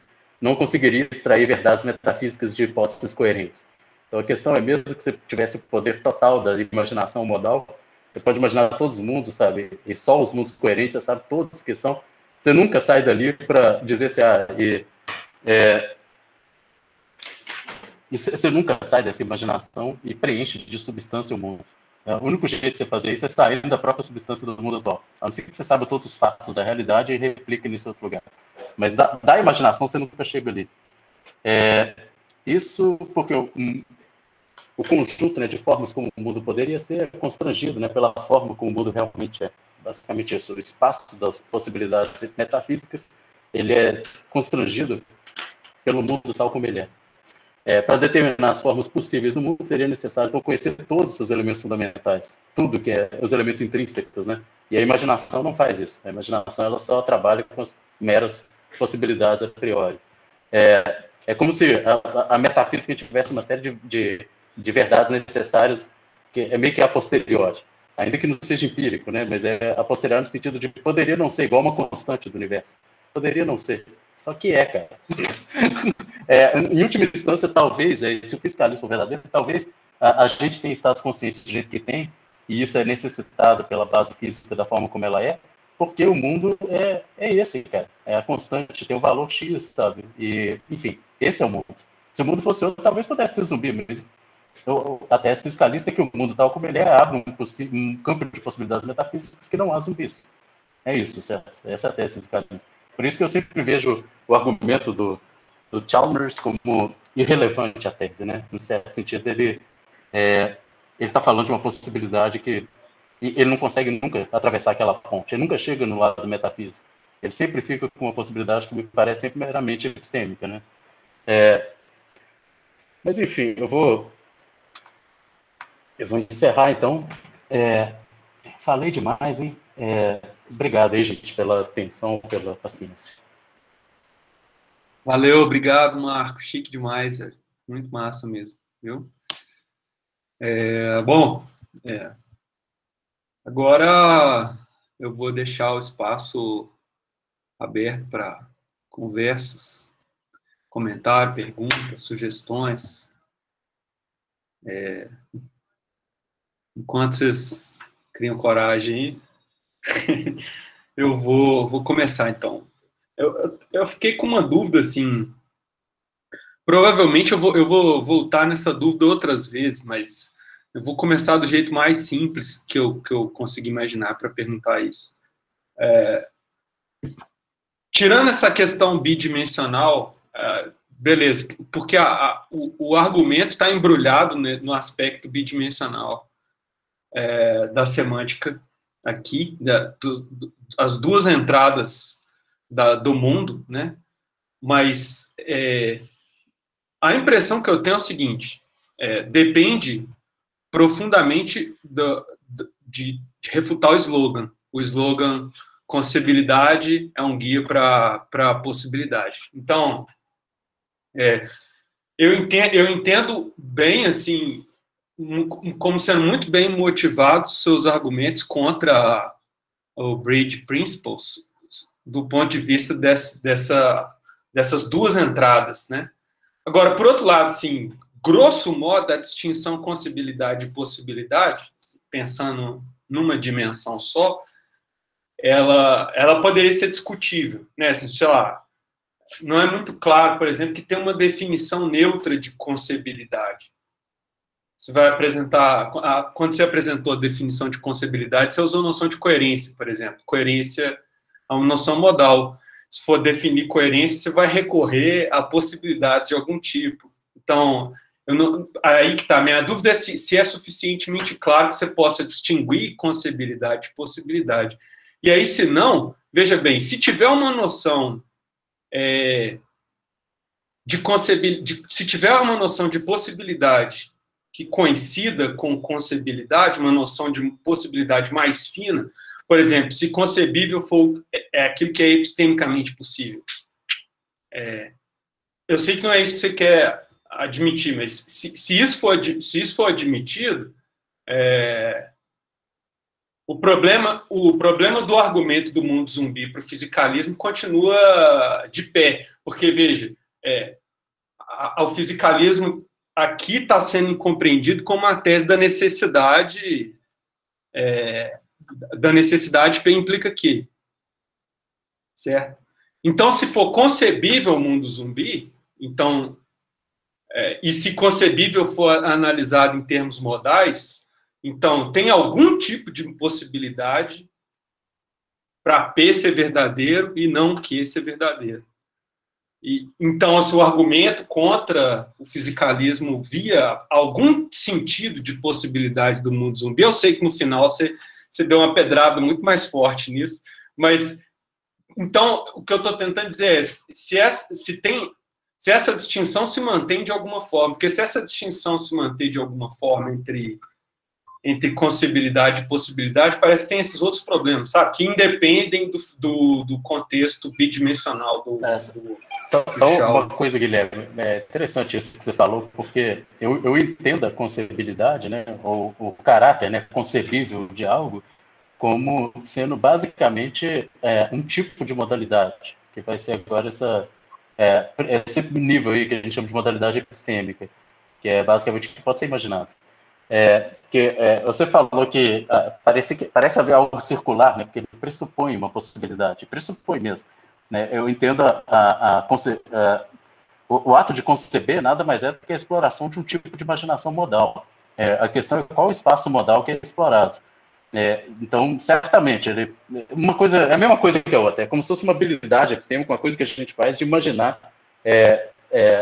não conseguiria extrair verdades metafísicas de hipóteses coerentes. Então a questão é, mesmo que você tivesse o poder total da imaginação modal, você pode imaginar todos os mundos, sabe? E só os mundos coerentes, você sabe todos que são. Você nunca sai dali para dizer assim, e você nunca sai dessa imaginação e preenche de substância o mundo. O único jeito de você fazer isso é saindo da própria substância do mundo atual. A não ser que você saiba todos os fatos da realidade e replique nisso em outro lugar. Mas da imaginação você nunca chega ali. Isso porque o conjunto, né, de formas como o mundo poderia ser constrangido, né, pela forma como o mundo realmente é. Basicamente isso. O espaço das possibilidades metafísicas, ele é constrangido pelo mundo tal como ele é. Para determinar as formas possíveis no mundo, seria necessário então, conhecer todos os seus elementos fundamentais, tudo que é os elementos intrínsecos, né? E a imaginação não faz isso. A imaginação ela só trabalha com as meras possibilidades a priori. É como se a metafísica tivesse uma série de verdades necessárias, que é meio que a posteriori, ainda que não seja empírico, né? Mas é a posteriori no sentido de que poderia não ser igual uma constante do universo. Poderia não ser. Só que cara. Em última instância, talvez, se o fiscalismo for verdadeiro, talvez a gente tenha estados conscientes do jeito que tem, e isso é necessitado pela base física da forma como ela é, porque o mundo é esse, cara. É a constante, tem um valor X, sabe? E, enfim, esse é o mundo. Se o mundo fosse outro, talvez pudesse ter zumbi, mas a tese fiscalista é que o mundo tal como ele abre um campo de possibilidades metafísicas que não há zumbis. É isso, certo? Essa é a tese fiscalista. Por isso que eu sempre vejo o argumento do Chalmers como irrelevante a tese, né? No certo sentido, ele está falando de uma possibilidade que ele não consegue nunca atravessar aquela ponte, ele nunca chega no lado metafísico. Ele sempre fica com uma possibilidade que me parece sempre meramente epistêmica, né? Mas, enfim, eu vou encerrar, então. Falei demais, hein? Obrigado aí, gente, pela atenção, pela paciência. Valeu, obrigado, Marco. Chique demais, velho. Muito massa mesmo, viu? Bom, agora eu vou deixar o espaço aberto para conversas, comentários, perguntas, sugestões. Enquanto vocês criam coragem, eu vou começar, então. Eu fiquei com uma dúvida, assim. Provavelmente eu vou voltar nessa dúvida outras vezes, mas eu vou começar do jeito mais simples que eu consigo imaginar para perguntar isso. Tirando essa questão bidimensional, beleza, porque o argumento está embrulhado, né, no aspecto bidimensional da semântica aqui, as duas entradas do mundo, né? Mas a impressão que eu tenho é o seguinte: depende profundamente de refutar o slogan. O slogan concebilidade é um guia para a possibilidade. Então, eu entendo bem, assim, como sendo muito bem motivados seus argumentos contra o Bridge Principles, do ponto de vista dessas duas entradas, né? Agora, por outro lado, assim, grosso modo, a distinção possibilidade e possibilidade, pensando numa dimensão só, ela poderia ser discutível, né? Assim, sei lá, não é muito claro, por exemplo, que tem uma definição neutra de concebilidade. Você vai apresentar, quando você apresentou a definição de concebilidade, você usou a noção de coerência, por exemplo. Coerência é uma noção modal. Se for definir coerência, você vai recorrer a possibilidades de algum tipo. Então, aí que está. Minha dúvida é se é suficientemente claro que você possa distinguir concebilidade de possibilidade. E aí, se não, veja bem, se tiver uma noção se tiver uma noção de possibilidade que coincida com concebilidade, uma noção de possibilidade mais fina, por exemplo, se concebível for aquilo que é epistemicamente possível. Eu sei que não é isso que você quer admitir, mas se isso for admitido, o problema do argumento do mundo zumbi para o fisicalismo continua de pé, porque, veja, o fisicalismo aqui está sendo compreendido como a tese da necessidade, implica que, certo? Então, se for concebível o mundo zumbi, então, e se concebível for analisado em termos modais, então tem algum tipo de possibilidade para P ser verdadeiro e não Q ser verdadeiro. Então, o seu argumento contra o fisicalismo via algum sentido de possibilidade do mundo zumbi, eu sei que no final você deu uma pedrada muito mais forte nisso, mas, então, o que eu estou tentando dizer é, se essa distinção se mantém de alguma forma, porque se essa distinção se mantém de alguma forma entre concebibilidade e possibilidade, parece que tem esses outros problemas, sabe? Que independem do contexto bidimensional do Só uma coisa, Guilherme, é interessante isso que você falou, porque eu entendo a concebibilidade, né, ou o caráter, né, concebível de algo, como sendo basicamente um tipo de modalidade, que vai ser agora esse nível aí que a gente chama de modalidade epistêmica, que é basicamente o que pode ser imaginado. Você falou que parece haver algo circular, né, porque ele pressupõe uma possibilidade, pressupõe mesmo. Né? Eu entendo o ato de conceber nada mais é do que a exploração de um tipo de imaginação modal. A questão é qual o espaço modal que é explorado. Então, certamente, é a mesma coisa que a outra. É como se fosse uma habilidade epistêmica, uma coisa que a gente faz de imaginar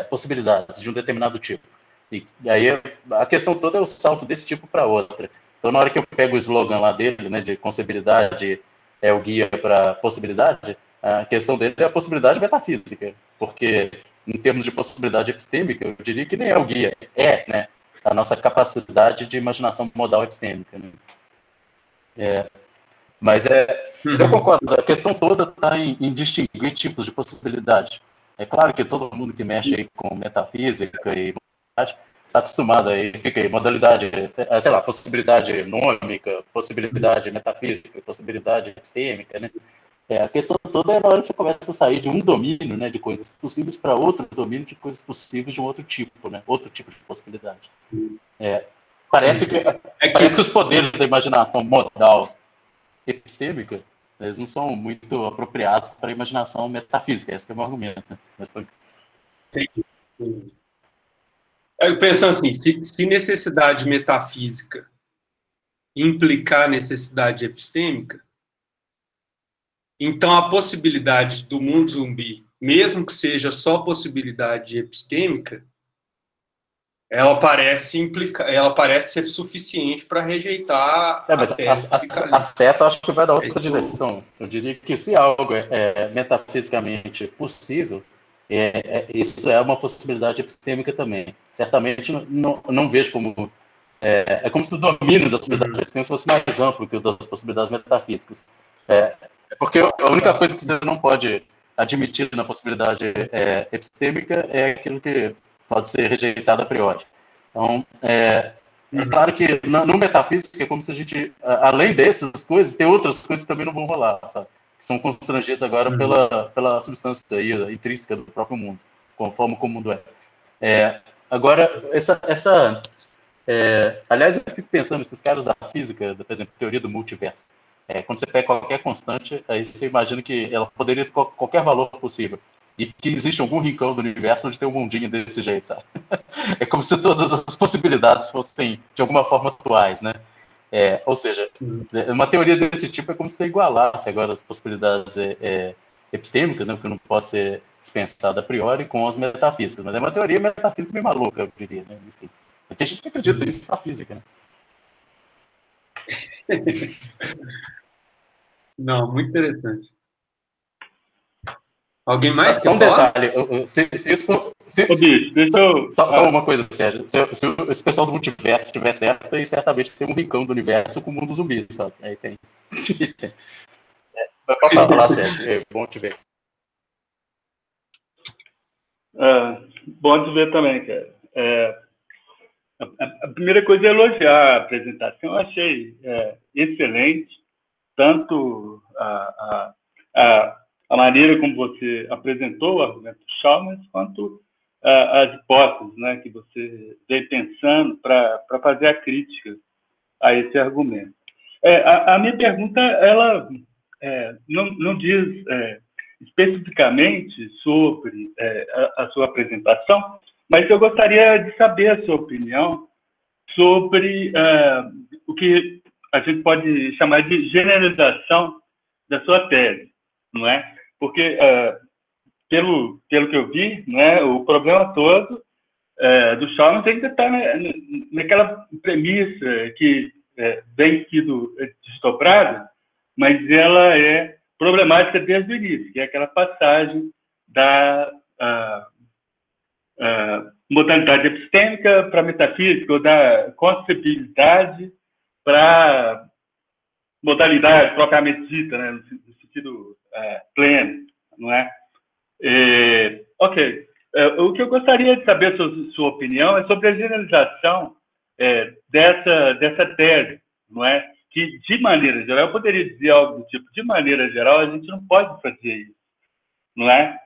possibilidades de um determinado tipo. E aí a questão toda é o salto desse tipo para outra. Então, na hora que eu pego o slogan lá dele, né, de concebibilidade é o guia para possibilidade, a questão dele é a possibilidade metafísica, porque em termos de possibilidade epistêmica, eu diria que nem é o guia, né, a nossa capacidade de imaginação modal epistêmica. Né? Mas eu concordo, a questão toda está em distinguir tipos de possibilidade. É claro que todo mundo que mexe aí com metafísica e está acostumado aí, fica aí, modalidade, sei lá, possibilidade nômica, possibilidade metafísica, possibilidade epistêmica, né? A questão toda é na hora que você começa a sair de um domínio, né, de coisas possíveis para outro domínio de coisas possíveis de um outro tipo, né? Outro tipo de possibilidade. Parece que os poderes da imaginação modal epistêmica, eles não são muito apropriados para a imaginação metafísica, esse é o meu argumento. Né? Eu penso assim, se necessidade metafísica implicar necessidade epistêmica, então a possibilidade do mundo zumbi, mesmo que seja só possibilidade epistêmica, ela parece ser suficiente para rejeitar mas a seta acho que vai dar outra direção. Eu diria que se algo é metafisicamente possível, isso é uma possibilidade epistêmica também. Certamente não vejo como... É como se o domínio das possibilidades epistêmicas fosse mais amplo que o das possibilidades metafísicas. Porque a única coisa que você não pode admitir na possibilidade epistêmica é aquilo que pode ser rejeitado a priori. Então, é claro que no metafísico é como se a gente, além dessas coisas, tem outras coisas que também não vão rolar, sabe? Que são constrangidas agora pela substância aí, intrínseca do próprio mundo, conforme como o mundo é. Agora, aliás, eu fico pensando, esses caras da física, por exemplo, teoria do multiverso, quando você pega qualquer constante, aí você imagina que ela poderia ter qualquer valor possível. E que existe algum rincão do universo onde tem um mundinho desse jeito, sabe? É como se todas as possibilidades fossem, de alguma forma, atuais, né? Ou seja, uma teoria desse tipo é como se você igualasse agora as possibilidades epistêmicas, né? Porque não pode ser dispensada a priori com as metafísicas. Mas é uma teoria metafísica meio maluca, eu diria, né? Enfim. Tem gente que acredita nisso na física, né? Não, muito interessante. Alguém mais Só um detalhe. Só uma coisa, Sérgio. Se esse pessoal do multiverso estiver certo, aí certamente tem um rincão do universo com o mundo zumbi, sabe? Aí tem. Pode falar, Sérgio. É bom te ver. Bom te ver também, cara. A primeira coisa é elogiar a apresentação. Eu achei excelente. tanto a maneira como você apresentou o argumento do Chalmers, quanto as hipóteses, né, que você veio pensando para fazer a crítica a esse argumento. A minha pergunta, ela não diz especificamente sobre a sua apresentação, mas eu gostaria de saber a sua opinião sobre o que a gente pode chamar de generalização da sua tese, não é? Porque, pelo que eu vi, não é, o problema todo do Chalmers ainda está naquela premissa que vem sido desdobrada, mas ela é problemática desde o início, que é aquela passagem da modalidade epistêmica para a metafísica, ou da concebibilidade para modalidade propriamente dita, né, no sentido pleno, não é? Ok. O que eu gostaria de saber sua opinião é sobre a generalização dessa tese, não é? Que, de maneira geral, eu poderia dizer algo do tipo, de maneira geral, a gente não pode fazer isso, não é?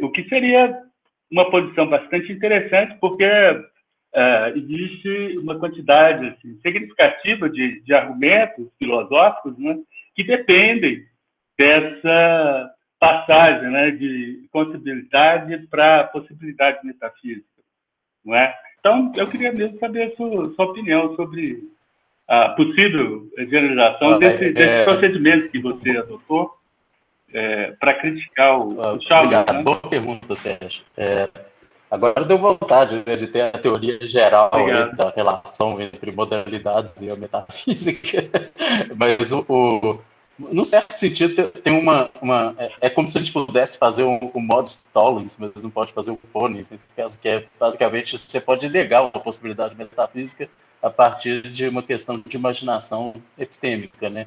O que seria uma posição bastante interessante, porque existe uma quantidade assim, significativa de argumentos filosóficos, né, que dependem dessa passagem, né, de concebibilidade para possibilidade metafísica, não é? Então, eu queria mesmo saber a sua opinião sobre a possível generalização desse procedimento que você adotou para criticar o Chalmers. Obrigado. Né? Boa pergunta, Sérgio. Agora deu vontade, né, de ter a teoria geral da relação entre modalidades e a metafísica, mas num certo sentido tem é como se a gente pudesse fazer um modus tollens, mas não pode fazer o ponis, nesse caso, que é basicamente você pode negar uma possibilidade metafísica a partir de uma questão de imaginação epistêmica, né?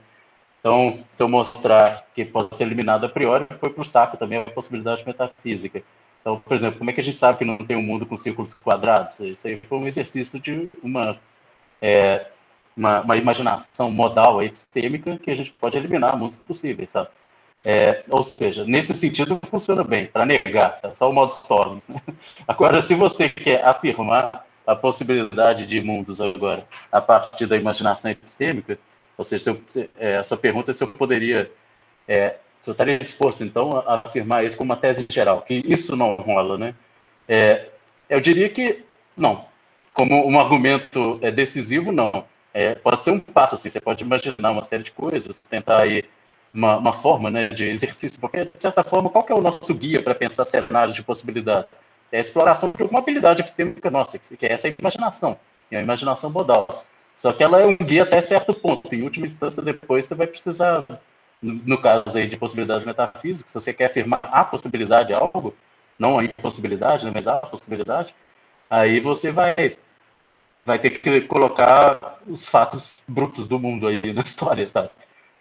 Então, se eu mostrar que pode ser eliminado a priori, foi para o saco também a possibilidade metafísica. Então, por exemplo, como é que a gente sabe que não tem um mundo com círculos quadrados? Isso aí foi um exercício de uma imaginação modal epistêmica que a gente pode eliminar mundos possíveis, sabe? Ou seja, nesse sentido funciona bem, para negar, sabe? Só o modus tollens. Né? Agora, se você quer afirmar a possibilidade de mundos agora a partir da imaginação epistêmica, ou seja, essa pergunta se eu poderia... se eu estaria disposto, então, a afirmar isso como uma tese geral, que isso não rola, né? Eu diria que não. Como um argumento decisivo, não. Pode ser um passo, assim, você pode imaginar uma série de coisas, tentar aí uma forma, né, de exercício, porque, de certa forma, qual que é o nosso guia para pensar cenários de possibilidades? É a exploração de alguma habilidade epistêmica nossa, que é essa imaginação, é a imaginação modal. Só que ela é um guia até certo ponto. Em última instância, depois você vai precisar, no caso aí de possibilidades metafísicas, se você quer afirmar a possibilidade de algo, não a impossibilidade, né, mas a possibilidade, aí você vai ter que colocar os fatos brutos do mundo aí na história, sabe?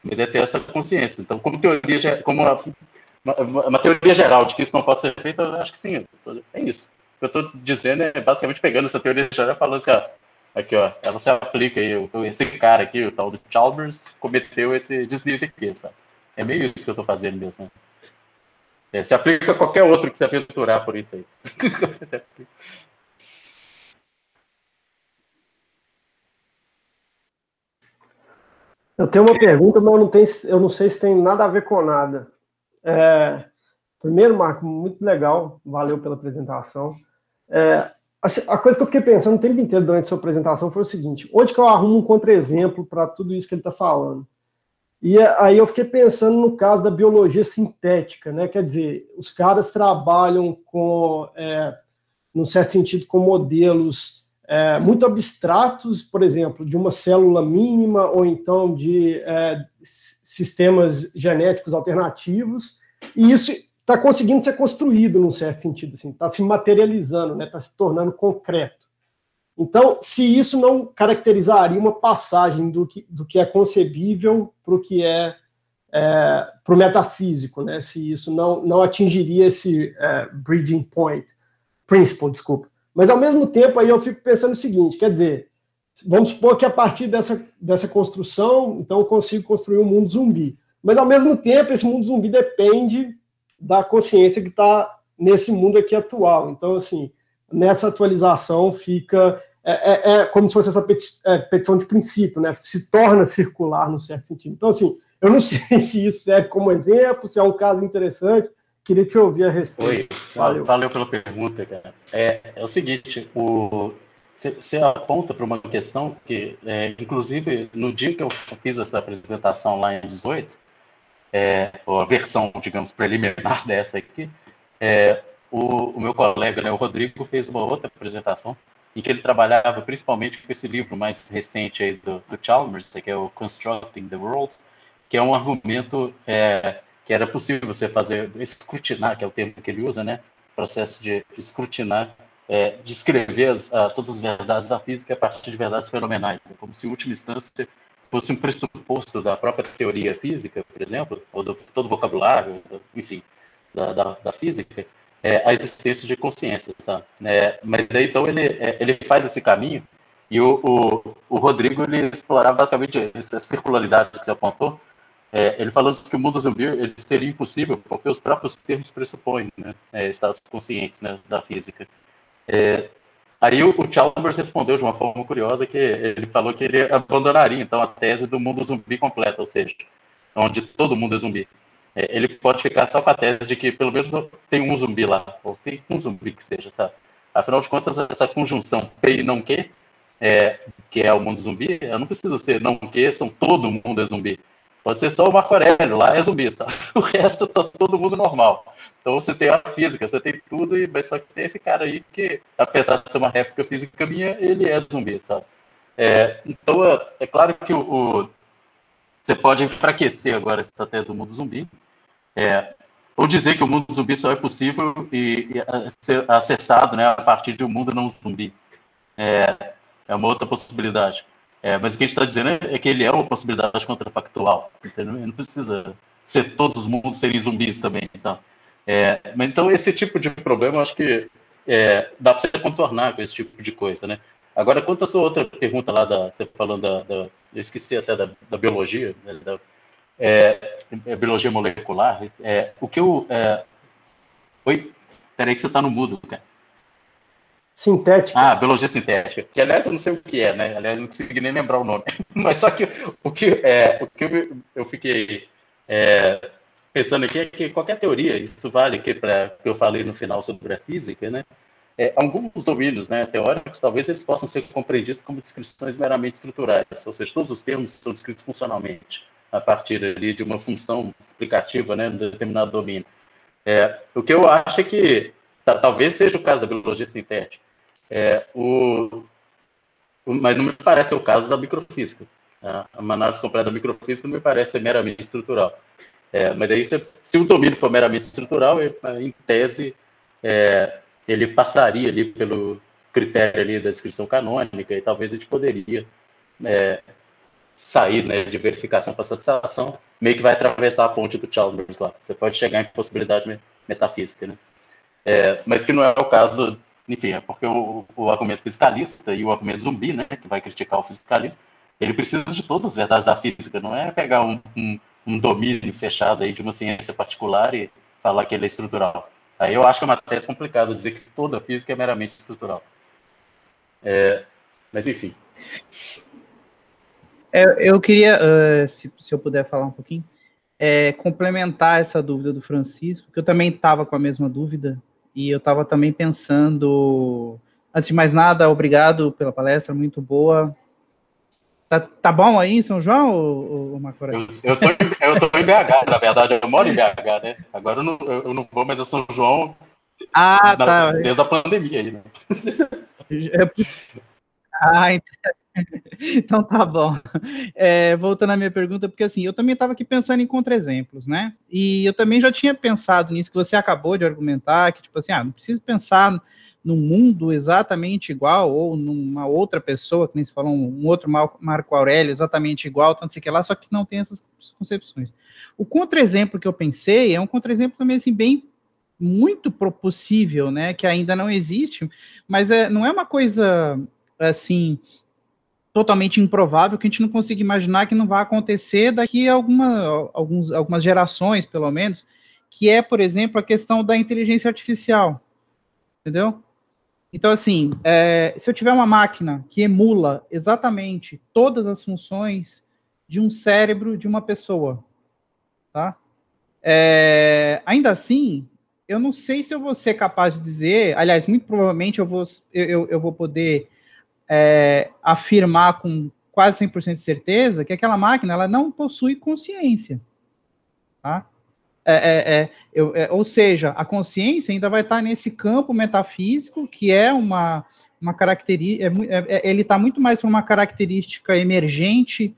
Mas é ter essa consciência. Então, como uma teoria geral de que isso não pode ser feito, eu acho que sim. É isso. O que eu estou dizendo é basicamente pegando essa teoria geral e falando assim, aqui, ó, ela se aplica aí, esse cara aqui, o tal do Chalmers, cometeu esse deslize aqui, sabe? É meio isso que eu estou fazendo mesmo. Se aplica a qualquer outro que se aventurar por isso aí. Eu tenho uma pergunta, mas eu não sei se tem nada a ver com nada. Primeiro, Marco, muito legal, valeu pela apresentação. A coisa que eu fiquei pensando o tempo inteiro durante a sua apresentação foi o seguinte: onde que eu arrumo um contra-exemplo para tudo isso que ele está falando? E aí eu fiquei pensando no caso da biologia sintética, né? Quer dizer, os caras trabalham com, num certo sentido, com modelos muito abstratos, por exemplo, de uma célula mínima ou então de sistemas genéticos alternativos, e isso está conseguindo ser construído num certo sentido, assim, está se materializando, né, está se tornando concreto. Então, se isso não caracterizaria uma passagem do que é concebível para o que para o metafísico, né, se isso não atingiria esse bridging point, principle, desculpa. Mas, ao mesmo tempo, aí eu fico pensando o seguinte, quer dizer, vamos supor que a partir dessa construção, então eu consigo construir um mundo zumbi. Mas, ao mesmo tempo, esse mundo zumbi depende da consciência que está nesse mundo aqui atual. Então, assim, nessa atualização fica... como se fosse essa petição de princípio, né? Se torna circular, no certo sentido. Então, assim, eu não sei se isso serve como exemplo, se é um caso interessante. Queria te ouvir a respeito. Valeu pela pergunta, cara. É o seguinte, você aponta para uma questão que, inclusive, no dia que eu fiz essa apresentação lá em 18, ou a versão, digamos, preliminar dessa aqui, o meu colega, né, o Rodrigo, fez uma outra apresentação em que ele trabalhava principalmente com esse livro mais recente aí do Chalmers, que é o Constructing the World, que é um argumento que era possível você fazer, escrutinar, que é o termo que ele usa, né? Processo de escrutinar, descrever todas as verdades da física a partir de verdades fenomenais. É como se, em última instância, fosse um pressuposto da própria teoria física, por exemplo, ou todo o vocabulário, enfim, da física, a existência de consciência, sabe? Mas aí, então, ele faz esse caminho, e o Rodrigo, ele explorava basicamente essa circularidade que você apontou, ele falando que o mundo zumbi ele seria impossível porque os próprios termos pressupõem, né, estados conscientes, né, da física. Aí o Chalmers respondeu de uma forma curiosa que ele falou que ele abandonaria então a tese do mundo zumbi completo, ou seja, onde todo mundo é zumbi. Ele pode ficar só com a tese de que pelo menos tem um zumbi lá, ou tem um zumbi que seja, sabe? Afinal de contas, essa conjunção P e não Q, que é o mundo zumbi, não precisa ser não Q, todo mundo é zumbi. Pode ser só o Marco Aurélio, lá é zumbi, sabe? O resto tá todo mundo normal. Então você tem a física, você tem tudo, mas só que tem esse cara aí que, apesar de ser uma réplica física minha, ele é zumbi, sabe? Então é claro que você pode enfraquecer agora essa tese do mundo zumbi, ou dizer que o mundo zumbi só é possível e ser acessado, né, a partir de um mundo não zumbi. É uma outra possibilidade. Mas o que a gente está dizendo é que ele é uma possibilidade contrafactual. Entendeu? Não precisa ser todos os mundos serem zumbis também, sabe? Mas então esse tipo de problema eu acho que dá para você contornar com esse tipo de coisa, né? Agora, quanto à sua outra pergunta lá, você falando eu esqueci até da biologia, né, biologia molecular, o que eu... Oi? Peraí que você está no mudo, cara. Sintética. Biologia sintética. Que, aliás, eu não sei o que é, né? Aliás, não consegui nem lembrar o nome. Mas só que o que eu fiquei pensando aqui é que qualquer teoria, isso vale para que eu falei no final sobre a física, né? Alguns domínios, né, teóricos, talvez eles possam ser compreendidos como descrições meramente estruturais, ou seja, todos os termos são descritos funcionalmente, a partir ali de uma função explicativa, né, de determinado domínio. O que eu acho é que talvez seja o caso da biologia sintética, mas não me parece o caso da microfísica. A análise completa da microfísica não me parece ser meramente estrutural. Mas aí, se o domínio for meramente estrutural, em tese, ele passaria ali pelo critério ali da descrição canônica e talvez a gente poderia sair, né, de verificação para satisfação, meio que vai atravessar a ponte do Chalmers lá. Você pode chegar em possibilidade metafísica, né? Mas que não é o caso enfim, porque o argumento fisicalista e o argumento zumbi, né, que vai criticar o fisicalismo, ele precisa de todas as verdades da física, não é pegar um domínio fechado aí de uma ciência particular e falar que ele é estrutural. Aí eu acho que é uma tese complicada dizer que toda física é meramente estrutural. Mas enfim. Eu queria, se eu puder falar um pouquinho, complementar essa dúvida do Francisco, que eu também estava com a mesma dúvida, e eu estava também pensando, antes de mais nada, obrigado pela palestra, muito boa. Tá bom aí em São João, ou Marco Aurélio? Eu tô em BH, na verdade, eu moro em BH, né? Agora eu não vou mais a São João tá. Desde a pandemia aí, né? Então tá bom. Voltando à minha pergunta, porque assim, eu também estava aqui pensando em contra-exemplos, né? E eu também já tinha pensado nisso que você acabou de argumentar, que tipo assim, não precisa pensar num mundo exatamente igual, ou numa outra pessoa, que nem se falou, um outro Marco Aurélio exatamente igual, tanto sei que lá, só que não tem essas concepções. O contra-exemplo que eu pensei é um contra-exemplo também assim, bem muito possível, né? Que ainda não existe, mas não é uma coisa assim totalmente improvável, que a gente não consiga imaginar que não vai acontecer daqui a algumas gerações, pelo menos, que é, por exemplo, a questão da inteligência artificial, entendeu? Então, assim, se eu tiver uma máquina que emula exatamente todas as funções de um cérebro de uma pessoa, tá? Ainda assim, eu não sei se eu vou ser capaz de dizer, aliás, muito provavelmente eu vou poder afirmar com quase 100% de certeza que aquela máquina ela não possui consciência, tá? Ou seja, a consciência ainda vai estar nesse campo metafísico, que é uma característica, ele está muito mais para uma característica emergente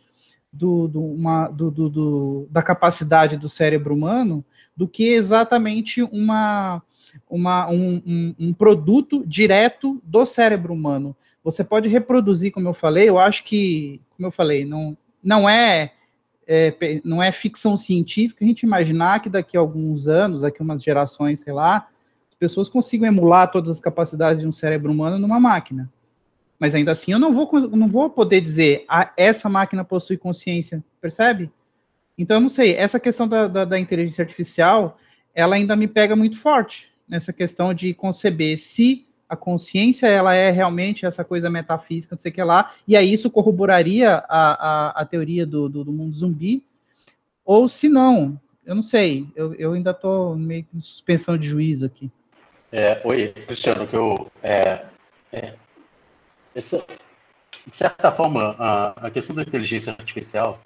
da capacidade do cérebro humano do que exatamente um produto direto do cérebro humano. Você pode reproduzir, como eu falei, eu acho que, como eu falei, não é ficção científica a gente imaginar que daqui a alguns anos, daqui a umas gerações, sei lá, as pessoas consigam emular todas as capacidades de um cérebro humano numa máquina. Mas ainda assim eu não vou poder dizer essa máquina possui consciência, percebe? Então eu não sei, essa questão da inteligência artificial, ela ainda me pega muito forte, nessa questão de conceber se a consciência ela é realmente essa coisa metafísica, não sei o que lá, e aí isso corroboraria a teoria do mundo zumbi, ou se não, eu não sei, eu ainda estou meio que em suspensão de juízo aqui. Oi, Cristiano, que de certa forma, a questão da inteligência artificial,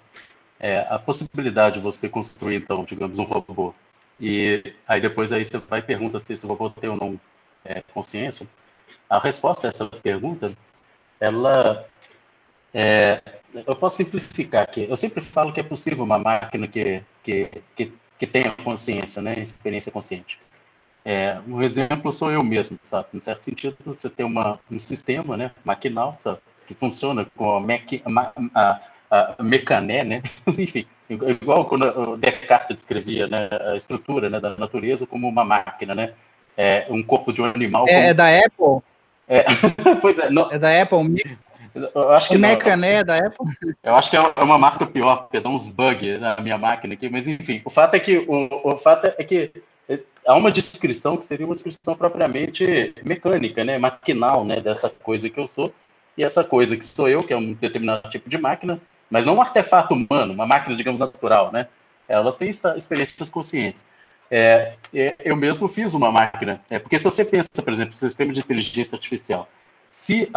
a possibilidade de você construir, então, digamos, um robô, e aí depois aí você vai e pergunta se esse robô tem ou não consciência. A resposta a essa pergunta, eu posso simplificar aqui. Eu sempre falo que é possível uma máquina que tenha consciência, né, experiência consciente. Um exemplo sou eu mesmo, sabe? Em certo sentido, você tem um sistema, né, maquinal, sabe, que funciona com a mecané, né? Enfim, igual quando o Descartes descrevia, né, a estrutura, né, da natureza como uma máquina, né? Um corpo de um animal. É da Apple? Pois é, não. É da Apple? Eu acho que o mecané é da Apple? Eu acho que é uma marca pior, porque dá uns bugs na minha máquina aqui, mas enfim, o fato é que há uma descrição que seria uma descrição propriamente mecânica, né, maquinal, né, dessa coisa que eu sou, e essa coisa que sou eu, que é um determinado tipo de máquina, mas não um artefato humano, uma máquina, digamos, natural, né, ela tem experiências conscientes. Eu mesmo fiz uma máquina, porque se você pensa, por exemplo, no sistema de inteligência artificial, se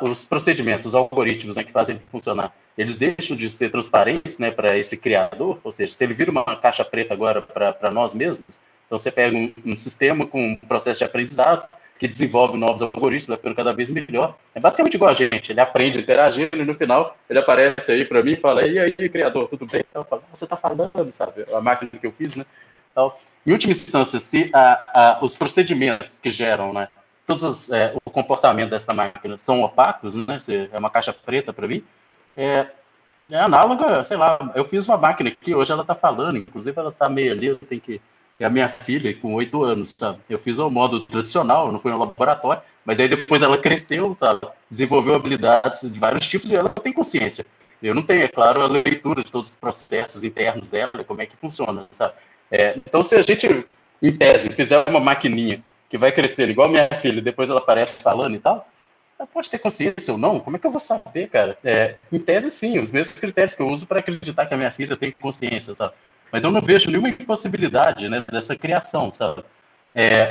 os procedimentos, os algoritmos, né, que fazem ele funcionar, eles deixam de ser transparentes, né, para esse criador, ou seja, se ele vira uma caixa preta agora para nós mesmos, então você pega um sistema com um processo de aprendizado que desenvolve novos algoritmos, vai ficando cada vez melhor. É basicamente igual a gente, ele aprende interagindo e no final ele aparece aí para mim e fala, e aí, criador, tudo bem? Eu falo, você está falando, sabe, a máquina que eu fiz, né? Então, em última instância, se os procedimentos que geram, né, o comportamento dessa máquina são opacos, né? Se é uma caixa preta para mim, é análoga, sei lá, eu fiz uma máquina que hoje ela está falando, inclusive ela está meio ali, eu tenho que... É a minha filha, com 8 anos, sabe? Eu fiz o modo tradicional, não fui no laboratório, mas aí depois ela cresceu, sabe? Desenvolveu habilidades de vários tipos e ela tem consciência. Eu não tenho, é claro, a leitura de todos os processos internos dela, como é que funciona, sabe? Então, se a gente, em tese, fizer uma maquininha que vai crescer igual a minha filha, depois ela aparece falando e tal, ela pode ter consciência ou não? Como é que eu vou saber, cara? Em tese, sim, os mesmos critérios que eu uso para acreditar que a minha filha tem consciência, sabe? Mas eu não vejo nenhuma impossibilidade, né, dessa criação, sabe?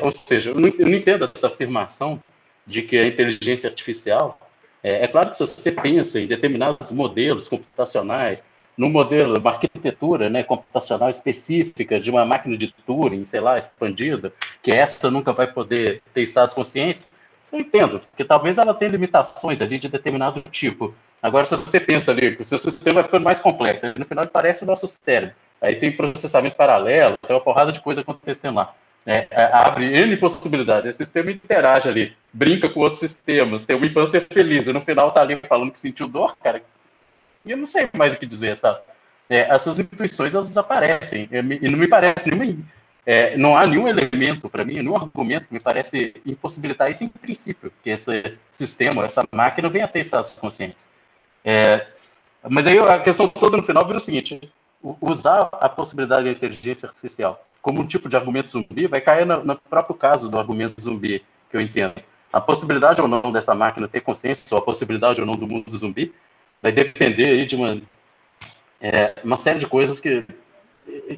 Ou seja, eu não entendo essa afirmação de que a inteligência artificial... É claro que se você pensa em determinados modelos computacionais, num modelo, uma arquitetura, né, computacional específica de uma máquina de Turing, sei lá, expandida, que essa nunca vai poder ter estados conscientes, isso eu entendo, porque talvez ela tenha limitações ali de determinado tipo. Agora, se você pensa ali, que o seu sistema vai ficando mais complexo, no final ele parece o nosso cérebro, aí tem processamento paralelo, tem uma porrada de coisa acontecendo lá. Abre N possibilidades, esse sistema interage ali, brinca com outros sistemas, tem uma infância feliz, e no final tá ali falando que sentiu dor, cara, e eu não sei mais o que dizer, sabe? Essas intuições, elas desaparecem, e não me parece não há nenhum elemento para mim, nenhum argumento que me parece impossibilitar isso em princípio, que esse sistema, essa máquina venha a ter estados conscientes. Mas aí a questão toda no final vira o seguinte: usar a possibilidade da inteligência artificial como um tipo de argumento zumbi vai cair no próprio caso do argumento zumbi, que eu entendo. A possibilidade ou não dessa máquina ter consciência, ou a possibilidade ou não do mundo zumbi, vai depender aí de uma série de coisas que...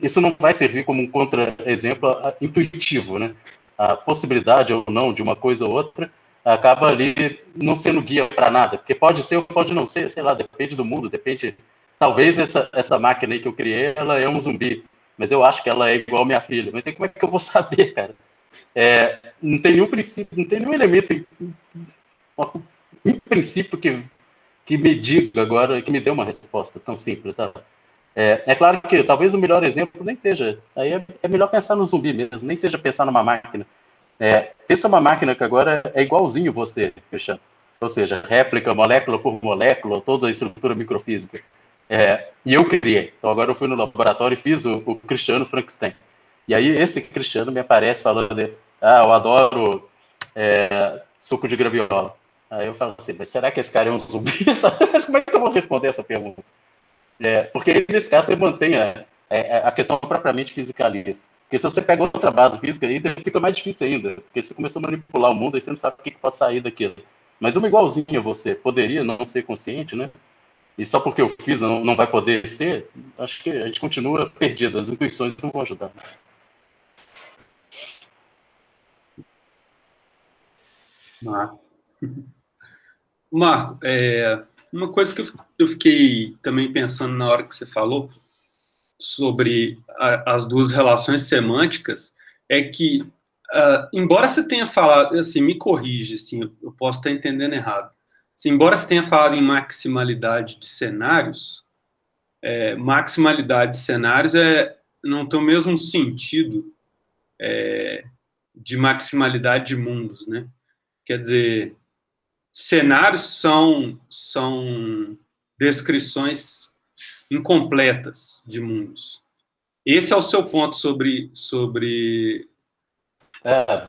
Isso não vai servir como um contra-exemplo intuitivo, né? A possibilidade ou não de uma coisa ou outra acaba ali não sendo guia para nada, porque pode ser ou pode não ser, sei lá, depende do mundo, depende... Talvez essa máquina aí que eu criei, ela é um zumbi, mas eu acho que ela é igual a minha filha. Mas aí como é que eu vou saber, cara? Não tem nenhum princípio, não tem nenhum elemento em princípio que me diga agora, que me dê uma resposta tão simples, sabe? É claro que talvez o melhor exemplo nem seja... Aí é melhor pensar no zumbi mesmo, nem seja pensar numa máquina. Pensa uma máquina que agora é igualzinho você, Cristiano. Ou seja, réplica molécula por molécula, toda a estrutura microfísica. E eu criei. Então agora eu fui no laboratório e fiz o Cristiano Frankenstein. E aí esse Cristiano me aparece falando, eu adoro suco de graviola. Aí eu falo assim, mas será que esse cara é um zumbi? Mas como é que eu vou responder essa pergunta? Porque nesse caso você mantém a questão propriamente fisicalista. Porque se você pega outra base física, ainda fica mais difícil ainda. Porque você começou a manipular o mundo e você não sabe o que pode sair daquilo. Mas uma igualzinha a você poderia não ser consciente, né? E só porque eu fiz não vai poder ser, acho que a gente continua perdido, as intuições não vão ajudar. Marco, uma coisa que eu fiquei também pensando na hora que você falou sobre as duas relações semânticas é que, embora você tenha falado, assim, me corrige, assim, eu posso estar entendendo errado, assim, embora você tenha falado em maximalidade de cenários, maximalidade de cenários não tem o mesmo sentido de maximalidade de mundos, né? Quer dizer, cenários são descrições incompletas de mundos. Esse é o seu ponto sobre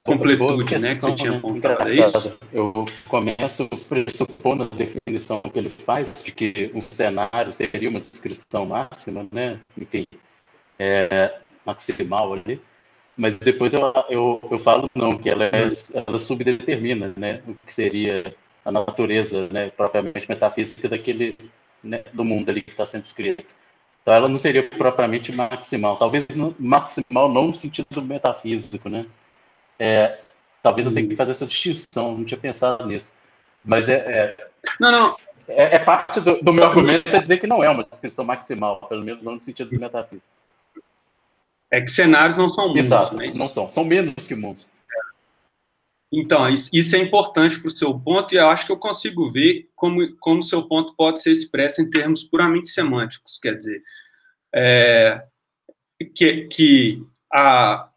completude, né, que você tinha apontado, é isso? Eu começo pressupondo a definição que ele faz de que um cenário seria uma descrição máxima, né? Enfim, maximal ali. Mas depois eu falo não, que ela subdetermina, né, o que seria a natureza, né, propriamente metafísica daquele, né, do mundo ali que está sendo descrito. Então ela não seria propriamente maximal, talvez maximal não no sentido metafísico, né? Talvez eu tenha que fazer essa distinção, não tinha pensado nisso. Mas Não. Parte do meu argumento é dizer que não é uma descrição maximal, pelo menos não no sentido metafísico. É que cenários não são mundos. Exato, né? não são menos que mundos. Então, isso é importante para o seu ponto, e eu acho que eu consigo ver como o seu ponto pode ser expresso em termos puramente semânticos. Quer dizer, que a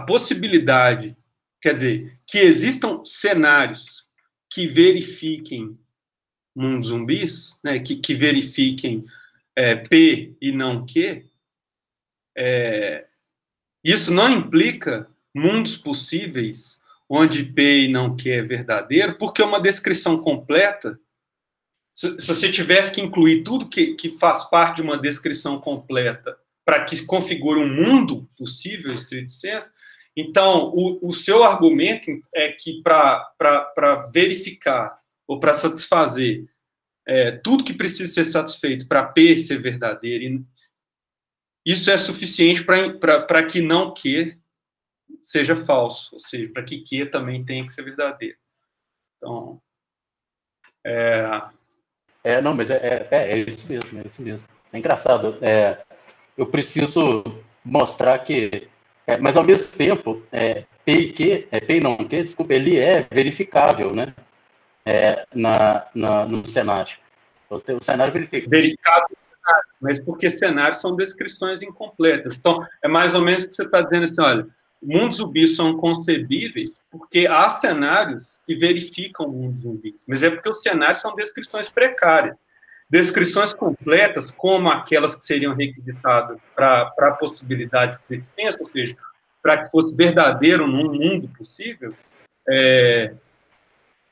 possibilidade, quer dizer, que existam cenários que verifiquem mundos zumbis, né, que verifiquem P e não Q, isso não implica mundos possíveis onde P e não Q é verdadeiro, porque uma descrição completa, se você tivesse que incluir tudo que faz parte de uma descrição completa para que configure um mundo possível, estrito senso, então o seu argumento é que para verificar ou para satisfazer tudo que precisa ser satisfeito para P ser verdadeiro, isso é suficiente para que não Q seja falso, ou seja, para que Q também tenha que ser verdadeiro. Então, não, mas é isso mesmo, é isso mesmo. É engraçado. Eu preciso mostrar que... mas, ao mesmo tempo, P e Q, P e não Q, desculpa, ele é verificável, né? No cenário. O cenário verifica. Verificável, mas porque cenários são descrições incompletas. Então, é mais ou menos o que você está dizendo assim, olha, mundos zumbis são concebíveis porque há cenários que verificam mundos zumbis, mas é porque os cenários são descrições precárias. Descrições completas, como aquelas que seriam requisitadas para a possibilidade de existência, ou seja, para que fosse verdadeiro num mundo possível,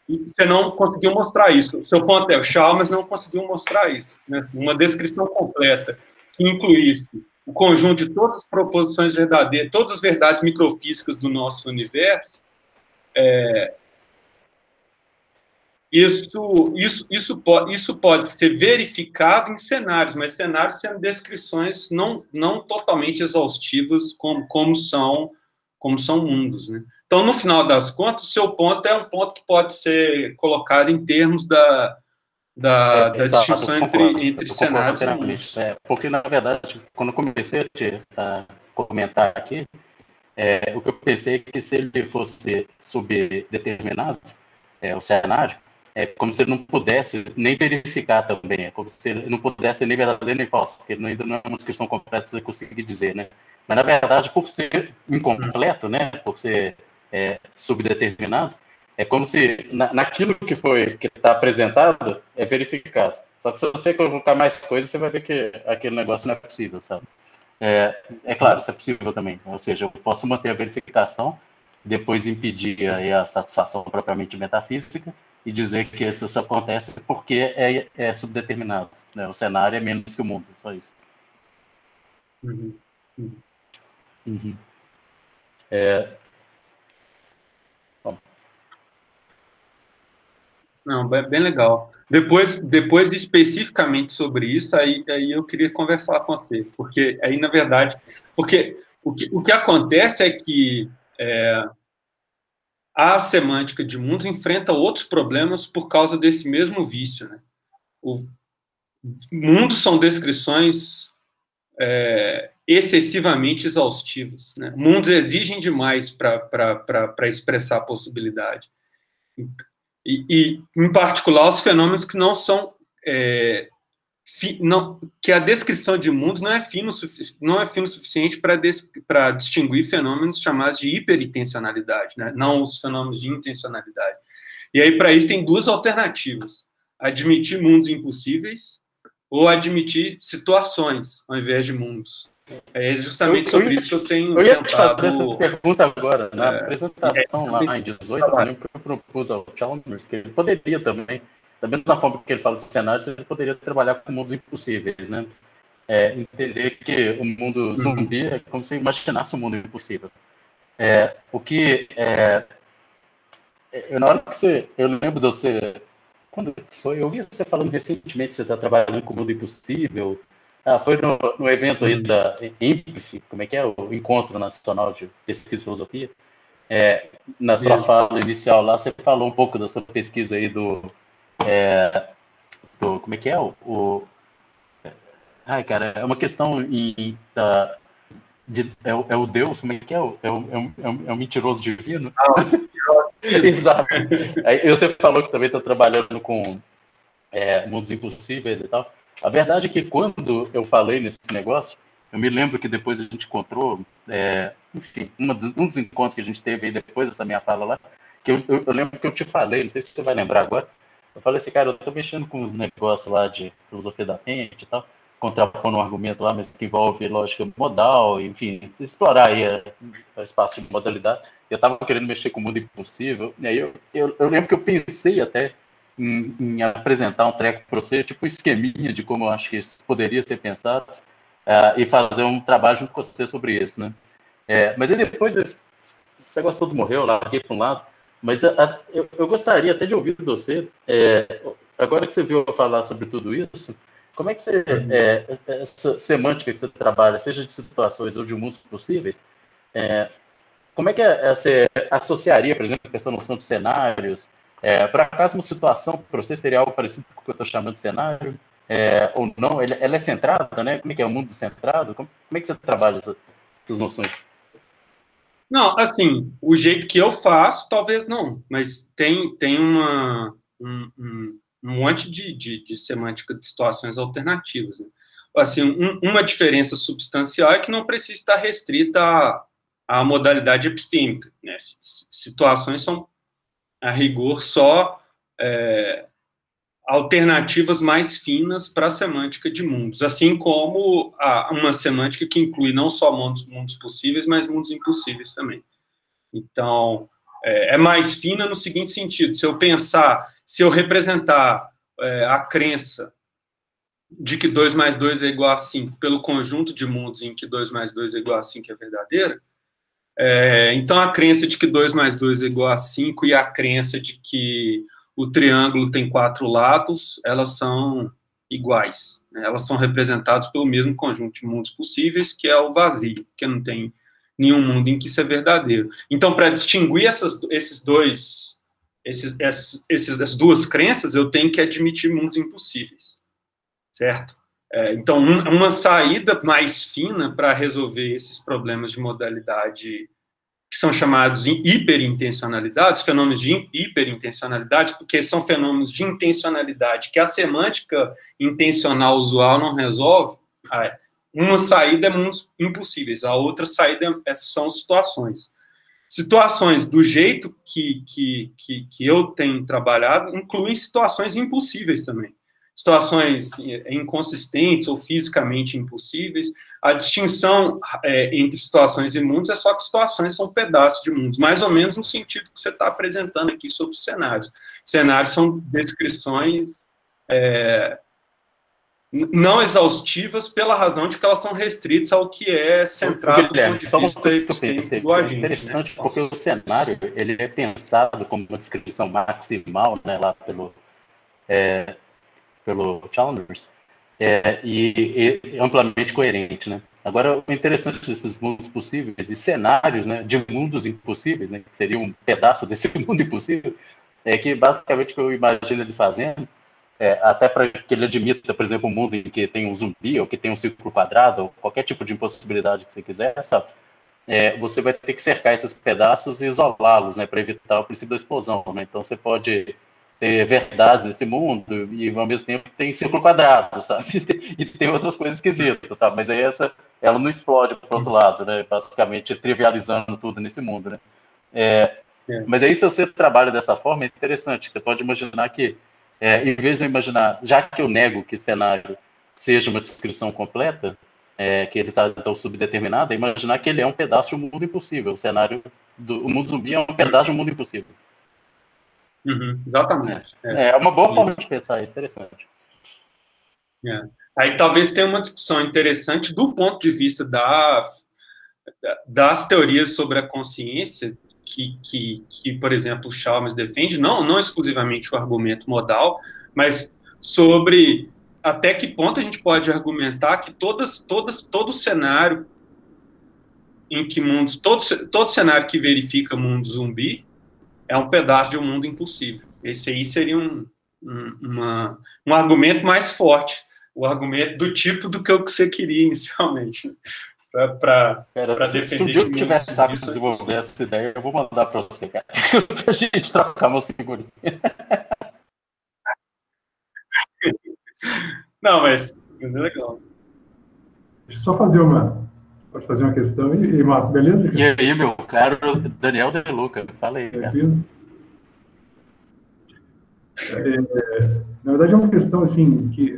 E você não conseguiu mostrar isso. O seu ponto é, o Chalmers não conseguiu mostrar isso. Né? Assim, uma descrição completa que incluísse o conjunto de todas as proposições verdadeiras, todas as verdades microfísicas do nosso universo, isso pode ser verificado em cenários, mas cenários sendo descrições não totalmente exaustivas como são mundos, né? Então, no final das contas, o seu ponto é um ponto que pode ser colocado em termos da distinção entre cenários e mundos. Porque, na verdade, quando eu comecei a comentar aqui, o que eu pensei é que se ele fosse subdeterminado, o cenário, é como se ele não pudesse nem verificar também, é como se ele não pudesse ser nem verdadeiro nem falso, porque ainda não é uma descrição completa que você conseguir dizer, né? Mas, na verdade, por ser incompleto, né, por ser subdeterminado, é como se naquilo que está apresentado é verificado. Só que se você colocar mais coisas, você vai ver que aquele negócio não é possível, sabe? Claro, isso é possível também. Ou seja, eu posso manter a verificação, depois impedir aí a satisfação propriamente metafísica e dizer que isso acontece porque é subdeterminado, né? O cenário é menos que o mundo, só isso. Uhum. Bom. Não, bem legal. Depois especificamente sobre isso, aí eu queria conversar com você, porque aí, na verdade, porque o que acontece é que a semântica de mundos enfrenta outros problemas por causa desse mesmo vício, né? Mundos são descrições excessivamente exaustivas, né? Mundos exigem demais para expressar a possibilidade. E, em particular, os fenômenos que não são... que a descrição de mundos não é fino o suficiente para distinguir fenômenos chamados de hiperintencionalidade, né? Não os fenômenos de intencionalidade. E aí, para isso, tem duas alternativas. Admitir mundos impossíveis ou admitir situações, ao invés de mundos. É justamente sobre isso que eu tenho tentado... Eu ia te fazer essa pergunta agora. Na apresentação lá em 18, eu lembro que eu propus ao Chalmers que ele poderia também, da mesma forma que ele fala de cenários, ele poderia trabalhar com mundos impossíveis, né? Entender que o mundo zumbi é como se imaginasse um mundo impossível. Na hora que eu lembro de você... Quando foi? Eu vi você falando recentemente que você está trabalhando com o mundo impossível. Foi no evento aí da INPF, como é que é? O Encontro Nacional de Pesquisa e Filosofia. Na sua fala inicial lá, você falou um pouco da sua pesquisa aí do como é que é? Ai, cara, é uma questão é o Deus, como é que é? É um mentiroso divino? Exato. Aí você falou que também está trabalhando com mundos impossíveis e tal. A verdade é que quando eu falei nesse negócio, eu me lembro que depois a gente encontrou, enfim, um dos encontros que a gente teve aí depois dessa minha fala lá, que eu lembro que eu te falei, não sei se você vai lembrar agora, eu falei assim, cara, eu tô mexendo com os negócios lá de filosofia da mente e tal, contrapondo um argumento lá, mas que envolve lógica modal, enfim, explorar aí o espaço de modalidade. Eu estava querendo mexer com o mundo impossível, e aí eu lembro que eu pensei até em apresentar um treco para você, tipo um esqueminha de como eu acho que isso poderia ser pensado, e fazer um trabalho junto com você sobre isso, né? Mas aí depois esse negócio todo morreu, lá aqui para um lado, mas eu gostaria até de ouvir de você, agora que você viu eu falar sobre tudo isso, como é que você, essa semântica que você trabalha, seja de situações ou de mundos possíveis, como é que você associaria, por exemplo, essa noção de cenários? Por acaso, uma situação para você seria algo parecido com o que eu estou chamando de cenário? Ou não? Ela é centrada, né? Como é que é o mundo centrado? Como é que você trabalha essas noções? Não, assim, o jeito que eu faço, talvez não, mas tem um monte de semântica de situações alternativas, né? Assim, uma diferença substancial é que não precisa estar restrita à modalidade epistêmica, né? Situações são, a rigor, só alternativas mais finas para a semântica de mundos, assim como uma semântica que inclui não só mundos possíveis, mas mundos impossíveis também. Então, é mais fina no seguinte sentido: se eu representar a crença de que 2 mais 2 é igual a 5 pelo conjunto de mundos em que 2 mais 2 é igual a 5 é verdadeira, então a crença de que 2 mais 2 é igual a 5 e a crença de que o triângulo tem 4 lados, elas são iguais, né? Elas são representadas pelo mesmo conjunto de mundos possíveis, que é o vazio, que não tem nenhum mundo em que isso é verdadeiro. Então, para distinguir essas duas crenças, eu tenho que admitir mundos impossíveis, certo? Então, uma saída mais fina para resolver esses problemas de modalidade, que são chamados hiperintencionalidades, fenômenos de hiperintencionalidade, porque são fenômenos de intencionalidade que a semântica intencional usual não resolve. Uma saída é mundos impossíveis, a outra saída são situações. Situações do jeito que eu tenho trabalhado incluem situações impossíveis também. Situações inconsistentes ou fisicamente impossíveis. A distinção entre situações e mundos é só que situações são pedaços de mundos, mais ou menos no sentido que você está apresentando aqui sobre cenários. Cenários são descrições não exaustivas pela razão de que elas são restritas ao que é centrado do ponto de vista do agente. É interessante, né? Porque o cenário ele é pensado como uma descrição maximal, né, lá pelo Chalmers, e amplamente coerente, né? Agora, o interessante desses mundos possíveis e cenários, né, de mundos impossíveis, né, que seria um pedaço desse mundo impossível, é que, basicamente, o que eu imagino ele fazendo, até para que ele admita, por exemplo, um mundo em que tem um zumbi, ou que tem um círculo quadrado, ou qualquer tipo de impossibilidade que você quiser, sabe? Você vai ter que cercar esses pedaços e isolá-los, né, para evitar o princípio da explosão, né? Então, você pode ter verdades nesse mundo e, ao mesmo tempo, tem círculo quadrado, sabe? E tem outras coisas esquisitas, sabe? Mas aí ela não explode para o outro lado, né? Basicamente, trivializando tudo nesse mundo, né? Mas aí, se você trabalha dessa forma, é interessante. Você pode imaginar que, em vez de eu imaginar, já que eu nego que cenário seja uma descrição completa, que ele está tão subdeterminado, é imaginar que ele é um pedaço de um mundo impossível. O mundo zumbi é um pedaço de um mundo impossível. Exatamente. É uma boa forma de pensar, interessante. Aí talvez tenha uma discussão interessante do ponto de vista das teorias sobre a consciência, que por exemplo, o Chalmers defende, não exclusivamente o argumento modal, mas sobre até que ponto a gente pode argumentar que todo cenário em que todo cenário que verifica mundo zumbi é um pedaço de um mundo impossível. Esse aí seria um argumento mais forte, o argumento do tipo do que você queria inicialmente, para defender. Se um dia eu tiver saco de desenvolver essa ideia, eu vou mandar para você, cara, para a gente trocar uma figurinha. Não, mas é legal. Deixa eu só fazer pode fazer uma questão e Marco, beleza? E aí, meu caro Daniel De Luca, fala aí, cara. Na verdade, é uma questão assim que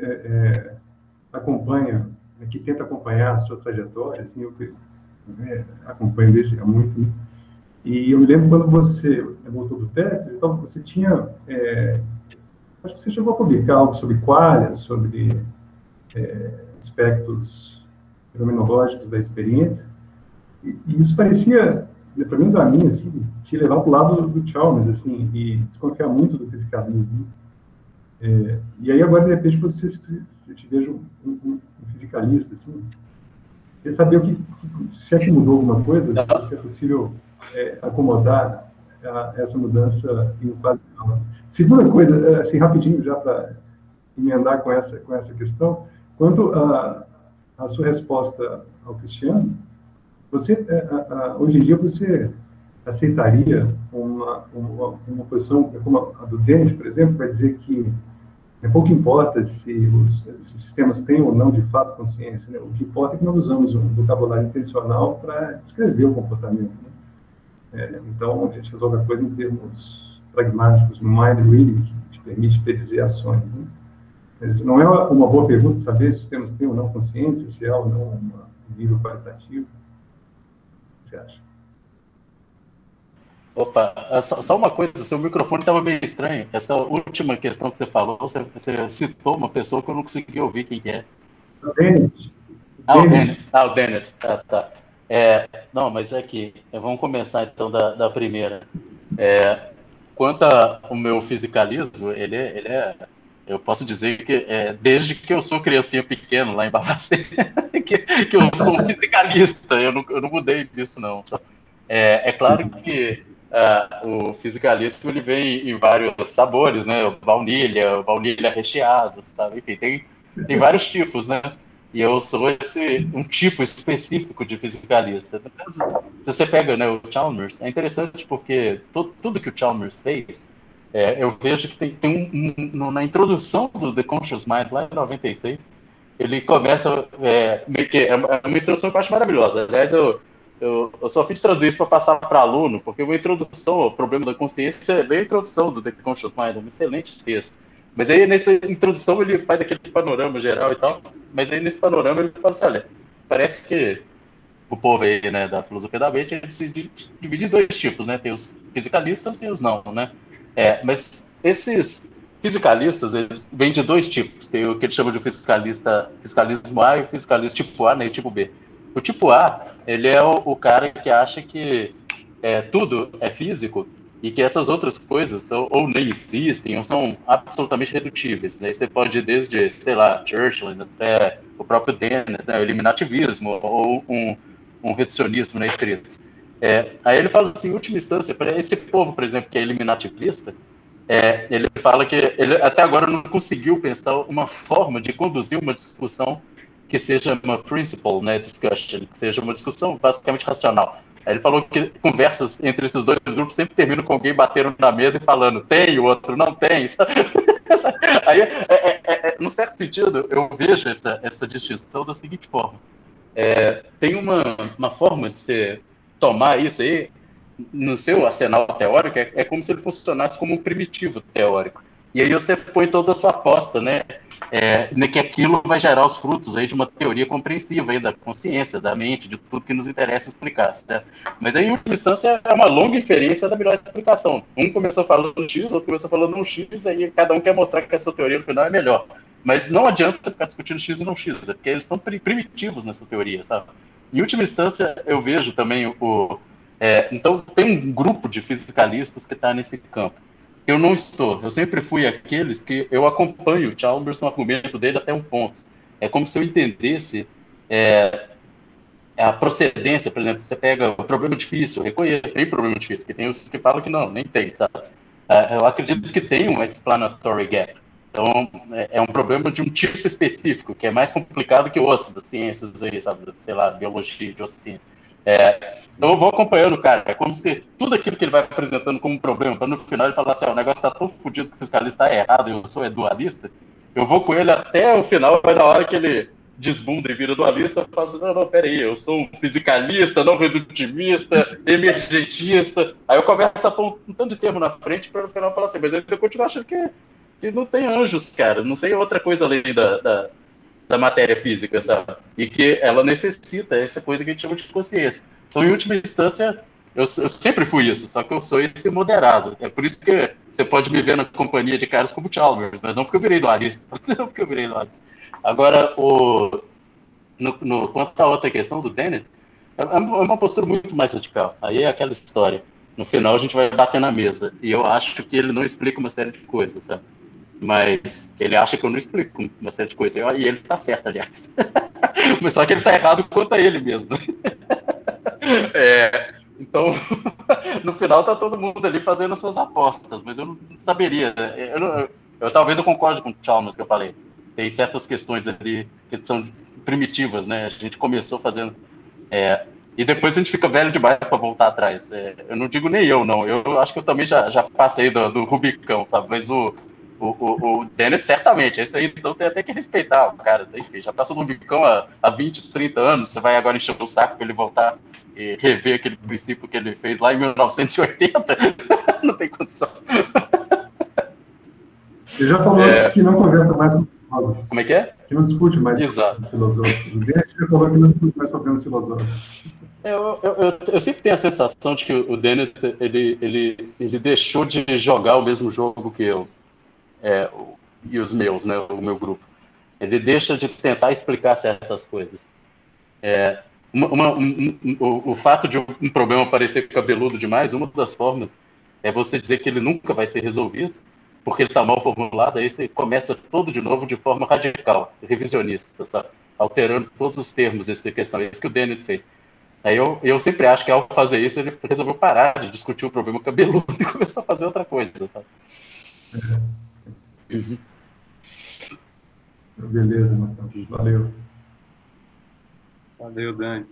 acompanha, que tenta acompanhar a sua trajetória, assim, eu acompanho desde há muito, né? E eu me lembro quando você voltou do Texas, então você tinha, acho que você chegou a publicar algo sobre qualia, sobre aspectos fenomenológicos da experiência, e isso parecia, pelo menos a mim, assim, te levar para o lado do Chalmers, assim, e desconfiar muito do fisicalismo. E aí agora, de repente, você te veja um fisicalista, assim, quer saber se é que mudou alguma coisa, se é possível acomodar essa mudança em um quadro. Segunda coisa, assim, rapidinho, já para emendar com essa questão, quanto a sua resposta ao Cristiano, hoje em dia você aceitaria uma posição como a do Dennett, por exemplo, para dizer que pouco importa se esses sistemas têm ou não de fato consciência, né? O que importa é que nós usamos um vocabulário intencional para descrever o comportamento, né? Então a gente resolve a coisa em termos pragmáticos, no mind reading, que te permite predizer ações, né? Mas não é uma boa pergunta saber se os sistemas têm ou não consciência, se há ou não um nível qualitativo. O que você acha? Opa, só uma coisa, seu microfone estava meio estranho. Essa última questão que você falou, você citou uma pessoa que eu não consegui ouvir quem que é. O Dennett. O Dennett. Tá. Não, mas é que vamos começar então da primeira. Quanto ao meu fisicalismo, ele é eu posso dizer que desde que eu sou criancinha pequeno lá em Babacena, que eu sou fisicalista, eu não mudei disso não. É claro que o fisicalismo ele vem em vários sabores, né? Baunilha recheado, sabe? Enfim, tem vários tipos, né? E eu sou um tipo específico de fisicalista. No caso, se você pega, né, o Chalmers, é interessante porque tudo que o Chalmers fez, eu vejo que tem na introdução do The Conscious Mind, lá em 96, ele começa meio que... É uma introdução que eu acho maravilhosa. Aliás, eu só fiz traduzir isso para passar para aluno, porque uma introdução ao problema da consciência é bem a introdução do The Conscious Mind, é um excelente texto. Mas aí, nessa introdução, ele faz aquele panorama geral e tal, mas aí, nesse panorama, ele fala assim, olha, parece que o povo aí, né, da filosofia da mente, ele se divide em dois tipos, né, tem os fisicalistas e os não, né, mas esses fisicalistas, eles vêm de dois tipos, tem o que ele chama de fisicalismo A e o fisicalismo tipo A, né, e tipo B. O tipo A, ele é o cara que acha que tudo é físico, e que essas outras coisas ou nem existem, ou são absolutamente redutíveis. Aí você pode ir desde, sei lá, Churchill, até o próprio Dennett, né, o eliminativismo, ou um reducionismo, né, escrito. Aí ele fala assim, em última instância, para esse povo, por exemplo, que é eliminativista, ele fala que ele até agora não conseguiu pensar uma forma de conduzir uma discussão que seja uma principle, né, discussion, que seja uma discussão basicamente racional. Aí ele falou que conversas entre esses dois grupos sempre terminam com alguém batendo na mesa e falando tem, o outro não tem. Aí, num certo sentido, eu vejo essa distinção da seguinte forma. Tem uma forma de você tomar isso aí no seu arsenal teórico, é como se ele funcionasse como um primitivo teórico. E aí você põe toda a sua aposta, né? Que aquilo vai gerar os frutos aí de uma teoria compreensiva aí da consciência, da mente, de tudo que nos interessa explicar, certo? Mas aí, em última instância, é uma longa inferência da melhor explicação. Um começou falando X, outro começou falando um X, aí cada um quer mostrar que a sua teoria no final é melhor. Mas não adianta ficar discutindo X e não X, porque eles são primitivos nessa teoria, sabe? Em última instância, eu vejo também então, tem um grupo de fisicalistas que está nesse campo. Eu não estou. Eu sempre fui aqueles que eu acompanho o Chalmers no argumento dele até um ponto. É como se eu entendesse a procedência, por exemplo, você pega o problema difícil, eu reconheço, tem problema difícil, que tem os que falam que não, nem tem, sabe? Eu acredito que tem um explanatory gap. Então, é um problema de um tipo específico, que é mais complicado que outros das ciências aí, sabe? Sei lá, biologia, de outras ciências. Então eu vou acompanhando o cara, é como se tudo aquilo que ele vai apresentando como problema, para no final ele falar assim, o negócio está tão fodido que o fiscalista está errado, eu sou dualista, eu vou com ele até o final, vai na hora que ele desbunda e vira dualista, eu falo assim, não, peraí, eu sou um fisicalista, não redutivista, emergentista, aí eu começo a pôr um tanto de termo na frente para no final falar assim, mas eu continuo achando que não tem anjos, cara, não tem outra coisa além da matéria física, sabe? E que ela necessita essa coisa que a gente chama de consciência. Então, em última instância, eu sempre fui isso, só que eu sou esse moderado. É por isso que você pode me ver na companhia de caras como Chalmers, mas não porque eu virei dualista. Não porque eu virei dualista. Agora, quanto à outra questão do Dennett, é uma postura muito mais radical. Aí é aquela história. No final, a gente vai bater na mesa. E eu acho que ele não explica uma série de coisas, sabe? Mas ele acha que eu não explico uma série de coisas. E ele tá certo, aliás. Mas só que ele tá errado quanto a ele mesmo. Então, no final tá todo mundo ali fazendo as suas apostas, mas eu não saberia. Talvez eu concorde com o Chalmers que eu falei. Tem certas questões ali que são primitivas, né? A gente começou fazendo... e depois a gente fica velho demais para voltar atrás. Eu não digo nem eu, não. Eu acho que eu também já passei do Rubicão, sabe? Mas o Dennett, certamente, esse aí, então tem até que respeitar o cara, enfim, já passou no Rubicão há 20, 30 anos, você vai agora encher o saco para ele voltar e rever aquele princípio que ele fez lá em 1980? Não tem condição. Você já falou que não conversa mais com filósofos. Como é que é? Que não discute mais com filósofos. O Dennett já falou que não discute mais problemas filosóficos. Eu sempre tenho a sensação de que o Dennett, ele deixou de jogar o mesmo jogo que eu, e os meus, né, o meu grupo. Ele deixa de tentar explicar certas coisas. O fato de um problema parecer cabeludo demais, uma das formas é você dizer que ele nunca vai ser resolvido, porque ele está mal formulado, aí você começa todo de novo de forma radical, revisionista, sabe? Alterando todos os termos dessa questão. É isso que o Dennett fez. Aí eu sempre acho que ao fazer isso ele resolveu parar de discutir o problema cabeludo e começou a fazer outra coisa, sabe? Beleza, Matheus. Valeu. Valeu, Dani.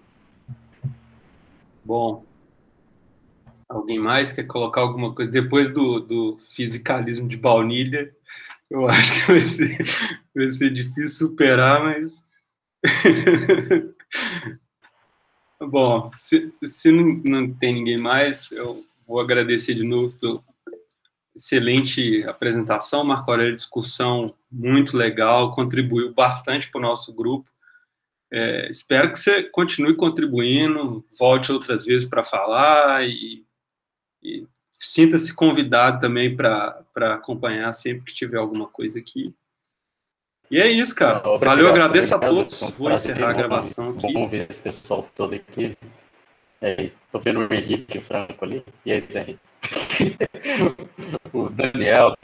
Bom, alguém mais quer colocar alguma coisa? Depois do fisicalismo de baunilha, eu acho que vai ser difícil superar, mas... Bom, se não tem ninguém mais, eu vou agradecer de novo pela excelente apresentação, Marco Aurélio, discussão muito legal, contribuiu bastante para o nosso grupo. Espero que você continue contribuindo, volte outras vezes para falar e sinta-se convidado também para acompanhar sempre que tiver alguma coisa aqui. E é isso, cara. Obrigado, valeu, agradeço a obrigado, todos. Vou encerrar a gravação aqui. Vamos ver esse pessoal todo aqui. Tô vendo o Henrique Franco ali. E aí, Zé? O Daniel,